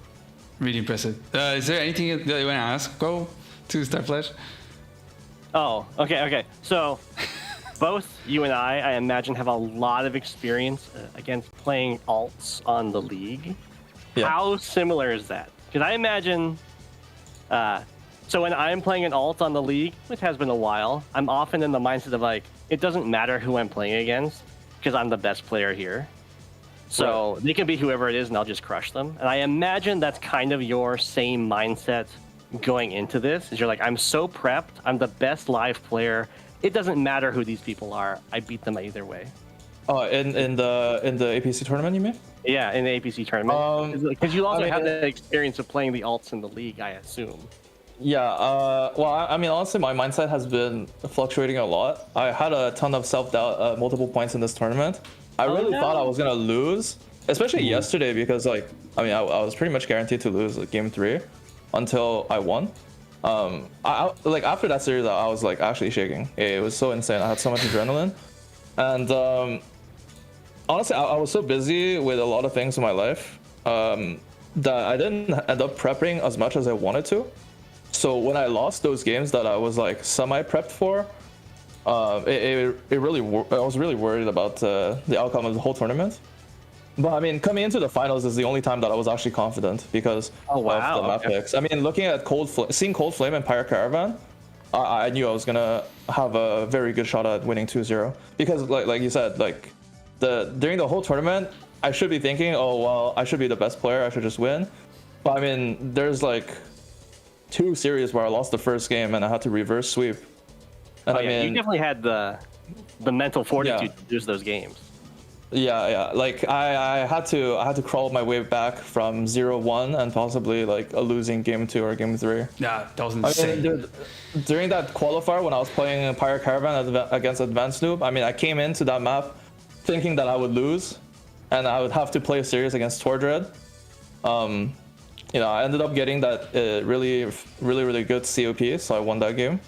really impressive. Is there anything that you want to ask? Go to Starflash. Oh, okay. So, both you and I imagine, have a lot of experience against playing alts on the league. Yeah. How similar is that? Because I imagine, so when I'm playing an alt on the league, which has been a while, I'm often in the mindset of like, it doesn't matter who I'm playing against, because I'm the best player here. So They can be whoever it is, and I'll just crush them. And I imagine that's kind of your same mindset going into this. Is you're like, I'm so prepped, I'm the best live player. It doesn't matter who these people are. I beat them either way. Oh, in the APC tournament, you mean? Yeah, in the APC tournament. Because you also have the experience of playing the alts in the league, I assume. Yeah. Well, I mean, honestly, my mindset has been fluctuating a lot. I had a ton of self-doubt, multiple points in this tournament. I really thought I was gonna lose, especially yesterday, because I was pretty much guaranteed to lose game 3 until I won. Like after that series, I was like actually shaking. It was so insane. I had so much adrenaline, and honestly, I was so busy with a lot of things in my life that I didn't end up prepping as much as I wanted to. So when I lost those games that I was like semi-prepped for, I was really worried about the outcome of the whole tournament. But I mean, coming into the finals is the only time that I was actually confident because of the map picks. I mean, looking at seeing Cold Flame and Pyre Caravan, I knew I was gonna have a very good shot at winning 2-0 because, like you said, like during the whole tournament, I should be thinking, oh well, I should be the best player, I should just win. But I mean, there's like 2 series where I lost the first game and I had to reverse sweep. And I mean, you definitely had the mental fortitude to lose those games. Yeah. Like I had to crawl my way back from 0-1 and possibly like a losing game 2 or game 3. Yeah, that was insane. I mean, during that qualifier when I was playing Pyre Caravan against Advanced Noob, I mean, I came into that map thinking that I would lose, and I would have to play a series against Tordred. I ended up getting that really good COP, so I won that game.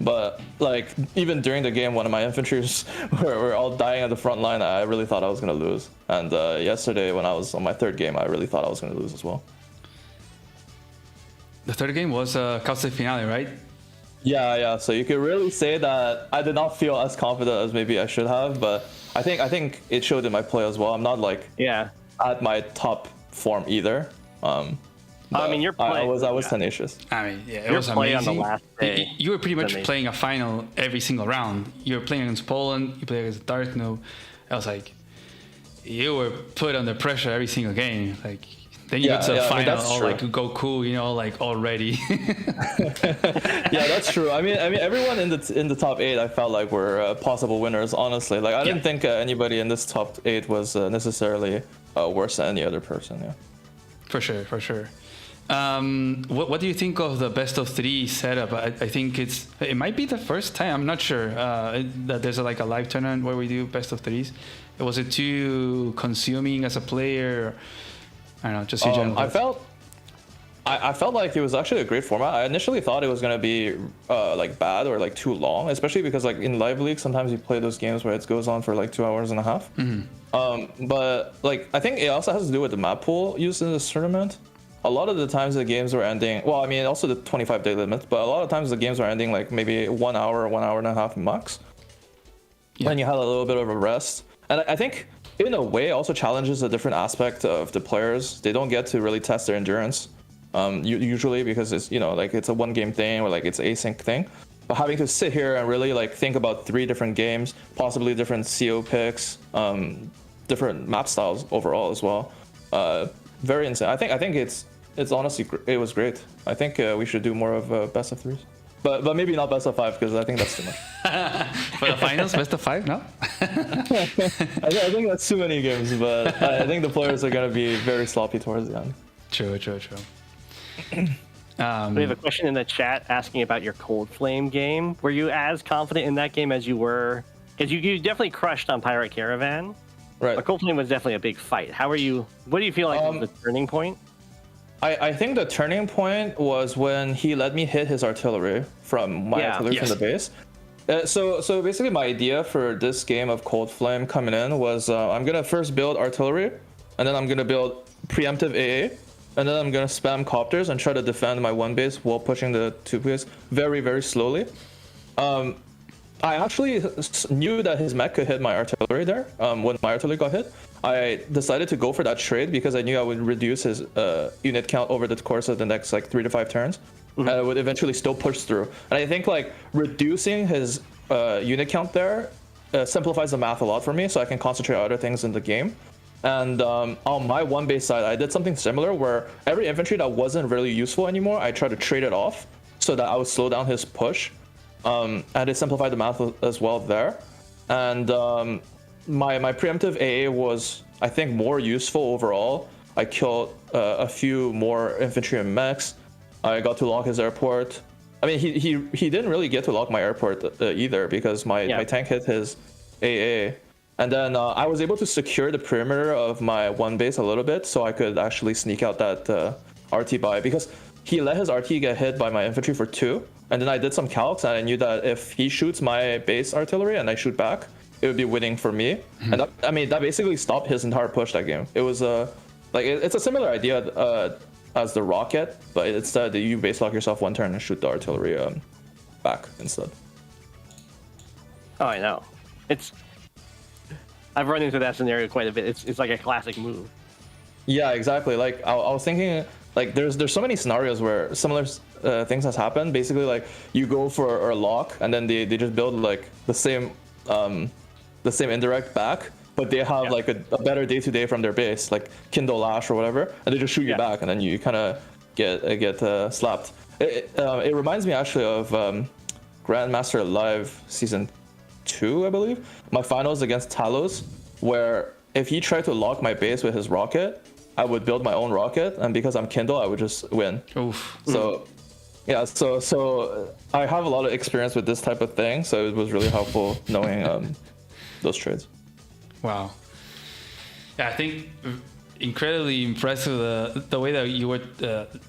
But like even during the game, one of my infantries were all dying at the front line. I really thought I was gonna lose. And yesterday, when I was on my 3rd game, I really thought I was gonna lose as well. The 3rd game was Causa Finale, right? Yeah. So you could really say that I did not feel as confident as maybe I should have, but I think it showed in my play as well. I'm not like at my top form either. I mean, you're playing. I was tenacious. I mean, yeah, it your was play amazing. On the last day you were pretty much playing a final every single round. You were playing against Poland. You played against Dark Noob. I was like, you were put under pressure every single game. Like then you get to the final, all like go cool, like already. Yeah, that's true. I mean, everyone in the top 8, I felt like were possible winners. Honestly, like I didn't think anybody in this top 8 was necessarily worse than any other person. Yeah. For sure. What do you think of the best of 3 setup? I think it might be the first time, I'm not sure, that there's a live tournament where we do best of 3s. Was it too consuming as a player? I don't know, just your general. I felt like it was actually a great format. I initially thought it was gonna be like bad or like too long, especially because like in live league sometimes you play those games where it goes on for like 2 hours and a half. But like I think it also has to do with the map pool used in this tournament. A lot of the times the games were ending, well, I mean also the 25-day limit, but a lot of times the games were ending like maybe 1 hour or 1 hour and a half max. Yeah. And you had a little bit of a rest. And I think in a way also challenges a different aspect of the players. They don't get to really test their endurance. Usually because it's like it's a 1 game thing or like it's async thing, but having to sit here and really like think about 3 different games, possibly different CO picks, different map styles overall as well, very insane. I think it's honestly it was great. I think we should do more of best of 3s, but maybe not best of 5 because I think that's too much. For the finals, best of 5 now. I think that's too many games, but I think the players are going to be very sloppy towards the end. True. We have a question in the chat asking about your Cold Flame game. Were you as confident in that game as you were? Because you definitely crushed on Pirate Caravan. Right. But Cold Flame was definitely a big fight. How are you? What do you feel like was the turning point? I think the turning point was when he let me hit his artillery from my artillery from the base. So basically my idea for this game of Cold Flame coming in was I'm gonna first build artillery, and then I'm gonna build preemptive AA, and then I'm gonna spam copters and try to defend my 1 base while pushing the 2 base very, very slowly. I actually knew that his mech could hit my artillery there. When my artillery got hit, I decided to go for that trade because I knew I would reduce his unit count over the course of the next like 3 to 5 turns, and I would eventually still push through. And I think like reducing his unit count there simplifies the math a lot for me, so I can concentrate on other things in the game. And on my 1 base side, I did something similar where every infantry that wasn't really useful anymore, I tried to trade it off so that I would slow down his push. And it simplified the math as well there. And my preemptive AA was, I think, more useful overall. I killed a few more infantry and mechs. I got to lock his airport. I mean, he didn't really get to lock my airport either because my tank hit his AA. And then I was able to secure the perimeter of my 1 base a little bit so I could actually sneak out that RT buy because he let his RT get hit by my infantry for 2. And then I did some calcs and I knew that if he shoots my base artillery and I shoot back, it would be winning for me. And that basically stopped his entire push that game. It was it's a similar idea as the rocket, but instead you base lock yourself 1 turn and shoot the artillery back instead. Oh, I know. I've run into that scenario quite a bit. It's like a classic move. Yeah, exactly. Like I was thinking, like there's so many scenarios where similar things has happened. Basically, like you go for a lock, and then they just build like the same indirect back, but they have like a better day-to-day from their base, like Kindle Lash or whatever, and they just shoot you back, and then you kind of get slapped. It reminds me actually of Grandmaster Live Season 2, I believe. My finals against Talos, where if he tried to lock my base with his rocket, I would build my own rocket, and because I'm Kindle, I would just win. Oof. So, yeah, so I have a lot of experience with this type of thing, so it was really helpful knowing those trades. Wow. Yeah, I think incredibly impressive the way that you were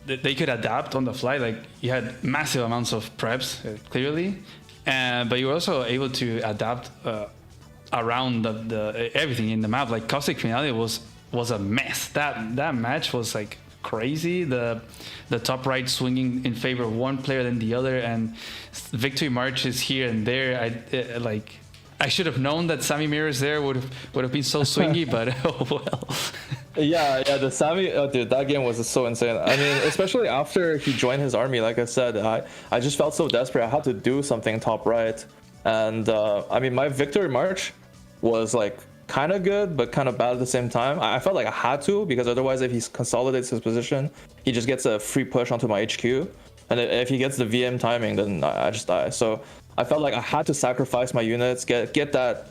they could adapt on the fly. Like you had massive amounts of preps, clearly, but you were also able to adapt around the everything in the map. Like Caustic Finale was a mess. That match was like crazy. The top right swinging in favor of one player than the other, and victory marches here and there. I should have known that Sammy Mirrors there would have been so swingy, but oh well. Yeah, the Sammy, dude, that game was so insane. I mean, especially after he joined his army, like I said, I just felt so desperate. I had to do something top right, and I mean, my victory march was like kind of good, but kind of bad at the same time. I felt like I had to, because otherwise, if he consolidates his position, he just gets a free push onto my HQ, and if he gets the VM timing, then I just die. So I felt like I had to sacrifice my units, get that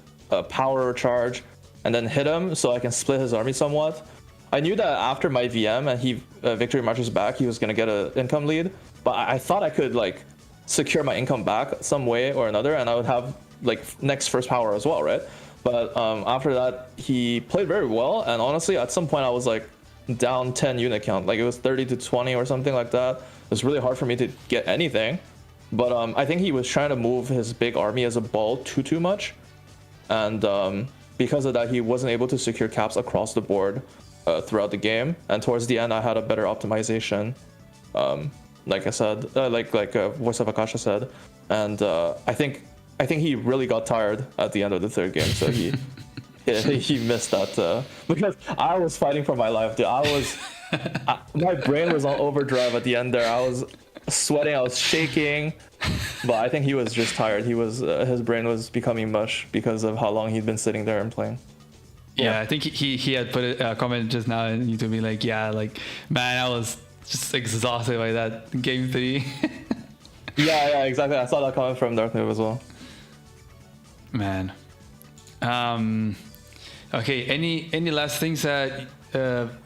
power charge, and then hit him so I can split his army somewhat. I knew that after my VM and he victory marches back, he was gonna get an income lead, but I thought I could like secure my income back some way or another, and I would have like next first power as well, right? But after that, he played very well, and honestly, at some point I was like down 10 unit count, like it was 30 to 20 or something like that. It was really hard for me to get anything. But I think he was trying to move his big army as a ball too much, and because of that, he wasn't able to secure caps across the board throughout the game. And towards the end, I had a better optimization, like I said, like Voice of Akasha said, and I think he really got tired at the end of the third game, so he missed that because I was fighting for my life, dude. My brain was on overdrive at the end there. I was sweating, I was shaking, but I think he was just tired. He was his brain was becoming mush because of how long he'd been sitting there and playing. Yeah, I think he had put a comment just now on YouTube, me like, yeah, like, man, I was just exhausted by that game 3. yeah, exactly. I saw that comment from Dark Noob as well. Man. Okay, any last things that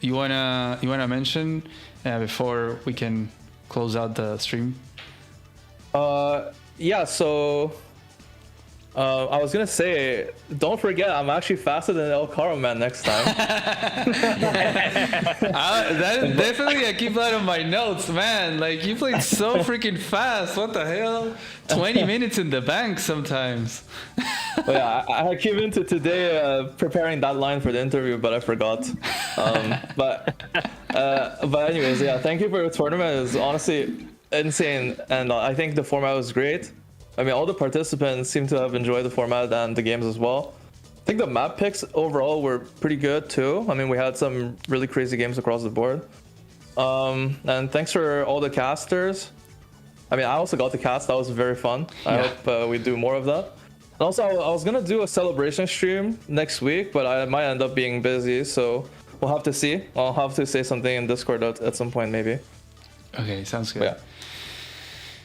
you wanna mention before we can close out the stream? Yeah, so I was gonna say, don't forget, I'm actually faster than El Caro Man next time. That is definitely I keep that on my notes, man. Like, you played so freaking fast. What the hell? 20 minutes in the bank sometimes. But yeah, I came into today preparing that line for the interview, but I forgot. But anyways, yeah, thank you for your tournament. It was honestly insane, and I think the format was great. I mean, all the participants seem to have enjoyed the format and the games as well. I think the map picks overall were pretty good too. I mean, we had some really crazy games across the board. And thanks for all the casters. I mean, I also got the cast. That was very fun. I hope we do more of that. And also, I was gonna do a celebration stream next week, but I might end up being busy, so we'll have to see. I'll have to say something in Discord at some point, maybe. Okay, sounds good. But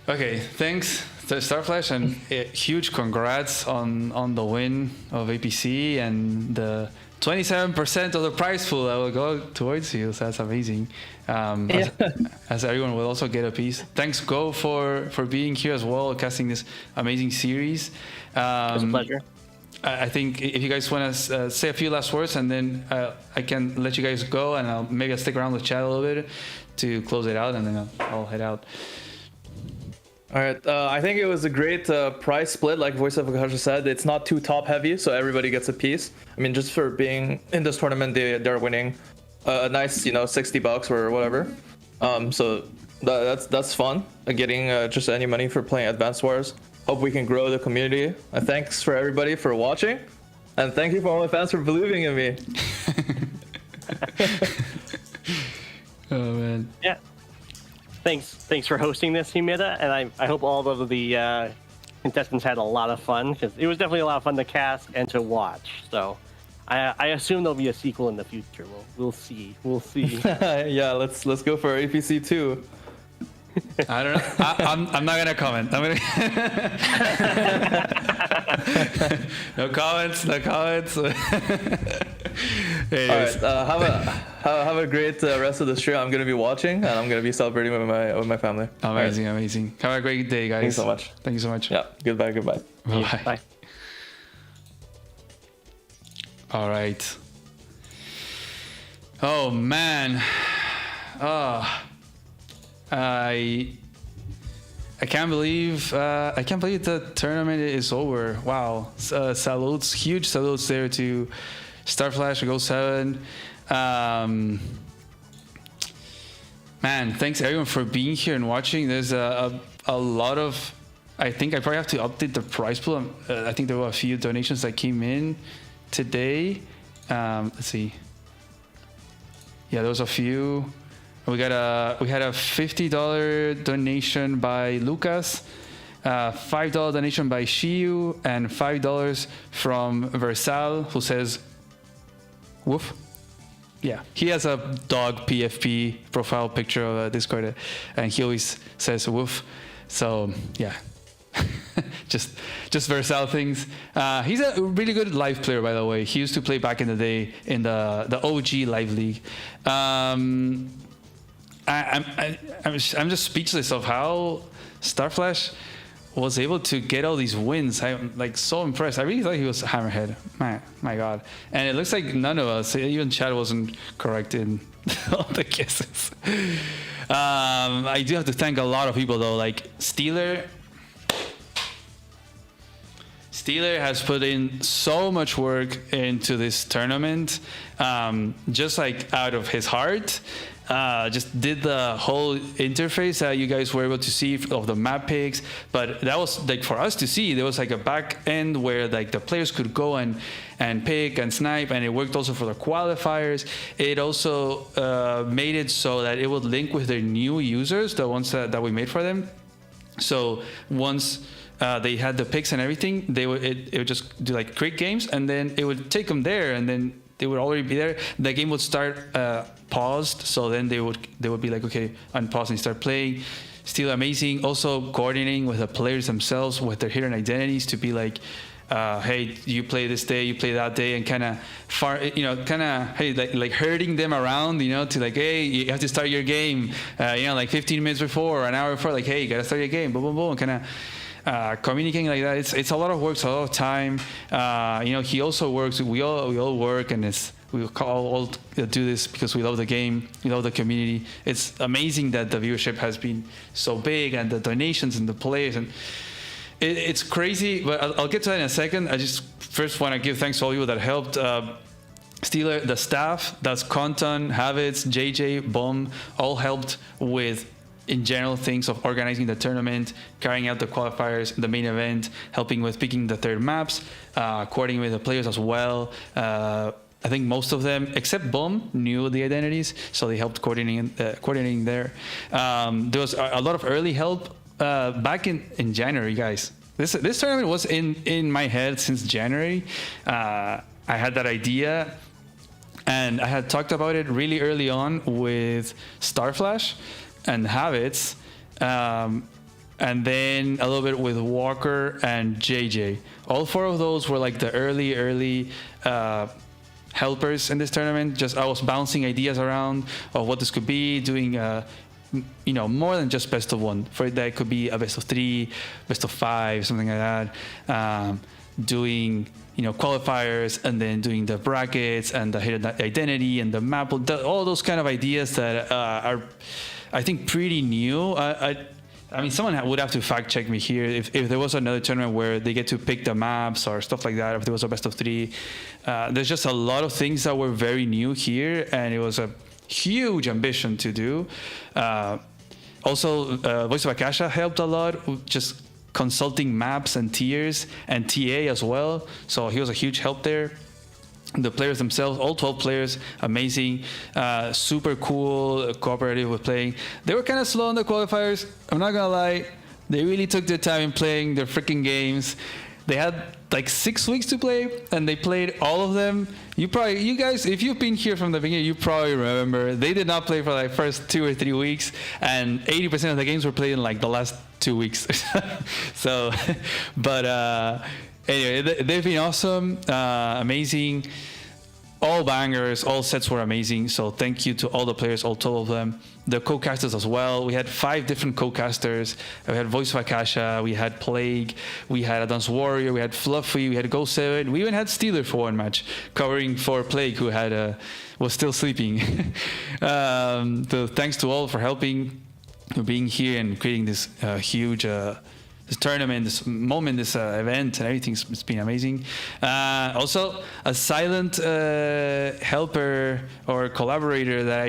yeah. Okay, thanks to Starflash, and huge congrats on the win of APC and the 27% of the prize pool that will go towards you. So that's amazing. As everyone will also get a piece. Thanks, Go, for being here as well, casting this amazing series. It's a pleasure. I think if you guys want to say a few last words, and then I can let you guys go, and I'll stick around with chat a little bit to close it out, and then I'll head out. All right, I think it was a great prize split, like Voice of Akasha said. It's not too top heavy, so everybody gets a piece. I mean, just for being in this tournament, they're winning a nice, $60 or whatever. So that's fun, getting just any money for playing Advanced Wars. Hope we can grow the community. Thanks for everybody for watching, And thank you for all my fans for believing in me. Oh man. Yeah. Thanks for hosting this, Humida, and I hope all of the contestants had a lot of fun, because it was definitely a lot of fun to cast and to watch. So I assume there'll be a sequel in the future. We'll see. We'll see. Yeah, let's go for APC 2. I don't know. I'm not gonna comment. I'm gonna no comments. No comments. Anyways. All right, have a great rest of the stream. I'm gonna be watching, and I'm gonna be celebrating with my family. Amazing, amazing. Have a great day, guys. Thanks so much. Thank you so much. Yeah. Goodbye. Bye. Bye. All right. Oh man. I can't believe the tournament is over. Wow. Salutes, huge salutes there to Starflash, Go7. Man, thanks everyone for being here and watching. There's a lot of, I think I probably have to update the prize pool. I think there were a few donations that came in today. Let's see. Yeah, there was a few. We had a $50 donation by Lucas, $5 donation by Shiyu, and $5 from Versal, who says, "Woof." Yeah, he has a dog PFP profile picture of a Discord, and he always says "woof." So yeah, just Versal things. He's a really good live player, by the way. He used to play back in the day in the OG Live League. I'm just speechless of how Starflash was able to get all these wins. I'm like so impressed. I really thought he was Hammerhead. My God. And it looks like none of us, even Chad, wasn't correct in all the guesses. I do have to thank a lot of people though, like Steeler has put in so much work into this tournament, just like out of his heart. Just did the whole interface that you guys were able to see of the map picks, but that was like for us to see. There was like a back end where like the players could go and pick and snipe, and it worked also for the qualifiers. It also made it so that it would link with their new users, the ones that we made for them. So once they had the picks and everything, it would just do like quick games, and then it would take them there, and then they would already be there. The game would start paused, so then they would be like, okay, unpause and start playing. Still amazing. Also coordinating with the players themselves with their hidden identities to be like, hey, you play this day, you play that day, and kind of hey, like herding them around, to like, hey, you have to start your game, like 15 minutes before, an hour before, like, hey, you gotta start your game, boom, boom, boom, kind of. Communicating like that, it's a lot of work, it's a lot of time. He also works. We all work, and we all do this because we love the game, we love the community. It's amazing that the viewership has been so big, and the donations and the players, and it's crazy. But I'll get to that in a second. I just first want to give thanks to all you that helped. Steeler, the staff, that's Conton, Habits, JJ, Bomb, all helped with, in general, things of organizing the tournament, carrying out the qualifiers, the main event, helping with picking the third maps, coordinating with the players as well. I think most of them, except Bomb, knew the identities, so they helped coordinating there. There was a lot of early help back in January, guys. This tournament was in my head since January. I had that idea, and I had talked about it really early on with Starflash and Habits, and then a little bit with Walker and JJ. All four of those were like the early helpers in this tournament. Just I was bouncing ideas around of what this could be, doing more than just best of one. For that, it could be a best of 3, best of 5, something like that. Doing qualifiers, and then doing the brackets and the hidden identity and the map, all those kind of ideas that are, I think, pretty new. I mean, someone would have to fact check me here if there was another tournament where they get to pick the maps or stuff like that, if there was a best of 3. There's just a lot of things that were very new here, and it was a huge ambition to do. Also, Voice of Akasha helped a lot, just consulting maps and tiers and TA as well. So he was a huge help there. The players themselves, all 12 players, amazing, super cool, cooperative with playing. They were kind of slow on the qualifiers. I'm not gonna lie. They really took their time in playing their freaking games. They had like 6 weeks to play, and they played all of them. You guys, if you've been here from the beginning, you probably remember they did not play for like first 2 or 3 weeks, and 80% of the games were played in like the last 2 weeks. So, but anyway, they've been awesome, amazing. All bangers, all sets were amazing. So thank you to all the players, all 12 of them. The co-casters as well. We had 5 different co-casters. We had Voice of Akasha, we had Plague, we had Add-Ons Warrior, we had Fluffy, we had Go7. We even had Steeler for one match, covering for Plague, who was still sleeping. So thanks to all for helping, for being here and creating this huge this tournament, this moment, this event, and everything. It's been amazing. Also, a silent helper or collaborator that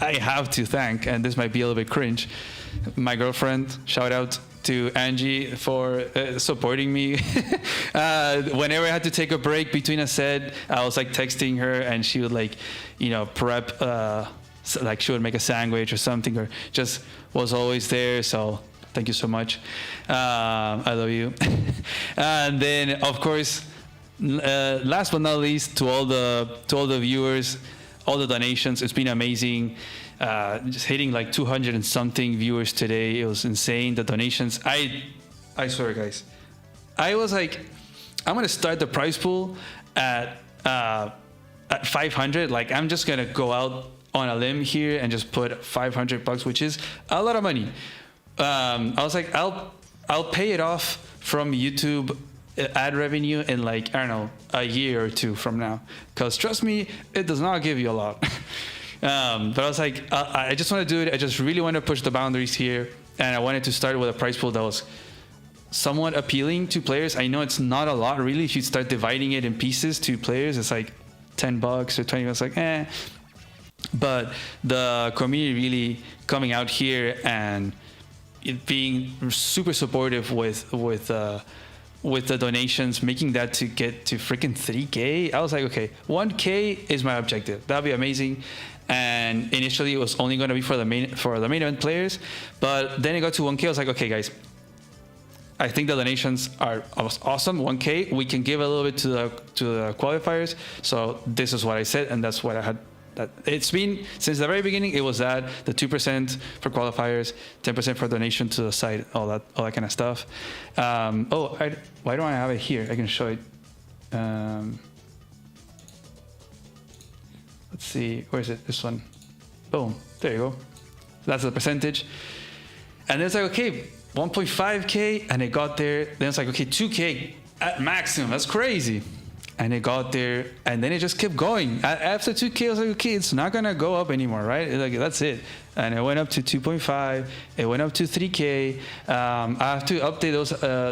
I have to thank, and this might be a little bit cringe. My girlfriend, shout out to Angie for supporting me. Whenever I had to take a break between a set, I was like texting her, and she would like, prep, like she would make a sandwich or something, or just was always there. So thank you so much. I love you. And then, of course, last but not least, to all the viewers, all the donations. It's been amazing. Just hitting like 200 and something viewers today. It was insane. The donations. I swear, guys. I was like, I'm gonna start the prize pool at 500. Like, I'm just gonna go out on a limb here and just put $500, which is a lot of money. I was like, I'll pay it off from YouTube ad revenue in like, I don't know, a year or two from now. Because trust me, it does not give you a lot. But I was like, I just want to do it. I just really want to push the boundaries here. And I wanted to start with a prize pool that was somewhat appealing to players. I know it's not a lot, really. If you start dividing it in pieces to players, it's like $10 or 20. It's like, eh. But the community really coming out here and it being super supportive with the donations, making that to get to freaking 3K. I was like, okay, 1K is my objective. That'd be amazing. And initially it was only going to be for the main event players, but then it got to 1K. I was like, okay, guys, I think the donations are awesome. 1K, we can give a little bit to the qualifiers. So this is what I said, and that's what I had. That it's been since the very beginning. It was that the 2% for qualifiers, 10% for donation to the site, all that kind of stuff. Why don't I have it here? I can show it. Let's see, where is it? This one. Boom, there you go. That's the percentage. And then it's like, okay, 1.5K, and it got there. Then it's like, okay, 2K at maximum. That's crazy. And it got there, and then it just kept going. After 2K, I was like, okay, it's not gonna go up anymore, right? Like, that's it. And it went up to 2.5. It went up to 3K. I have to update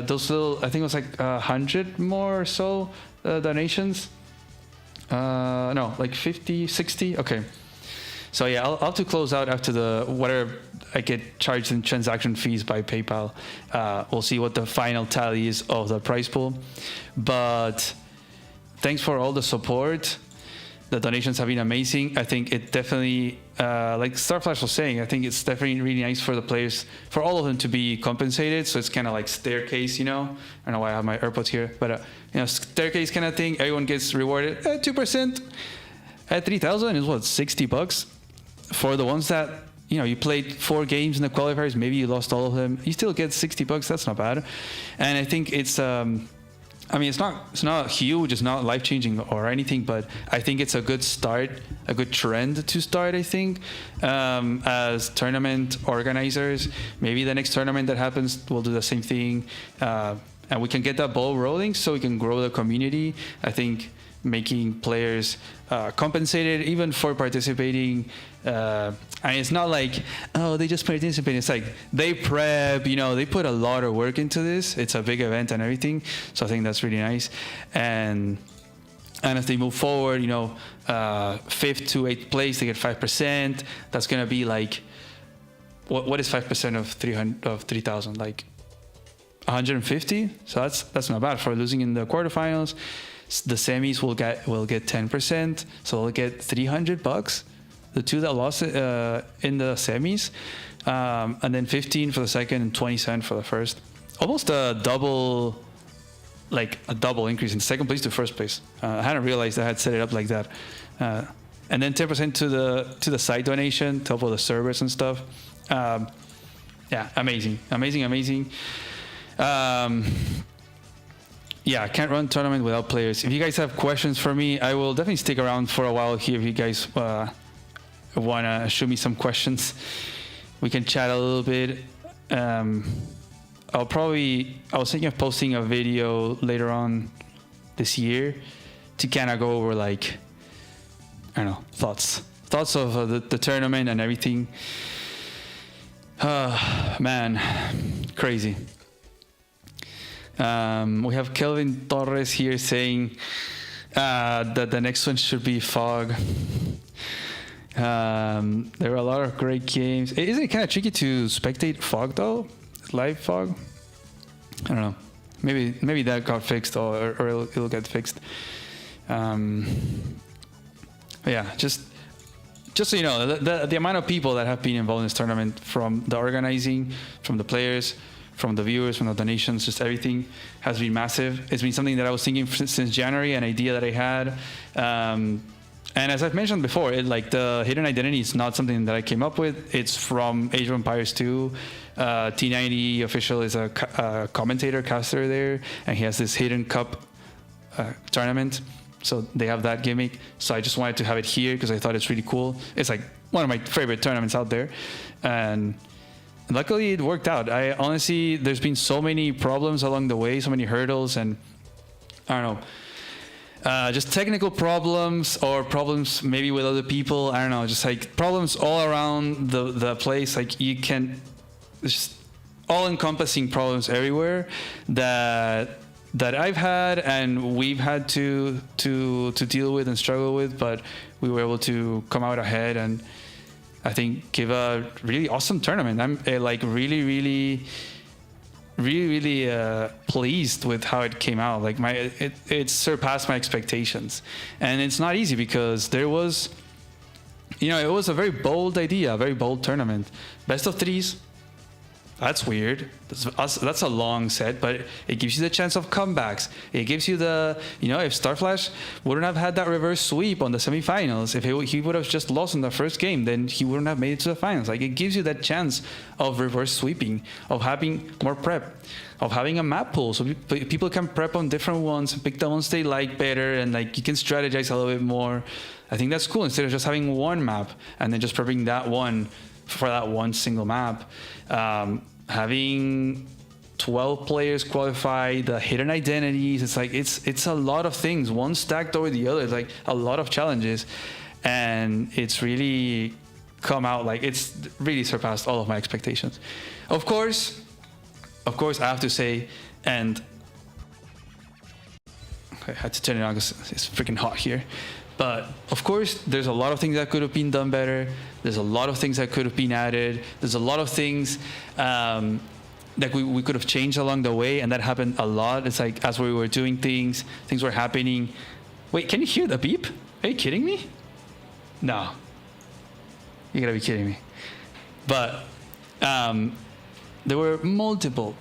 those little. I think it was like 100 more or so donations. No, like 50, 60. Okay. So yeah, I'll have to close out after the whatever I get charged in transaction fees by PayPal. We'll see what the final tally is of the prize pool, but. Thanks for all the support. The donations have been amazing. I think it definitely, like Starflash was saying, I think it's definitely really nice for the players, for all of them to be compensated. So it's kind of like staircase, I don't know why I have my AirPods here, but staircase kind of thing. Everyone gets rewarded at 2%. At 3,000 is what, $60 for the ones that you played 4 games in the qualifiers. Maybe you lost all of them. You still get $60. That's not bad. And I think it's. It's not huge, it's not life-changing or anything, but I think it's a good start, a good trend to start, I think, as tournament organizers. Maybe the next tournament that happens, we'll do the same thing, and we can get that ball rolling so we can grow the community. I think making players compensated even for participating. And it's not like, oh, they just participate. It's like they prep, they put a lot of work into this. It's a big event and everything. So I think that's really nice. And as they move forward, 5th to 8th place, they get 5%. That's going to be like, what is 5% of 3,000? Like 150. So that's not bad for losing in the quarterfinals. The semis will get 10%, so we'll get $300. The two that lost in the semis, and then 15 for the second and 20 for the first. Almost a double increase in second place to first place. I hadn't realized I had set it up like that. And then 10% to the site donation to help with the servers and stuff. Yeah, amazing. Yeah, I can't run tournament without players. If you guys have questions for me, I will definitely stick around for a while here. If you guys want to shoot me some questions, we can chat a little bit. I was thinking of posting a video later on this year to kind of go over like, I don't know, thoughts of the tournament and everything. Man, crazy. We have Kelvin Torres here saying that the next one should be Fog. There are a lot of great games. Isn't it kind of tricky to spectate Fog though? Live Fog? I don't know. Maybe that got fixed or it'll get fixed. Yeah, just so you know, the amount of people that have been involved in this tournament, from the organizing, from the players, from the viewers, from the donations, just everything has been massive. It's been something that I was thinking since January, an idea that I had. And as I've mentioned before, the hidden identity is not something that I came up with. It's from Age of Empires 2. T90 official is a commentator, caster there, and he has this hidden cup tournament. So they have that gimmick. So I just wanted to have it here because I thought it's really cool. It's like one of my favorite tournaments out there. And luckily it worked out. There's been so many problems along the way, so many hurdles, and I don't know, just technical problems or problems maybe with other people. I don't know, just like problems all around the place. Like it's just all-encompassing problems everywhere that I've had and we've had to deal with and struggle with, but we were able to come out ahead and I think give a really awesome tournament. I'm really pleased with how it came out. Like it surpassed my expectations, and it's not easy because there was, it was a very bold idea, a very bold tournament. Best of threes. That's weird. That's a long set, but it gives you the chance of comebacks. It gives you if Starflash wouldn't have had that reverse sweep on the semifinals, if he would have just lost in the first game, then he wouldn't have made it to the finals. Like, it gives you that chance of reverse sweeping, of having more prep, of having a map pool, so people can prep on different ones and pick the ones they like better, and like you can strategize a little bit more. I think that's cool, instead of just having one map and then just prepping that one for that one single map. Having 12 players qualify, the hidden identities, it's a lot of things, one stacked over the other. It's like a lot of challenges, and it's really come out, like it's really surpassed all of my expectations. Of course I have to say, and I had to turn it on because it's freaking hot here. But of course, there's a lot of things that could have been done better. There's a lot of things that could have been added. There's a lot of things that we could have changed along the way, and that happened a lot. It's like as we were doing things were happening. Wait, can you hear the beep? Are you kidding me? No. You gotta be kidding me. But there were multiple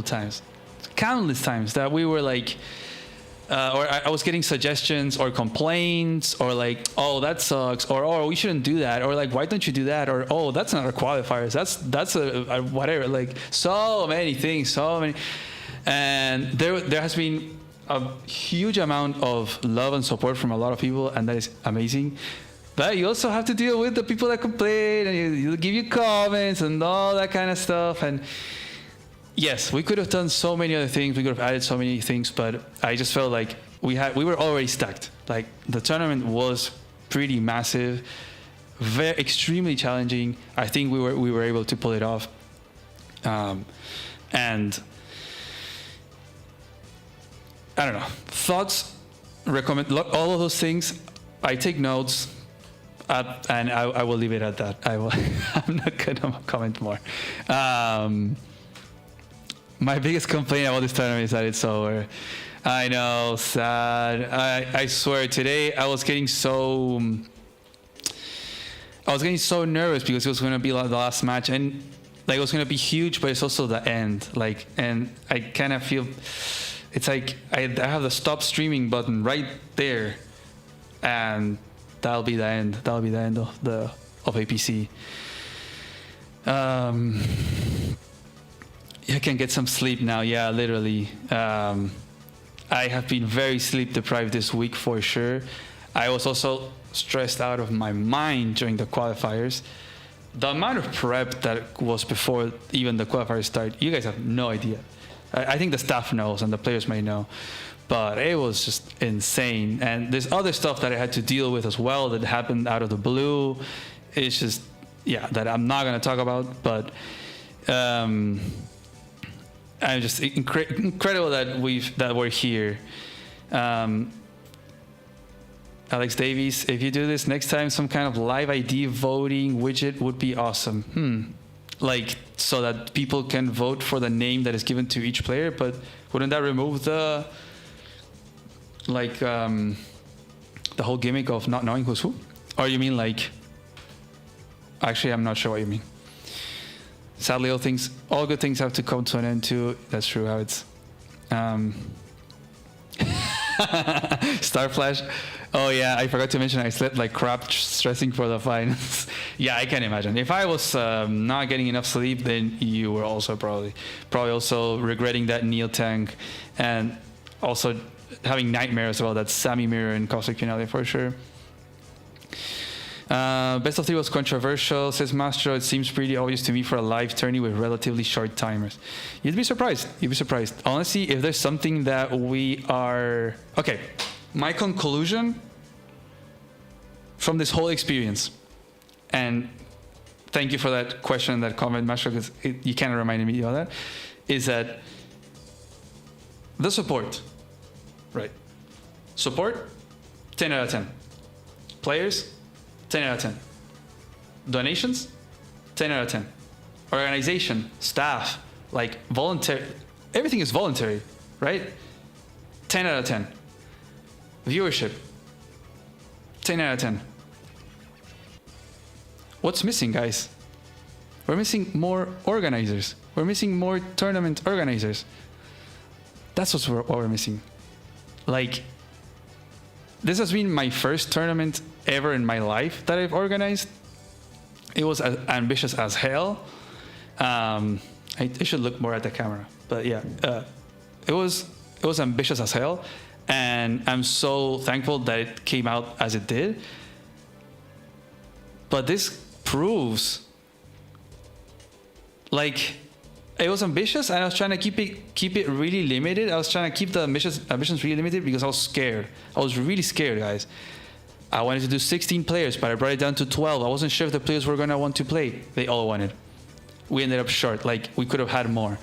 times, countless times that we were like, or I was getting suggestions or complaints, or like, oh, that sucks, or oh, we shouldn't do that, or like, why don't you do that, or oh, that's not a qualifiers, that's a whatever. Like, so many things, and there has been a huge amount of love and support from a lot of people, and that is amazing. But you also have to deal with the people that complain, and you give you comments and all that kind of stuff. And yes, we could have done so many other things. We could have added so many things, but I just felt like we were already stacked. Like, the tournament was pretty massive, extremely challenging. I think we were able to pull it off. And I don't know, thoughts, recommend all of those things. I take notes, and I will leave it at that. I'm not gonna comment more. My biggest complaint about this tournament is that it's over. I know, sad. I swear, today I was getting so nervous because it was going to be like the last match, and like it was going to be huge, but it's also the end. Like, and I kind of feel it's like I have the stop streaming button right there, and that'll be the end. That'll be the end of APC. I can get some sleep now. Yeah, literally. I have been very sleep deprived this week for sure. I was also stressed out of my mind during the qualifiers. The amount of prep that was before even the qualifiers start, you guys have no idea. I think the staff knows and the players may know, but it was just insane. And there's other stuff that I had to deal with as well that happened out of the blue. It's just, yeah, that I'm not gonna talk about, but I'm just incredible that we're here. Alex Davies, if you do this next time, some kind of live ID voting widget would be awesome. Like, so that people can vote for the name that is given to each player, but wouldn't that remove the whole gimmick of not knowing who's who? Or you mean like, actually, I'm not sure what you mean. Sadly, all good things have to come to an end too. That's true. How it's Star Flash. Oh yeah, I forgot to mention I slept like crap stressing for the finals. Yeah, I can imagine. If I was not getting enough sleep, then you were also probably also regretting that Neil tank, and also having nightmares about that Sammy mirror in Cosmic Finale for sure. Best of 3 was controversial, says Mastro. It seems pretty obvious to me for a live tourney with relatively short timers. You'd be surprised. Honestly, if there's something that we are... Okay, my conclusion from this whole experience, and thank you for that question and that comment, Mastro, because you kind of reminded me of that, is that the support, right? Support, 10 out of 10. Players, 10 out of 10. Donations, 10 out of 10. Organization, staff, like voluntary, everything is voluntary, right? 10 out of 10. Viewership, 10 out of 10. What's missing, guys? We're missing more organizers. We're missing more tournament organizers. That's what we're missing. Like, this has been my first tournament ever in my life that I've organized. It was as ambitious as hell. I should look more at the camera, but yeah, it was ambitious as hell, and I'm so thankful that it came out as it did. But this proves, like, it was ambitious, and I was trying to keep it really limited. I was trying to keep the ambitions really limited because I was scared. I was really scared, guys. I wanted to do 16 players, but I brought it down to 12. I wasn't sure if the players were gonna want to play. They all wanted. We ended up short. Like, we could have had more.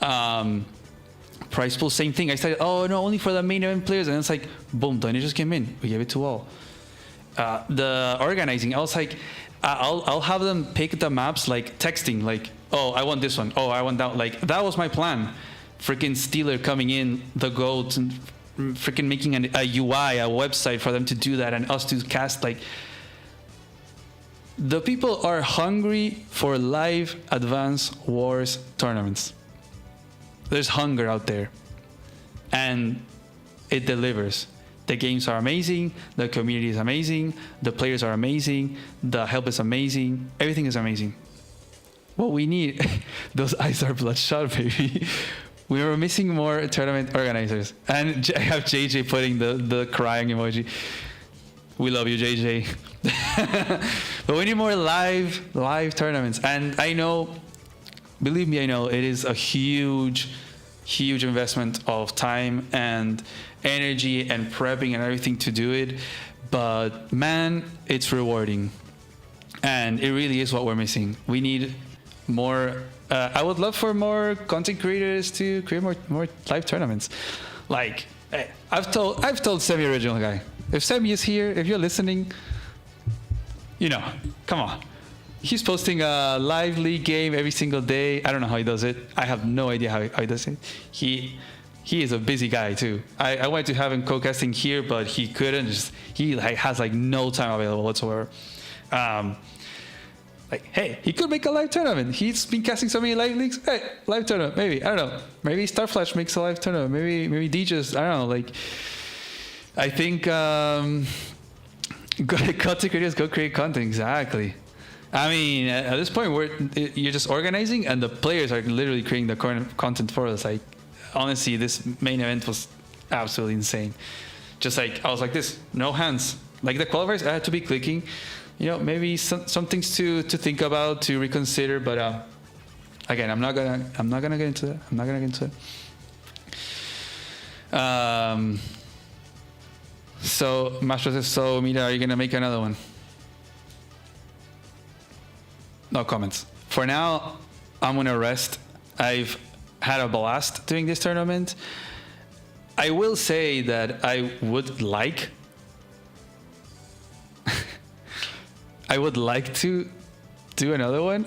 Prize pool, same thing. I started, oh no, only for the main event players, and it's like, boom, Donnie just came in. We gave it to all. The organizing, I was like, I'll have them pick the maps, like texting, like, oh, I want this one. Oh, I want that. Like, that was my plan. Freaking Steeler coming in, the GOAT, and freaking making a UI, a website for them to do that, and us to cast. Like, the people are hungry for live Advance Wars tournaments. There's hunger out there, and it delivers. The games are amazing, the community is amazing, the players are amazing, the help is amazing, everything is amazing. What we need, those eyes are bloodshot, baby. We were missing more tournament organizers. And I have JJ putting the crying emoji. We love you, JJ. But we need more live tournaments. And I know, believe me, I know it is a huge investment of time and energy and prepping and everything to do it, but man, it's rewarding, and it really is what we're missing. We need more. I would love for more content creators to create more live tournaments. Like, hey, I've told Semi Original Guy, if Semi is here, if you're listening, you know, come on, He's posting a live league game every single day. I don't know how he does it. I have no idea how he does it. He is a busy guy too. I wanted to have him co-casting here, but he couldn't. He has like no time available whatsoever. Like, hey, he could make a live tournament. He's been casting so many live leagues. Hey, live tournament, maybe. I don't know. Maybe Starflash makes a live tournament. Maybe DJs. I don't know. Like, I think content creators go create content. Exactly. I mean, at this point, you're just organizing, and the players are literally creating the content for us. Like, honestly, this main event was absolutely insane. Just like, I was like this, no hands. Like the qualifiers, I had to be clicking. You know, maybe some things to think about, to reconsider. But again, I'm not gonna get into that. I'm not gonna get into it. So Master says, so Mira, are you gonna make another one? No comments. For now, I'm gonna rest. I've had a blast doing this tournament. I will say that I would like to do another one,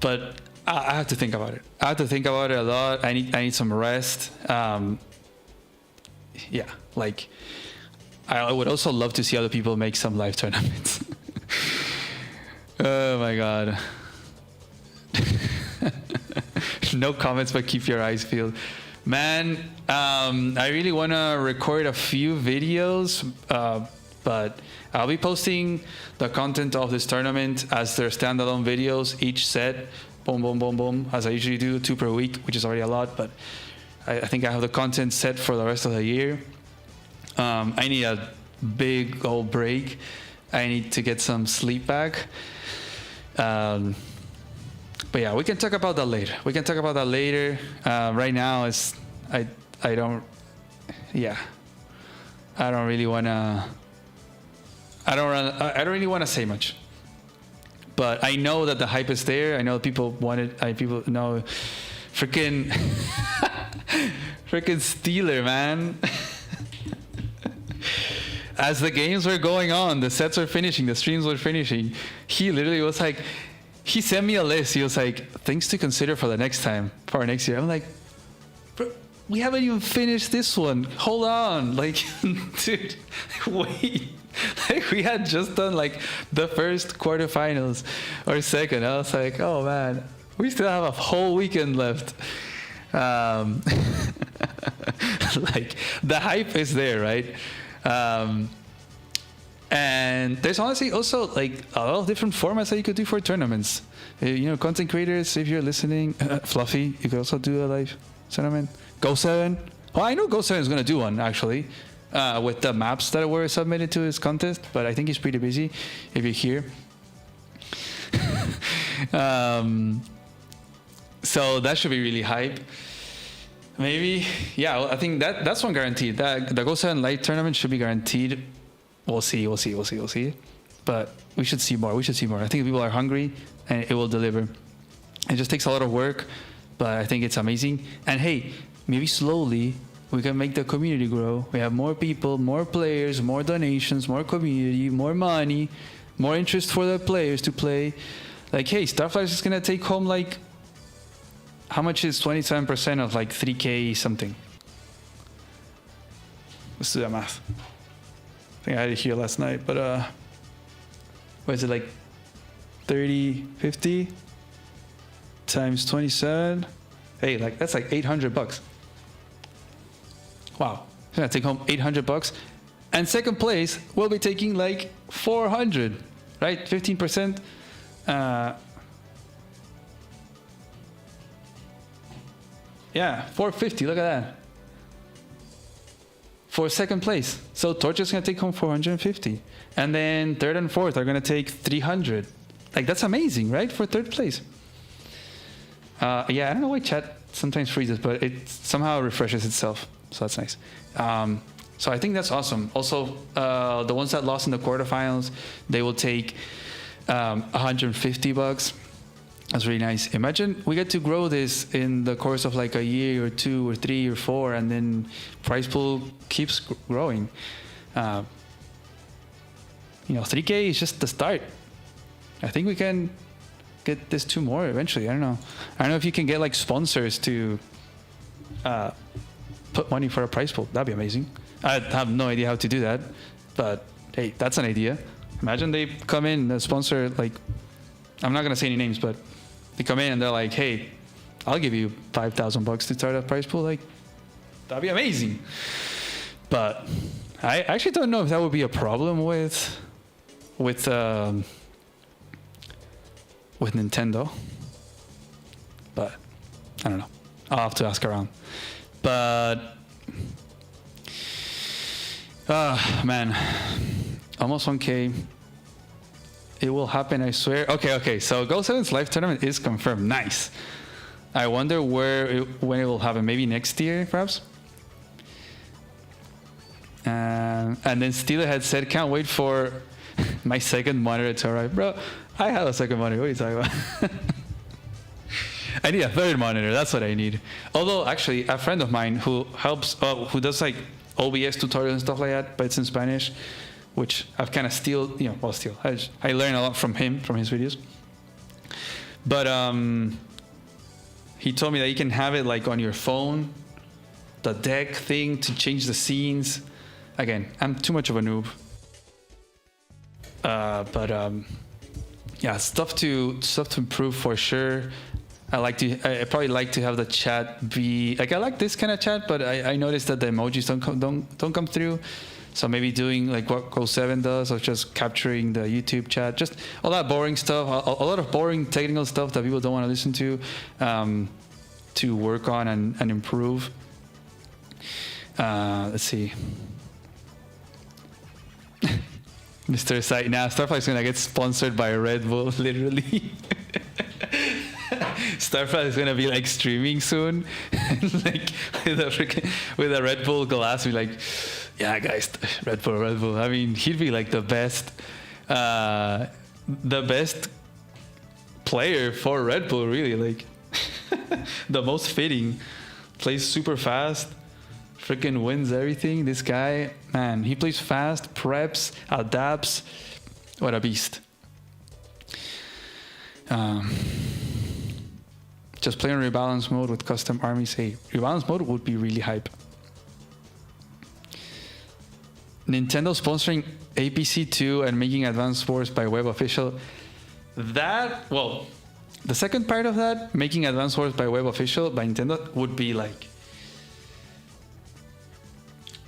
but I have to think about it. I have to think about it a lot. I need some rest. Yeah, like I would also love to see other people make some live tournaments. Oh my god. No comments, but keep your eyes peeled. Man, I really want to record a few videos, but I'll be posting the content of this tournament as their standalone videos, each set, boom, boom, boom, boom, as I usually do, 2 per week, which is already a lot, but I think I have the content set for the rest of the year. I need a big old break. I need to get some sleep back. But yeah, we can talk about that later. Right now, I don't really want to say much. But I know that the hype is there. I know people want it. People know, freaking Steeler, man. As the games were going on, the sets were finishing, the streams were finishing, he literally was like, he sent me a list. He was like, things to consider for the next time, for our next year. I'm like, bro, we haven't even finished this one. Hold on. Like, dude, wait. Like, we had just done like the first quarterfinals or second. I was like, oh man, we still have a whole weekend left. Like, the hype is there, right? And there's honestly also like a lot of different formats that you could do for tournaments. You know, content creators, if you're listening, Fluffy, you could also do a live tournament. Go7. Well, I know Go7 is going to do one actually, with the maps that were submitted to his contest, but I think he's pretty busy if you're here. So that should be really hype. Maybe, yeah, I think that's one guaranteed. That the Go7 Light tournament should be guaranteed. We'll see. But we should see more. I think people are hungry and it will deliver. It just takes a lot of work, but I think it's amazing. And hey, maybe slowly we can make the community grow. We have more people, more players, more donations, more community, more money, more interest for the players to play. Like, hey, Starflash is going to take home like, how much is 27% of like 3K something? Let's do that math. I think I had it here last night, but what is it, like 50 times 27? Hey, like that's like $800. Wow, I'm gonna take home $800, and second place will be taking like 400, right? 15%. Yeah, 450. Look at that. For second place. So Torch is going to take home 450. And then third and fourth are going to take 300. Like, that's amazing, right? For third place. Yeah, I don't know why chat sometimes freezes, but it somehow refreshes itself. So that's nice. So I think that's awesome. Also, the ones that lost in the quarterfinals, they will take $150. That's really nice. Imagine we get to grow this in the course of like a year or 2 or 3 or 4, and then prize pool keeps growing. 3K is just the start. I think we can get this 2 more eventually. I don't know if you can get like sponsors to put money for a prize pool. That'd be amazing. I have no idea how to do that, but hey, that's an idea. Imagine they come in, a sponsor, like, I'm not gonna say any names, but they come in and they're like, hey, I'll give you $5,000 to start a prize pool. Like, that'd be amazing. But I actually don't know if that would be a problem with Nintendo. But I don't know. I'll have to ask around. But man, almost 1K. It will happen, I swear. Okay. So Go7's live tournament is confirmed. Nice. I wonder when it will happen. Maybe next year, perhaps. And then Steeler had said, "Can't wait for my second monitor to arrive." Bro, I have a second monitor. What are you talking about? I need a third monitor. That's what I need. Although, actually, a friend of mine who who does like OBS tutorials and stuff like that, but it's in Spanish, which I've kind of I learn a lot from him, from his videos. But he told me that you can have it like on your phone, the deck thing to change the scenes. Again, I'm too much of a noob. Yeah, stuff to improve for sure. I probably like to have the chat be like, I like this kind of chat, but I noticed that the emojis don't come through. So maybe doing like what Go7 does, or just capturing the YouTube chat, just all that boring stuff, a lot of boring technical stuff that people don't want to listen to work on and improve. Let's see. Mr. Sight, now Starfly's gonna get sponsored by Red Bull, literally. Starfly is gonna be like streaming soon, like with a Red Bull glass, be like, yeah, guys, Red Bull. I mean, he'd be like the best player for Red Bull, really. Like, the most fitting. Plays super fast, freaking wins everything. This guy, man, he plays fast, preps, adapts. What a beast. Just play on rebalance mode with custom armies. Hey, rebalance mode would be really hype. Nintendo sponsoring APC 2 and making Advance Wars by Web official. The second part of that, making Advance Wars by Web official by Nintendo, would be like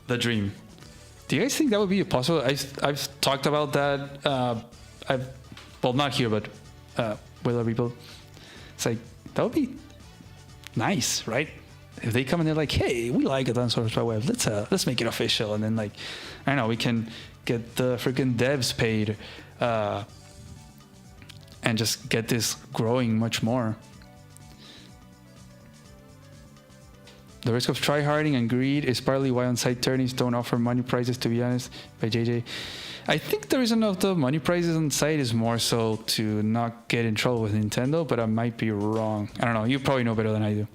the dream. Do you guys think that would be possible? I've talked about that. Not here, but with other people. It's like, that would be nice, right? If they come and they're like, hey, we like Advance Wars by Web, let's make it official, and then like, I don't know, we can get the freaking devs paid, and just get this growing much more. The risk of tryharding and greed is partly why on-site tourneys don't offer money prizes, to be honest, by JJ. I think the reason of the money prizes on site is more so to not get in trouble with Nintendo, but I might be wrong. I don't know. You probably know better than I do.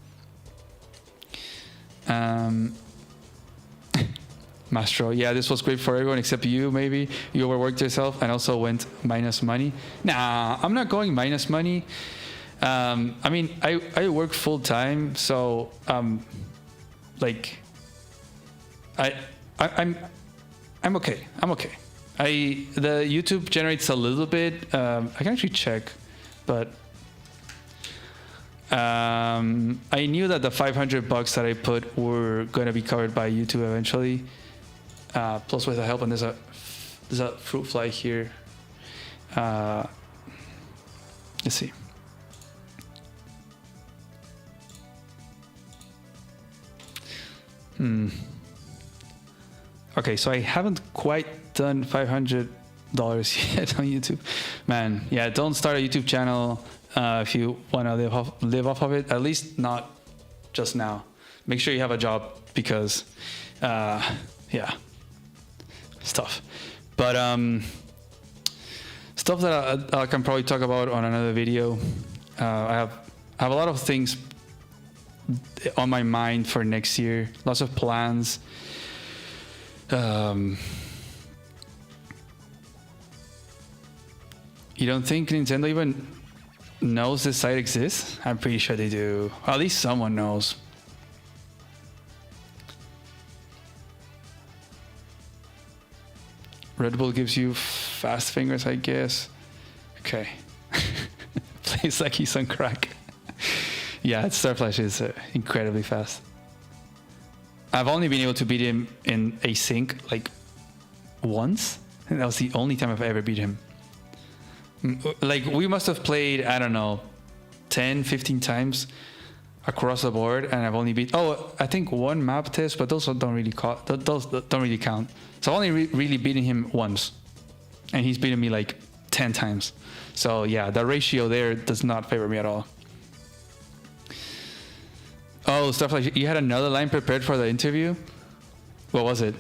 Mastro, yeah, this was great for everyone except you, maybe. You overworked yourself and also went minus money. Nah, I'm not going minus money. I mean, I work full time, so like I'm okay. I'm okay. The YouTube generates a little bit. I can actually check, but I knew that the $500 that I put were going to be covered by YouTube eventually. Plus with the help, and there's a fruit fly here. Let's see. Okay, so I haven't quite done $500 yet on YouTube. Man, yeah, don't start a YouTube channel if you want to live off of it. At least not just now. Make sure you have a job, because yeah, stuff. But stuff that I can probably talk about on another video. I have a lot of things on my mind for next year. Lots of plans. You don't think Nintendo even knows this site exists? I'm pretty sure they do. Or at least someone knows. Red Bull gives you fast fingers, I guess. Okay. Plays like he's on crack. Yeah, Starflash is incredibly fast. I've only been able to beat him in async like once, and that was the only time I've ever beat him. Like, we must have played, I don't know, 10, 15 times across the board, and I've only beat, I think one map test, but those don't really count. Those don't really count. So I've only really beaten him once, and he's beaten me like 10 times. So yeah, the ratio there does not favor me at all. Oh, stuff like, you had another line prepared for the interview? What was it?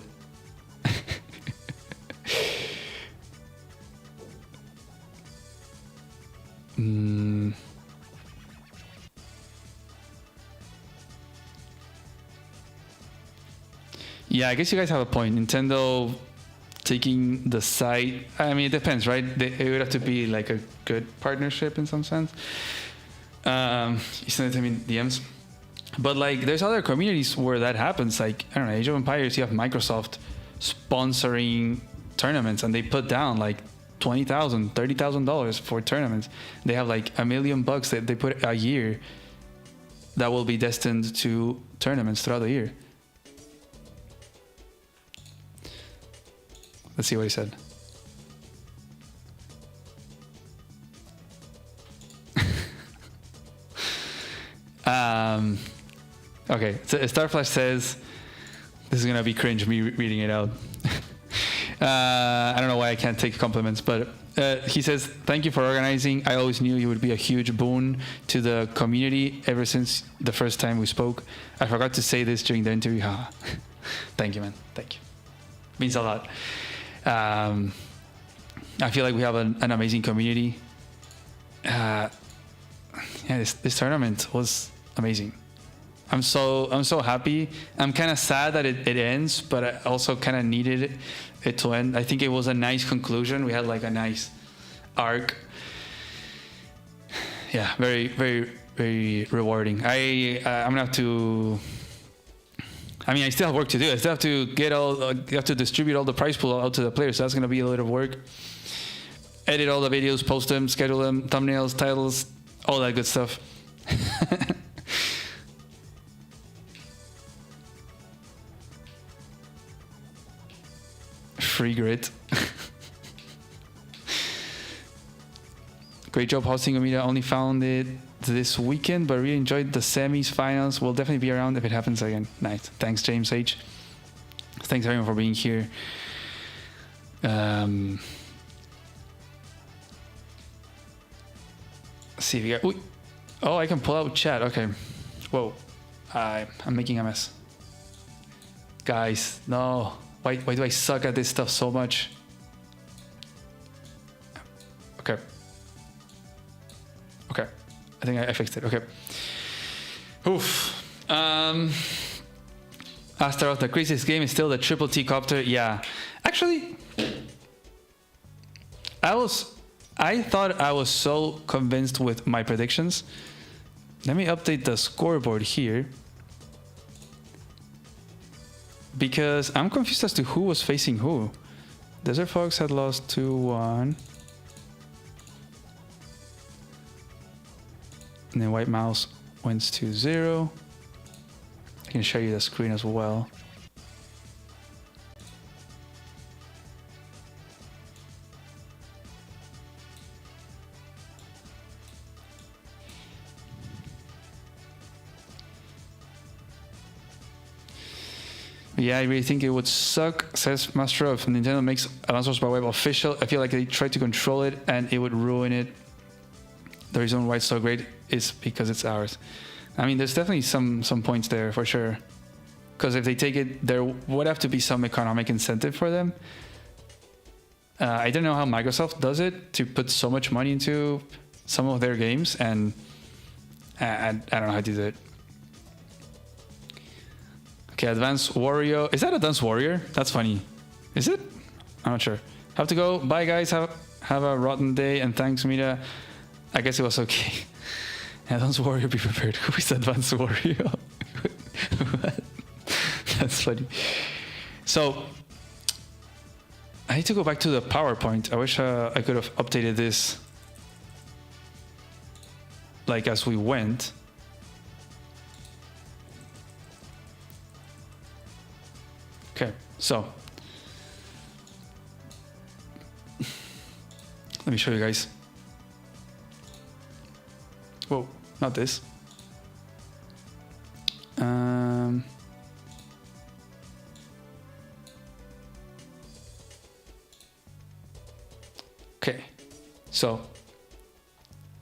Yeah, I guess you guys have a point. Nintendo taking the site, I mean, it depends, right? It would have to be like a good partnership in some sense. You send it to me in DMs. But like, there's other communities where that happens. Like, I don't know, Age of Empires, you have Microsoft sponsoring tournaments, and they put down like $20,000, $30,000 for tournaments. They have like $1 million that they put a year that will be destined to tournaments throughout the year. Let's see what he said. Okay, so Starflash says, this is gonna be cringe, me reading it out. I don't know why I can't take compliments, but he says, thank you for organizing. I always knew you would be a huge boon to the community ever since the first time we spoke. I forgot to say this during the interview. Thank you, man. Thank you. Means a lot. I feel like we have an amazing community. Yeah, this tournament was amazing. I'm so happy. I'm kind of sad that it ends, but I also kind of needed it to end. I think it was a nice conclusion. We had like a nice arc. Yeah, very, very, very rewarding. I'm gonna have to. I mean, I still have work to do. I still have to you have to distribute all the prize pool out to the players. So that's gonna be a lot of work. Edit all the videos, post them, schedule them, thumbnails, titles, all that good stuff. Free grid. Great job hosting Omida. Only found it this weekend, but really enjoyed the semis, finals. We'll definitely be around if it happens again. Nice. Thanks, James H. Thanks everyone for being here. Let's see if you got. Oh, I can pull out chat. Okay. Whoa. I'm making a mess. Guys, no. Why do I suck at this stuff so much? Okay. Okay. I think I fixed it. Okay. Oof. Astaroth, the craziest game is still the Triple T Copter. Yeah. Actually, I thought I was so convinced with my predictions. Let me update the scoreboard here, because I'm confused as to who was facing who. Desert Fox had lost 2-1. And then White Mouse wins 2-0. I can show you the screen as well. Yeah, I really think it would suck, says Master, if Nintendo makes Add-Ons by Web official. I feel like they tried to control it and it would ruin it. The reason why it's so great is because it's ours. I mean, there's definitely some points there for sure. Because if they take it, there would have to be some economic incentive for them. I don't know how Microsoft does it to put so much money into some of their games, and I don't know how to do it. Okay, Advanced Warrior. Is that Advanced Warrior? That's funny. Is it? I'm not sure. Have to go. Bye, guys. Have Have a rotten day, and thanks, Mira. I guess it was okay. Advanced Warrior, be prepared. Who is Advanced Warrior? That's funny. So, I need to go back to the PowerPoint. I wish I could have updated this like as we went. Okay, so let me show you guys. Whoa, not this. Okay, so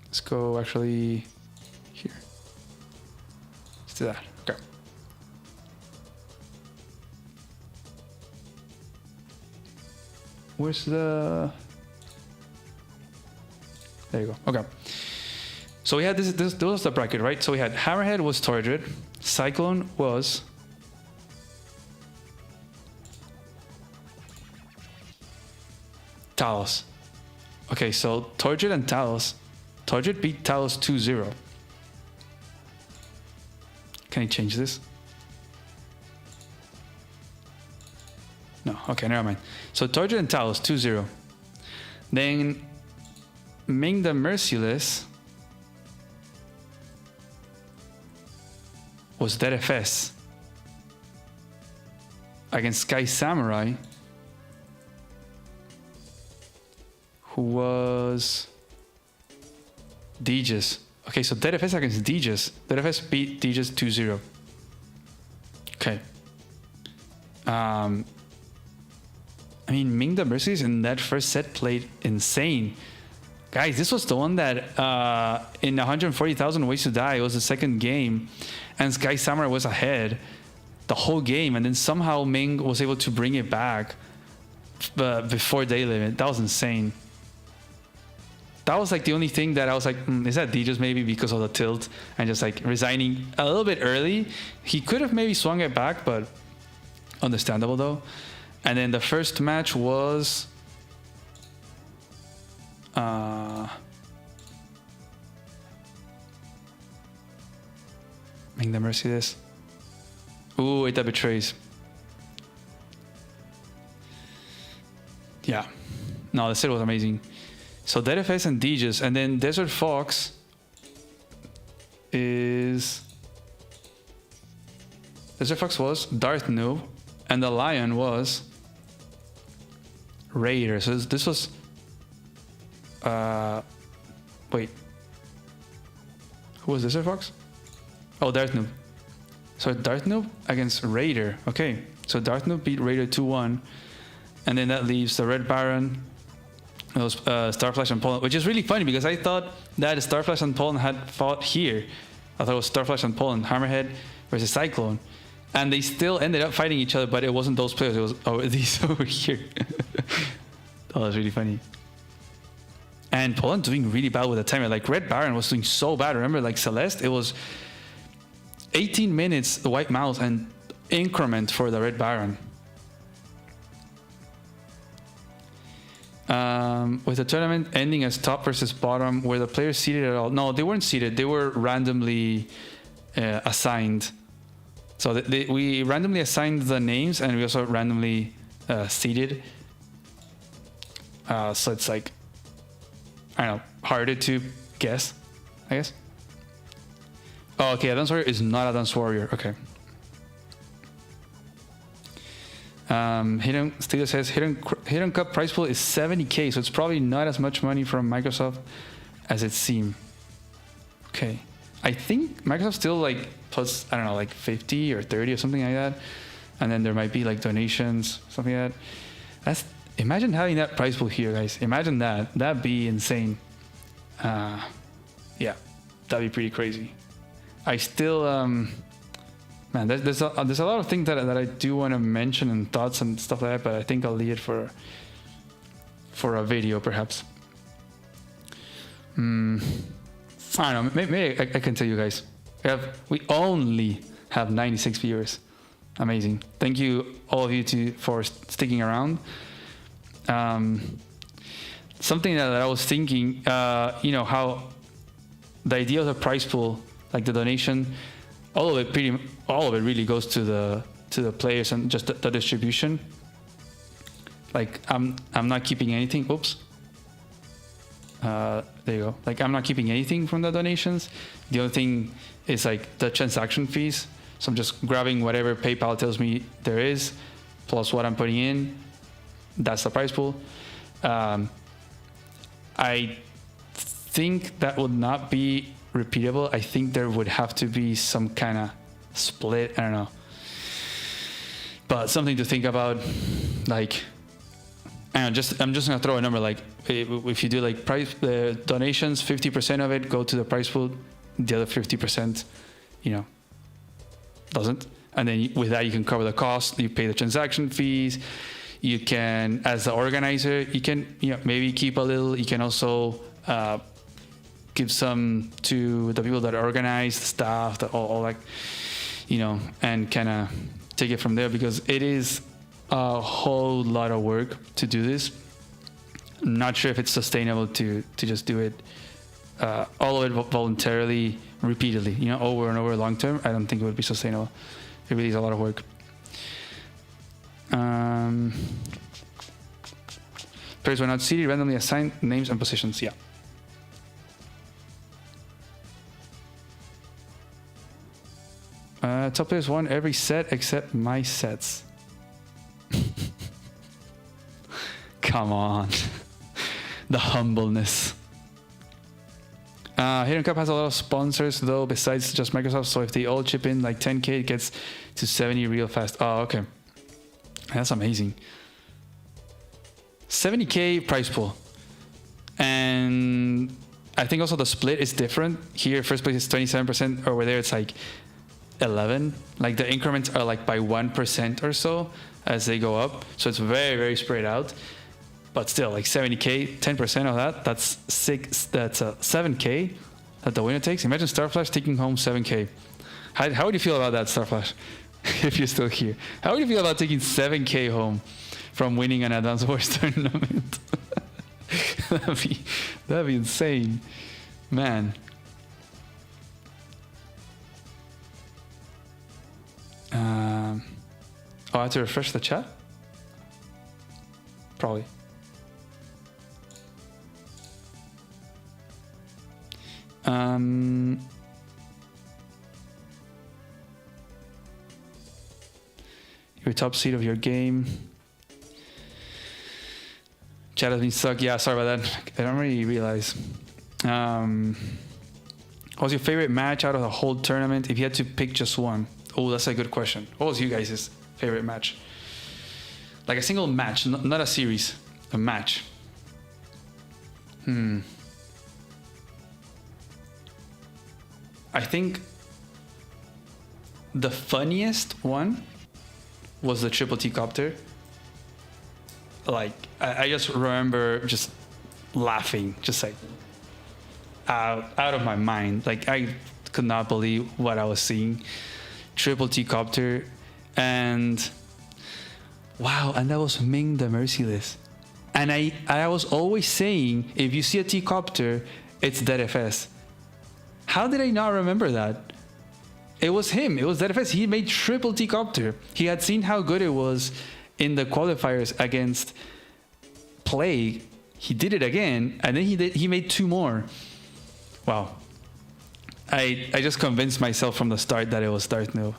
let's go actually here. Let's do that. Okay. Where's the... There you go. Okay. So we had this was the bracket, right? So we had Hammerhead was Torrid, Cyclone was Talos. Okay, so Torrid and Talos. Torrid beat Talos 2-0. Can I change this? No, okay, never mind. So Torrid and Talos 2-0. Then Ming the Merciless was Dead FS against Sky Samurai, who was Deegis. Okay, so Dead FS against Deegis. Dead FS beat Deegis 2-0. Okay. I mean, Ming the Merciless in that first set played insane. Guys, this was the one that in 140,000 Ways to Die, it was the second game, and Sky Samurai was ahead the whole game, and then somehow Ming was able to bring it back before day limit. That was insane. That was like the only thing that I was like, is that Deegis maybe because of the tilt and just like resigning a little bit early? He could have maybe swung it back, but understandable though. And then the first match was Ming the Merciless. Ooh, it betrays. Yeah. No, the set was amazing. So Dead FS and Deegis, and then Desert Fox is... Desert Fox was Darth Noob, and the Lion was Raider. So this was... wait. Who was Desert Fox? Oh, Darth Noob. So Darth Noob against Raider. Okay, so Darth Noob beat Raider 2-1. And then that leaves the Red Baron, it was Starflash and Poland, which is really funny because I thought that Starflash and Poland had fought here. I thought it was Starflash and Poland, Hammerhead versus Cyclone. And they still ended up fighting each other, but it wasn't those players, it was these over here. That was really funny. And Poland doing really bad with the timer. Like Red Baron was doing so bad. Remember, like Celeste, it was 18 minutes, the white mouse, and increment for the Red Baron. With the tournament ending as top versus bottom, were the players seeded at all? No, they weren't seeded. They were randomly assigned. So we randomly assigned the names, and we also randomly seeded. So it's like, I don't know, harder to guess, I guess. Oh, okay, Advanced Warrior is not Advanced Warrior. Okay. Hidden Still says Hidden Cup prize pool is 70k, so it's probably not as much money from Microsoft as it seemed. Okay, I think Microsoft still like plus, I don't know, like 50 or 30 or something like that, and then there might be like donations, something like that. That's, imagine having that prize pool here, guys. Imagine that. That'd be insane. Yeah, that'd be pretty crazy. I still man, there's a lot of things that I do want to mention and thoughts and stuff like that, but I think I'll leave it for a video perhaps. I don't know, maybe I can tell you guys. We only have 96 viewers. Amazing. Thank you all of you for sticking around. something that I was thinking, how the idea of the prize pool, like the donation, all of it really goes to the players and just the distribution. Like I'm not keeping anything. Oops. There you go. Like I'm not keeping anything from the donations. The only thing is like the transaction fees. So I'm just grabbing whatever PayPal tells me there is, plus what I'm putting in. That's the prize pool. I think that would not be repeatable. I think there would have to be some kind of split. I don't know. But something to think about. Like, I'm just gonna throw a number. Like, if you do like donations, 50% of it go to the prize pool. The other 50%, doesn't. And then with that, you can cover the cost. You pay the transaction fees. You can, as the organizer, you can maybe keep a little. You can also give some to the people that organize the staff, all like, and kind of take it from there, because it is a whole lot of work to do this. I'm not sure if it's sustainable to just do it all of it voluntarily, repeatedly, over and over long term. I don't think it would be sustainable. It really is a lot of work. Players were not seeded, randomly assigned names and positions. Yeah. Top players won every set except my sets. Come on. The humbleness. Hidden Cup has a lot of sponsors though, besides just Microsoft. So if they all chip in like 10K, it gets to 70 real fast. Oh, okay. That's amazing. 70K prize pool. And I think also the split is different. Here, first place is 27%. Over there, it's like 11. Like the increments are like by 1% or so as they go up. So it's very, very spread out. But still, like 70K, 10% of that, that's 7K that the winner takes. Imagine Starflash taking home 7K. How would you feel about that, Starflash? If you're still here. How would you feel about taking 7K home from winning an Add-Ons Wars tournament? That'd be insane. Man. I have to refresh the chat? Probably. Your top seed of your game. Chat has been stuck. Yeah, sorry about that. I don't really realize. What was your favorite match out of the whole tournament if you had to pick just one? Oh, that's a good question. What was you guys' favorite match? Like a single match, not a series, a match. I think the funniest one was the Triple T Copter. Like, I just remember just laughing, just like out of my mind. Like, I could not believe what I was seeing. Triple T Copter, and wow, and that was Ming the Merciless. And I was always saying, if you see a T Copter, it's Dead FS. How did I not remember that? It was him. It was Dead FS. He made Triple T Copter. He had seen how good it was in the qualifiers against Plague. He did it again, and then he made two more. Wow. I just convinced myself from the start that it was Darth Nil.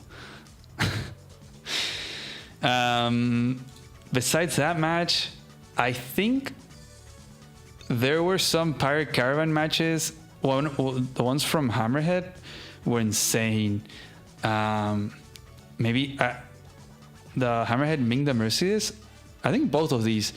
Besides that match, I think there were some Pirate Caravan matches. The ones from Hammerhead were insane. Maybe the Hammerhead Ming the Merciless. I think both of these.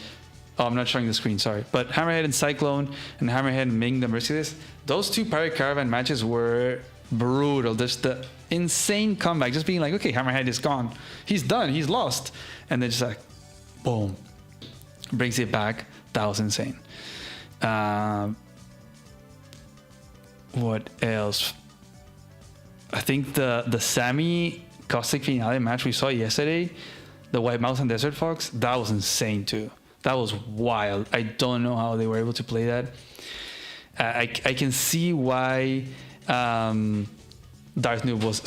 Oh, I'm not showing the screen, sorry. But Hammerhead and Cyclone and Hammerhead Ming the Merciless. Those two Pirate Caravan matches were brutal. Just the insane comeback. Just being like, okay, Hammerhead is gone. He's done. He's lost. And then just like, boom. Brings it back. That was insane. What else? I think the Sammy Caustic Finale match we saw yesterday, the White Mouse and Desert Fox, that was insane too. That was wild. I don't know how they were able to play that. I can see why Darth Noob was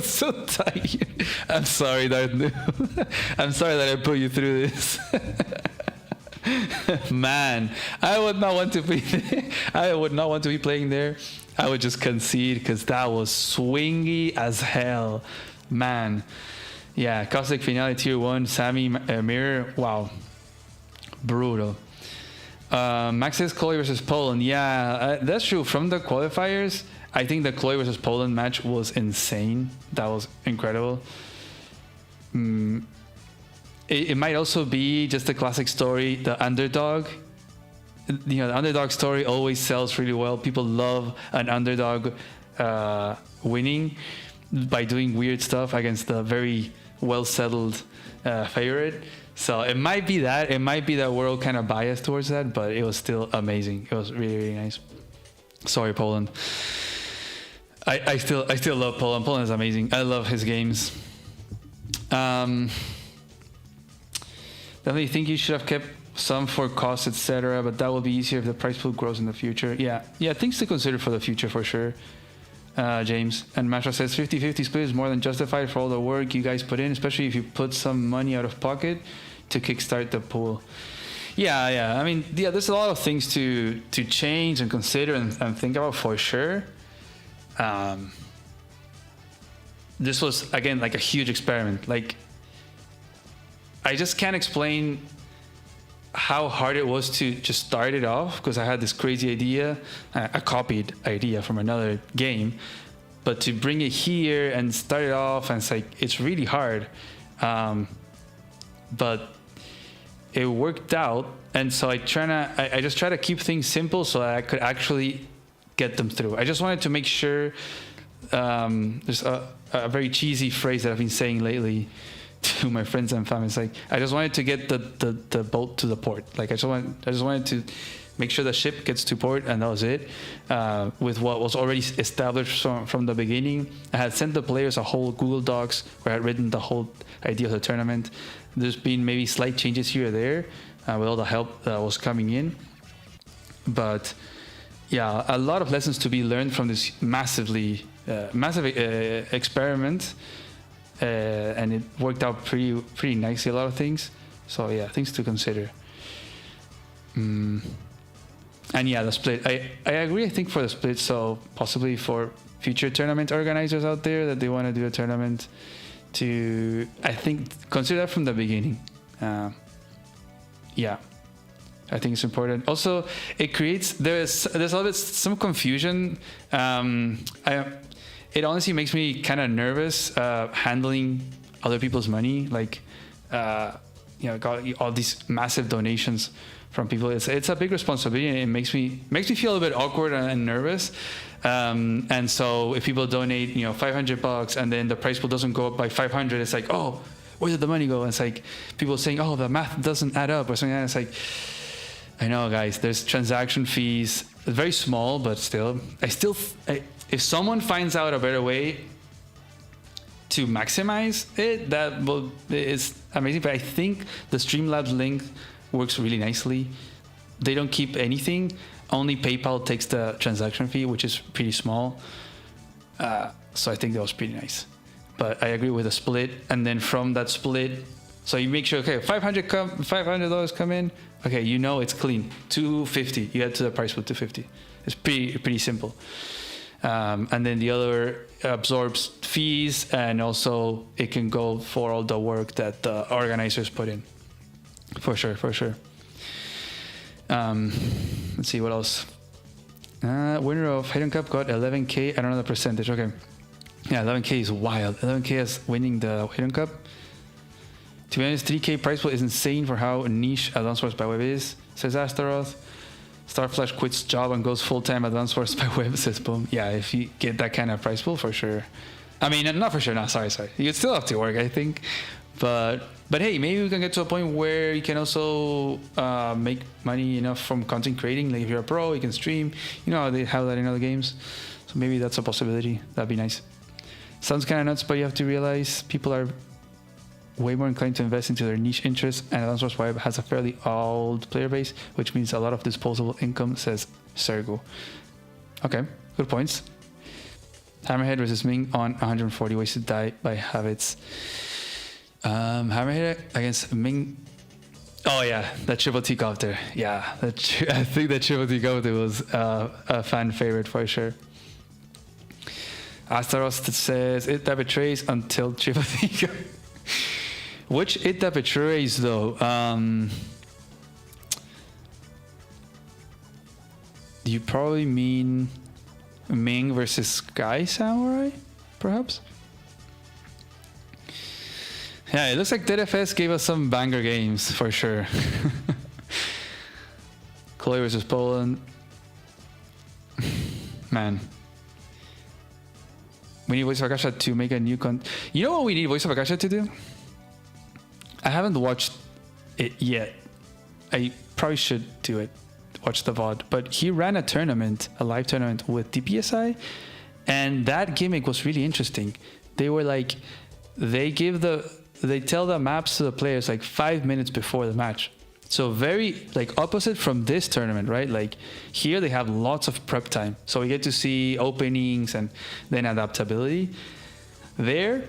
so tight. I'm sorry, Darth Noob. I'm sorry that I put you through this. Man, I would not want to be. I would not want to be playing there. I would just concede because that was swingy as hell, man. Yeah, Caustic Finale Tier 1, Sammy Mirror. Wow, brutal. Max says Chloe versus Poland. Yeah, that's true. From the qualifiers, I think the Chloe versus Poland match was insane. That was incredible. It might also be just a classic story, the underdog. You know, the underdog story always sells really well. People love an underdog winning by doing weird stuff against the very well-settled favorite. So it might be that. It might be that we're all kind of biased towards that, but it was still amazing. It was really, really nice. Sorry, Poland. I still love Poland. Poland is amazing. I love his games. Definitely think you should have kept some for costs, etc. But that will be easier if the price pool grows in the future. Yeah, things to consider for the future for sure. James and Masha says 50-50 split is more than justified for all the work you guys put in, especially if you put some money out of pocket to kickstart the pool. Yeah. I mean, there's a lot of things to change and consider and think about for sure. This was again like a huge experiment. Like, I just can't explain how hard it was to just start it off because I had this crazy idea, a copied idea from another game, but to bring it here and start it off, and it's really hard. But it worked out, and so I just try to keep things simple so that I could actually get them through. I just wanted to make sure. There's a very cheesy phrase that I've been saying lately to my friends and family. It's like, I just wanted to get the boat to the port. Like I just wanted to make sure the ship gets to port, and that was it. With what was already established from the beginning, I had sent the players a whole Google Docs where I had written the whole idea of the tournament. There's been maybe slight changes here or there with all the help that was coming in, but yeah, a lot of lessons to be learned from this massive experiment. And it worked out pretty nicely, a lot of things. So yeah, things to consider. And yeah, the split. I agree, I think for the split, so possibly for future tournament organizers out there that they want to do a tournament, to, I think, consider that from the beginning. Yeah, I think it's important. Also, it creates, there's a little bit, some confusion. It honestly makes me kind of nervous handling other people's money. Like, got all these massive donations from people. It's a big responsibility, and it makes me feel a little bit awkward and nervous. And so if people donate, $500, and then the price pool doesn't go up by 500, it's like, oh, where did the money go? And it's like people saying, oh, the math doesn't add up or something like that. It's like, I know, guys. There's transaction fees, very small, but still, if someone finds out a better way to maximize it, it's amazing. But I think the Streamlabs link works really nicely. They don't keep anything. Only PayPal takes the transaction fee, which is pretty small. So I think that was pretty nice. But I agree with the split. And then from that split, so you make sure, okay, $500 come in. Okay, it's clean. $250. You get to the price with $250. It's pretty simple. And then the other absorbs fees, and also it can go for all the work that the organizers put in. For sure. Let's see what else. Winner of Hidden Cup got 11K. I don't know the percentage. Okay. Yeah, 11K is wild. 11K is winning the Hidden Cup. To be honest, 3K prize pool is insane for how niche Advanced Wars by Web is, says Astaroth. Starflash quits job and goes full-time Advanced Wars by Web, says Boom. Yeah, if you get that kind of prize pool, for sure. I mean, not for sure. No, sorry. You still have to work, I think. But hey, maybe we can get to a point where you can also make money enough from content creating. Like if you're a pro, you can stream. You know how they have that in other games. So maybe that's a possibility. That'd be nice. Sounds kind of nuts, but you have to realize people are way more inclined to invest into their niche interests, and Add-Ons Vibe has a fairly old player base, which means a lot of disposable income, says Sergo. Okay, good points. Hammerhead versus Ming on 140 Ways to Die by Habits. Hammerhead against Ming. Oh yeah, that triple T copter. Yeah, I think that triple T copter was a fan favorite for sure. Astaros says it that betrays until triple T. Which it that betrays though? Do you probably mean Ming versus Sky Samurai, perhaps? Yeah, it looks like DFS gave us some banger games for sure. Chloe versus Poland. Man. We need Voice of Akasha to make a new You know what we need Voice of Akasha to do? I haven't watched it yet. I probably should do it. Watch the VOD. But he ran a tournament, a live tournament with DPSI, and that gimmick was really interesting. They were like, they tell the maps to the players like 5 minutes before the match. So very like opposite from this tournament, right? Like here they have lots of prep time. So we get to see openings and then adaptability. There,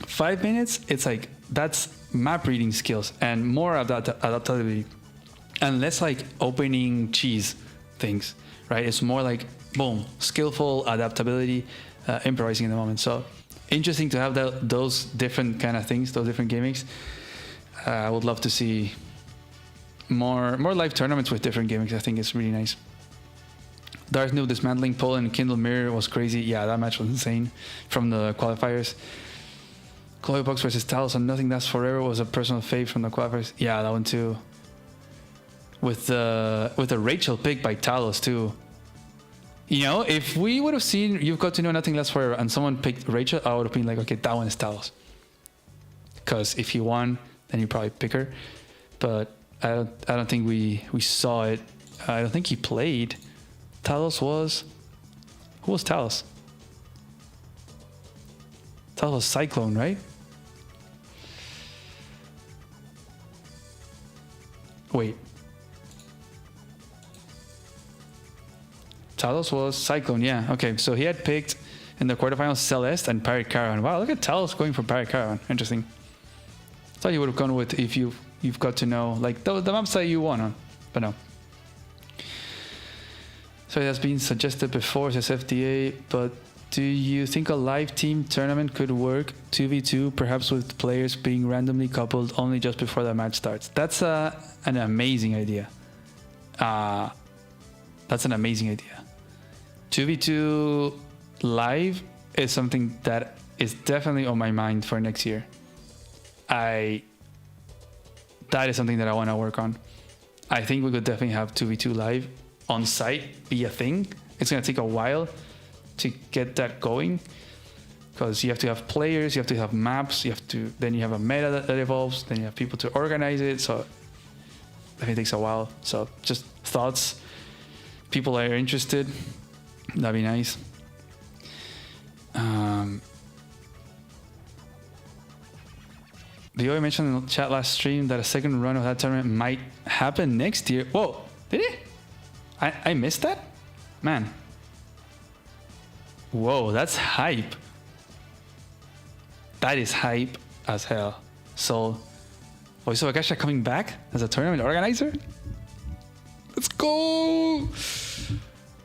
5 minutes, it's like that's map reading skills and more adaptability. And less like opening cheese things, right? It's more like, boom, skillful adaptability, improvising in the moment. So interesting to have those different kind of things, those different gimmicks. I would love to see more live tournaments with different gimmicks. I think it's really nice. Darth Noob dismantling Pole and Kindle Mirror was crazy. Yeah, that match was insane from the qualifiers. Chloe Box versus Talos on Nothing Lasts Forever was a personal fave from the qualifiers. Yeah, that one too. With the Rachel pick by Talos too. You know, if we would have seen You've Got to Know Nothing Lasts Forever and someone picked Rachel, I would have been like, okay, that one is Talos. Because if he won, then you probably pick her. But I don't think we saw it. I don't think he played. Talos was... Who was Talos? Talos was Cyclone, right? Wait. Talos was Cyclone, yeah. Okay, so he had picked in the quarterfinals Celeste and Pirate Caravan. Wow, look at Talos going for Pirate Caravan. Interesting. Thought you would have gone with if you've got to know like the maps that you won on, but no. So it has been suggested before, says FDA, but do you think a live team tournament could work 2v2, perhaps with players being randomly coupled only just before the match starts? That's an amazing idea. That's an amazing idea. 2v2 live is something that is definitely on my mind for next year. That is something that I want to work on. I think we could definitely have 2v2 live on site be a thing. It's going to take a while to get that going because you have to have players, you have to have maps, then you have a meta that evolves, then you have people to organize it. So I think it takes a while. So just thoughts. People are interested. That'd be nice. The OI mentioned in the chat last stream that a second run of that tournament might happen next year. Whoa, did it? I missed that? Man. Whoa, that's hype. That is hype as hell. So, Voice of Akasha coming back as a tournament organizer? Let's go!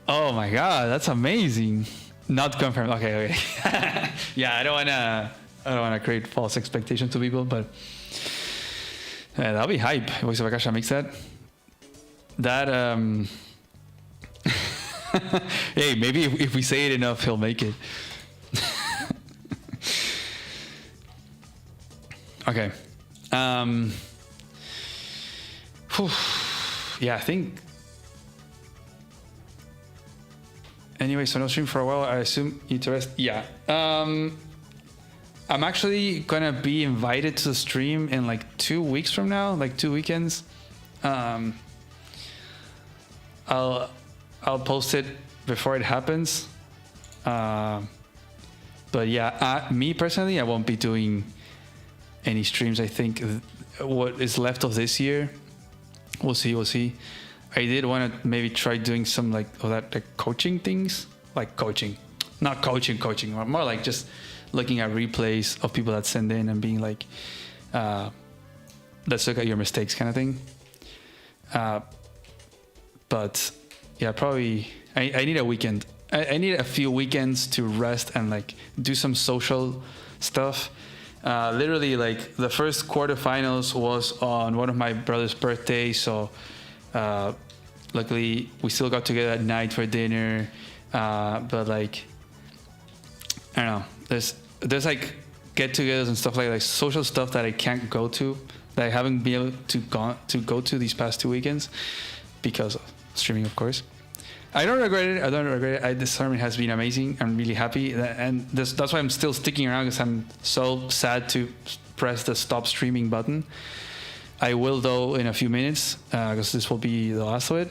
Oh my god, that's amazing. Not confirmed. Okay. Yeah, I don't wanna create false expectations to people, but that'll be hype. Voice of Akasha makes that. Hey, maybe if we say it enough, he'll make it. Okay. Yeah, I think. Anyway, so no stream for a while. I assume interest. Yeah. I'm actually gonna be invited to the stream in like 2 weeks from now, like 2 weekends. I'll post it before it happens. But yeah, me personally, I won't be doing any streams. I think what is left of this year, we'll see. I did want to maybe try doing some like coaching things, like coaching, not coaching, more like just looking at replays of people that send in and being like, let's look at your mistakes kind of thing. But yeah, probably I need a weekend. I need a few weekends to rest and like do some social stuff. Literally, like the first quarterfinals was on one of my brother's birthdays, so luckily we still got together at night for dinner. But like, I don't know, there's like get-togethers and stuff like social stuff that I can't go to, that I haven't been able to go to these past 2 weekends because of streaming, of course. I don't regret it. This tournament has been amazing. I'm really happy, and that's why I'm still sticking around, because I'm so sad to press the stop streaming button. I will, though, in a few minutes, because this will be the last of it.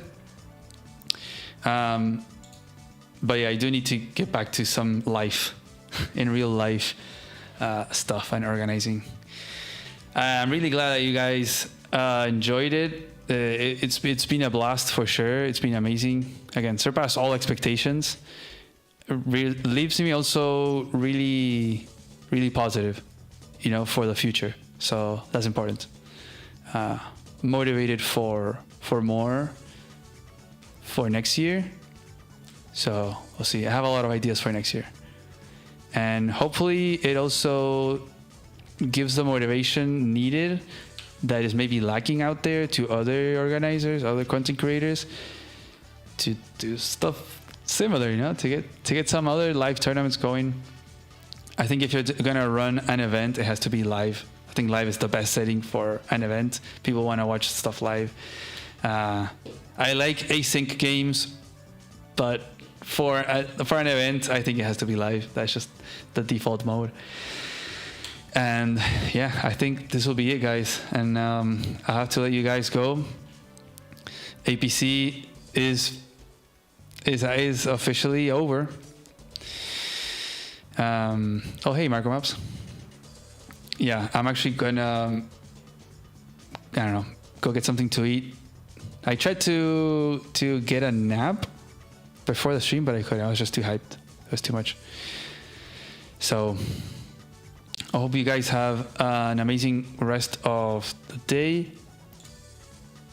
But yeah, I do need to get back to some life, in real life stuff and organizing. I'm really glad that you guys enjoyed it. It's been a blast for sure. It's been amazing. Again, surpassed all expectations. Leaves me also really, really positive, for the future. So that's important. Motivated for more for next year. So we'll see. I have a lot of ideas for next year, and hopefully it also gives the motivation needed that is maybe lacking out there to other organizers, other content creators, to do stuff similar, to get some other live tournaments going. I think if you're gonna run an event, it has to be live. I think live is the best setting for an event. People want to watch stuff live. I like async games, but for an event, I think it has to be live. That's just the default mode. And yeah, I think this will be it, guys. And I have to let you guys go. APC is officially over. Oh, hey, Marco Maps. Yeah, I'm actually gonna, I don't know, go get something to eat. I tried to get a nap before the stream, but I couldn't. I was just too hyped. It was too much. So I hope you guys have an amazing rest of the day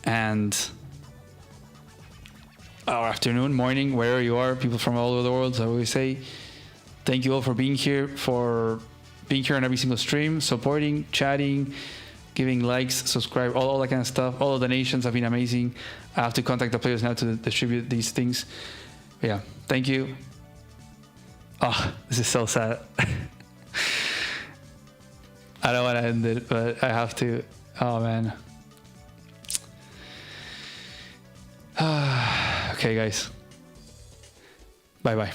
and or afternoon, morning, wherever you are, people from all over the world. So I always say thank you all for being here on every single stream, supporting, chatting, giving likes, subscribe, all that kind of stuff. All the donations have been amazing. I have to contact the players now to distribute these things. But yeah, thank you. Oh, this is so sad. I don't want to end it, but I have to. Oh, man. Okay, guys. Bye-bye.